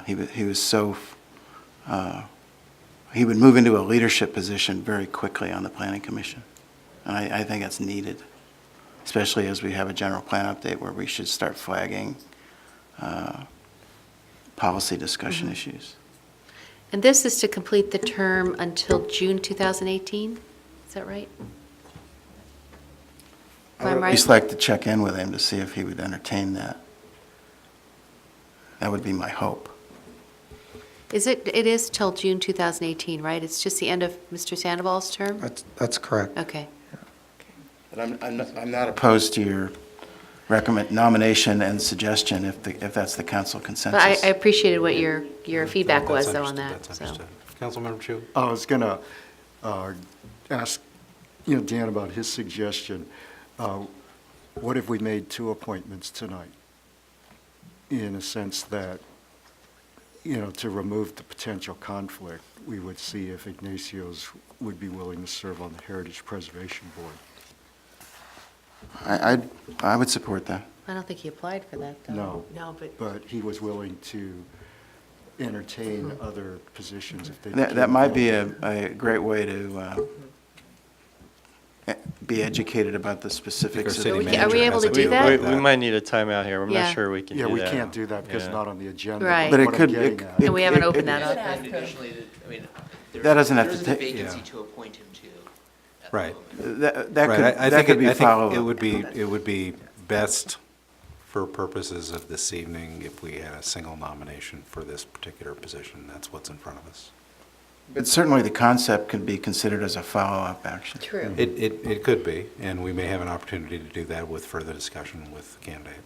he was so he would move into a leadership position very quickly on the Planning Commission, and I think that's needed, especially as we have a general plan update where we should start flagging policy discussion issues. And this is to complete the term until June 2018? Is that right? I would at least like to check in with him to see if he would entertain that. That would be my hope. It is till June 2018, right? It's just the end of Mr. Sandoval's term? That's correct. Okay. But I'm not opposed to your nomination and suggestion if that's the council consensus. But I appreciated what your feedback That's was, though, on understood, that. That's So. understood. Councilmember Chu? I was going to ask, Dan about his suggestion. What if we made 2 appointments tonight? In a sense that, to remove the potential conflict, we would see if Ignatius would be willing to serve on the Heritage Preservation Board. I would support that. I don't think he applied for that, though. No, but but he was willing to entertain other positions if they That became might be available. a great way to be educated about the specifics of City Are we manager able to has do a- that? We might need a timeout here. I'm Yeah. not sure we can do Yeah, that. we can't do that because it's Yeah. not on the agenda. Right. But it what I'm could- getting it- at- And we haven't it- opened it- that up. And additionally, That doesn't have to there is a take- vacancy Yeah. to appoint him to. at the Right. moment. That Right, I could think be it follow-up. would be best for purposes of this evening if we had a single nomination for this particular position. That's what's in front of us. But certainly the concept could be considered as a follow-up action. True. It could be, and we may have an opportunity to do that with further discussion with the candidate.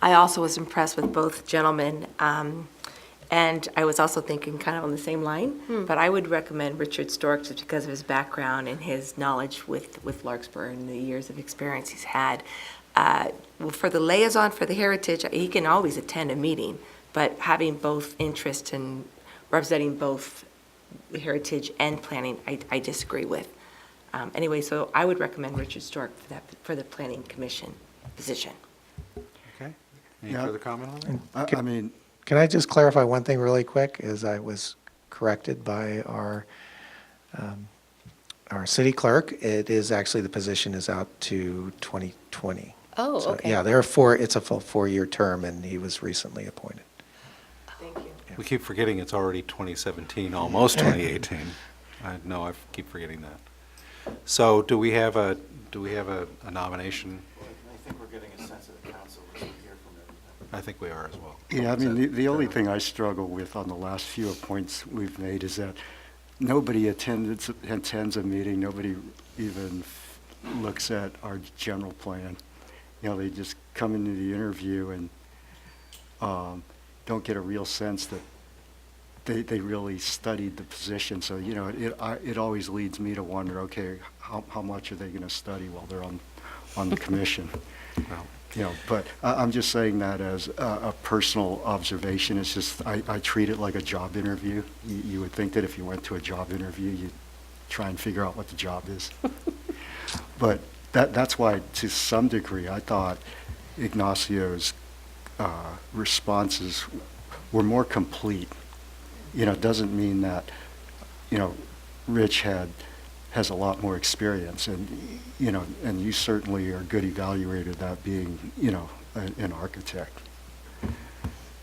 I also was impressed with both gentlemen, and I was also thinking kind of on the same line, but I would recommend Richard Stork just because of his background and his knowledge with Larkspur and the years of experience he's had. For the liaison for the Heritage, he can always attend a meeting, but having both interest in representing both the Heritage and planning, I disagree with. Anyway, so I would recommend Richard Stork for the Planning Commission position. Okay? Any Yeah. further comment on that? I mean, Can I just clarify one thing really quick, as I was corrected by our city clerk? It is actually, the position is out to 2020. Oh, So, okay. yeah, it's a full 4-year term, and he was recently appointed. Thank you. We keep forgetting it's already 2017, almost 2018. I know, I keep forgetting that. So do we have a nomination? I think we're getting a sense of the council as we hear from everybody. I think we are as well. yeah, I mean, the only thing I struggle with on the last few appoints we've made is that nobody attends a meeting, nobody even looks at our general plan. They just come into the interview and don't get a real sense that they really studied the position. So, you know, it always leads me to wonder, okay, how much are they going to study while they're on the commission? Well, You know, but I'm just saying that as a personal observation. It's just, I treat it like a job interview. You would think that if you went to a job interview, you'd try and figure out what the job is. But that's why, to some degree, I thought Ignacio's responses were more complete. You know, it doesn't mean that, you know, Rich has a lot more experience, and, you know, and you certainly are a good evaluator, that being, you know, an architect.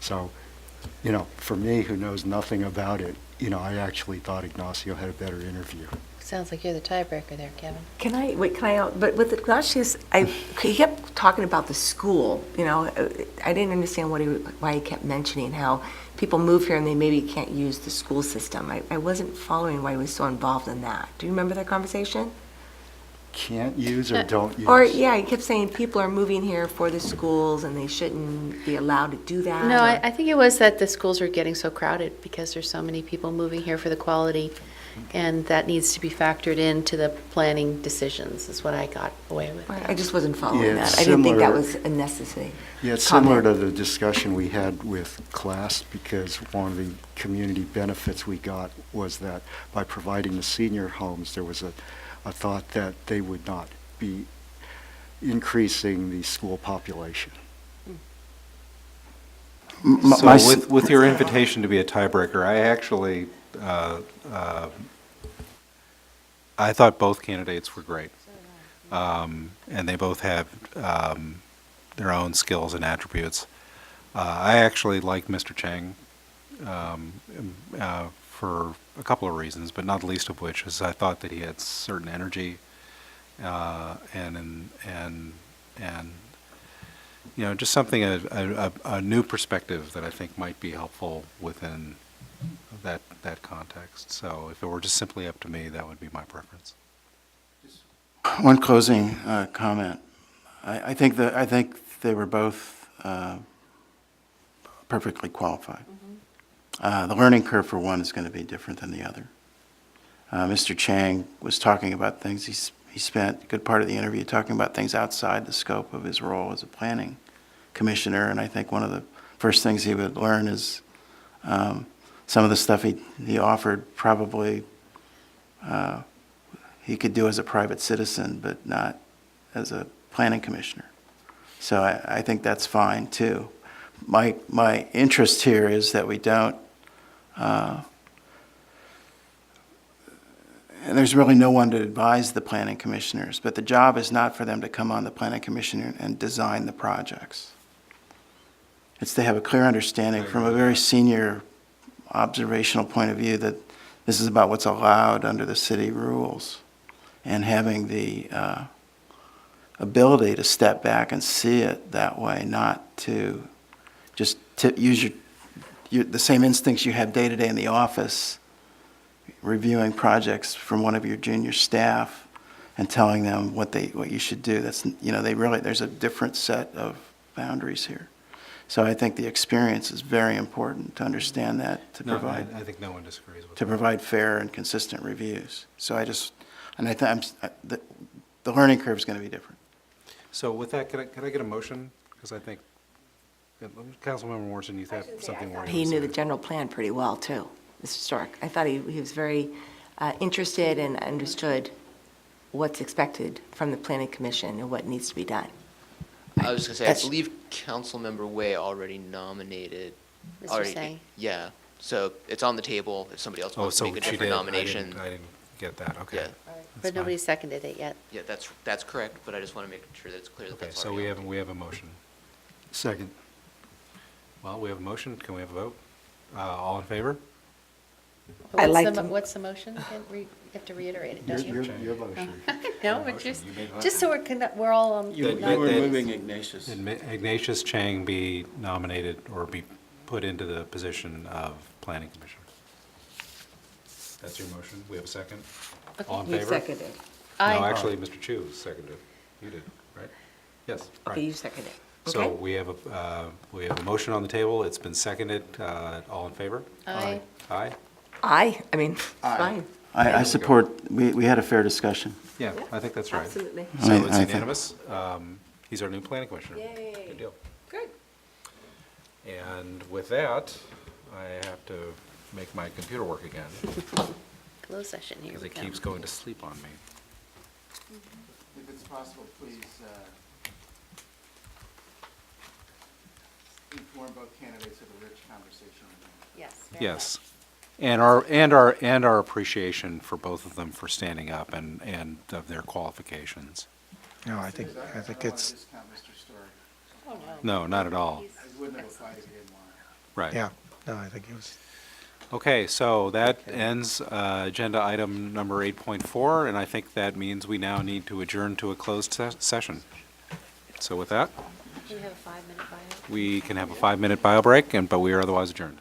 So, you know, for me, who knows nothing about it, you know, I actually thought Ignacio had a better interview. Sounds like you're the tiebreaker there, Kevin. But with Ignatius, he kept talking about the school, you know. I didn't understand why he kept mentioning how people move here and they maybe can't use the school system. I wasn't following why he was so involved in that. Do you remember that conversation? Can't use or don't use? Or, yeah, he kept saying people are moving here for the schools and they shouldn't be allowed to do that. No, or- I think it was that the schools are getting so crowded because there's so many people moving here for the quality, and that needs to be factored into the planning decisions, is what I got away with. I just wasn't following Yeah, that. it's I didn't think that similar- was a necessary Yeah, it's similar comment. to the discussion we had with class, because one of the community benefits we got was that by providing the senior homes, there was a thought that they would not be increasing the school population. So with your invitation to be a tiebreaker, I actually, I thought both candidates were great. And they both have their own skills and attributes. I actually like Mr. Chang for a couple of reasons, but not the least of which is I thought that he had certain energy and you know, just something, a new perspective that I think might be helpful within that context. So if it were just simply up to me, that would be my preference. One closing comment. I think they were both perfectly qualified. The learning curve for one is going to be different than the other. Mr. Chang was talking about things, he spent a good part of the interview talking about things outside the scope of his role as a planning commissioner, and I think one of the first things he would learn is some of the stuff he offered probably he could do as a private citizen, but not as a planning commissioner. So I think that's fine too. My interest here is that we don't, and there's really no one to advise the planning commissioners, but the job is not for them to come on the planning commission and design the projects. It's to have a clear understanding from a very senior observational point of view that this is about what's allowed under the city rules, and having the ability to step back and see it that way, not to just use the same instincts you have day to day in the office, reviewing projects from one of your junior staff and telling them what you should do. That's, you know, there's a different set of boundaries here. So I think the experience is very important to understand that, I think no one disagrees with to that. provide fair and consistent reviews. So I think the learning curve is going to be different. So with that, could I get a motion? Because I think, Councilmember Morrison, you have something more. He knew the general plan pretty well, too, Mr. Stork. I thought he was very interested and understood what's expected from the planning commission and what needs to be done. I was going to say, I believe Councilmember Way already nominated. Mr. Sang. Yeah, so it's on the table if somebody else wants to make a she different did. nomination. I didn't get that, okay. Yeah. But nobody seconded it yet. Yeah, that's correct, but I just want to make sure that it's clear that Okay, that's so already we have a motion. Second. Well, we have a motion, can we have a vote? All in favor? What's the motion again? You have to reiterate it, don't you? Your motion. No, but just so we're all, You That- were that- moving Ignatius. Ignatius Chang be nominated or be put into the position of planning commissioner. That's your motion. We have a second? All in You favor? seconded. No, Aye. actually, Mr. Chu seconded. You did, right? Yes. Okay, right. you seconded. So Okay. we have a motion on the table. It's been seconded. All in favor? Aye. Aye? I mean, fine. I support, we had a fair discussion. Yeah, I think that's right. Absolutely. So I it's think- unanimous. He's our new planning commissioner. Yay. Good deal. Good. And with that, I have to make my computer work again, Closed session, here because we it go. keeps going to sleep on me. If it's possible, please inform both candidates of the rich conversation. Yes. Yes. And our appreciation for both of them for standing up and of their qualifications. No, I think it's, Discount Mr. Story. Oh, no. No, not at all. I wouldn't have applied if you didn't want it. Right. yeah, no, I think it was, Okay, so that ends agenda item number 8.4, and I think that means we now need to adjourn to a closed session. So with that, Can we have a 5-minute bio? we can have a 5-minute bio break, but we are otherwise adjourned.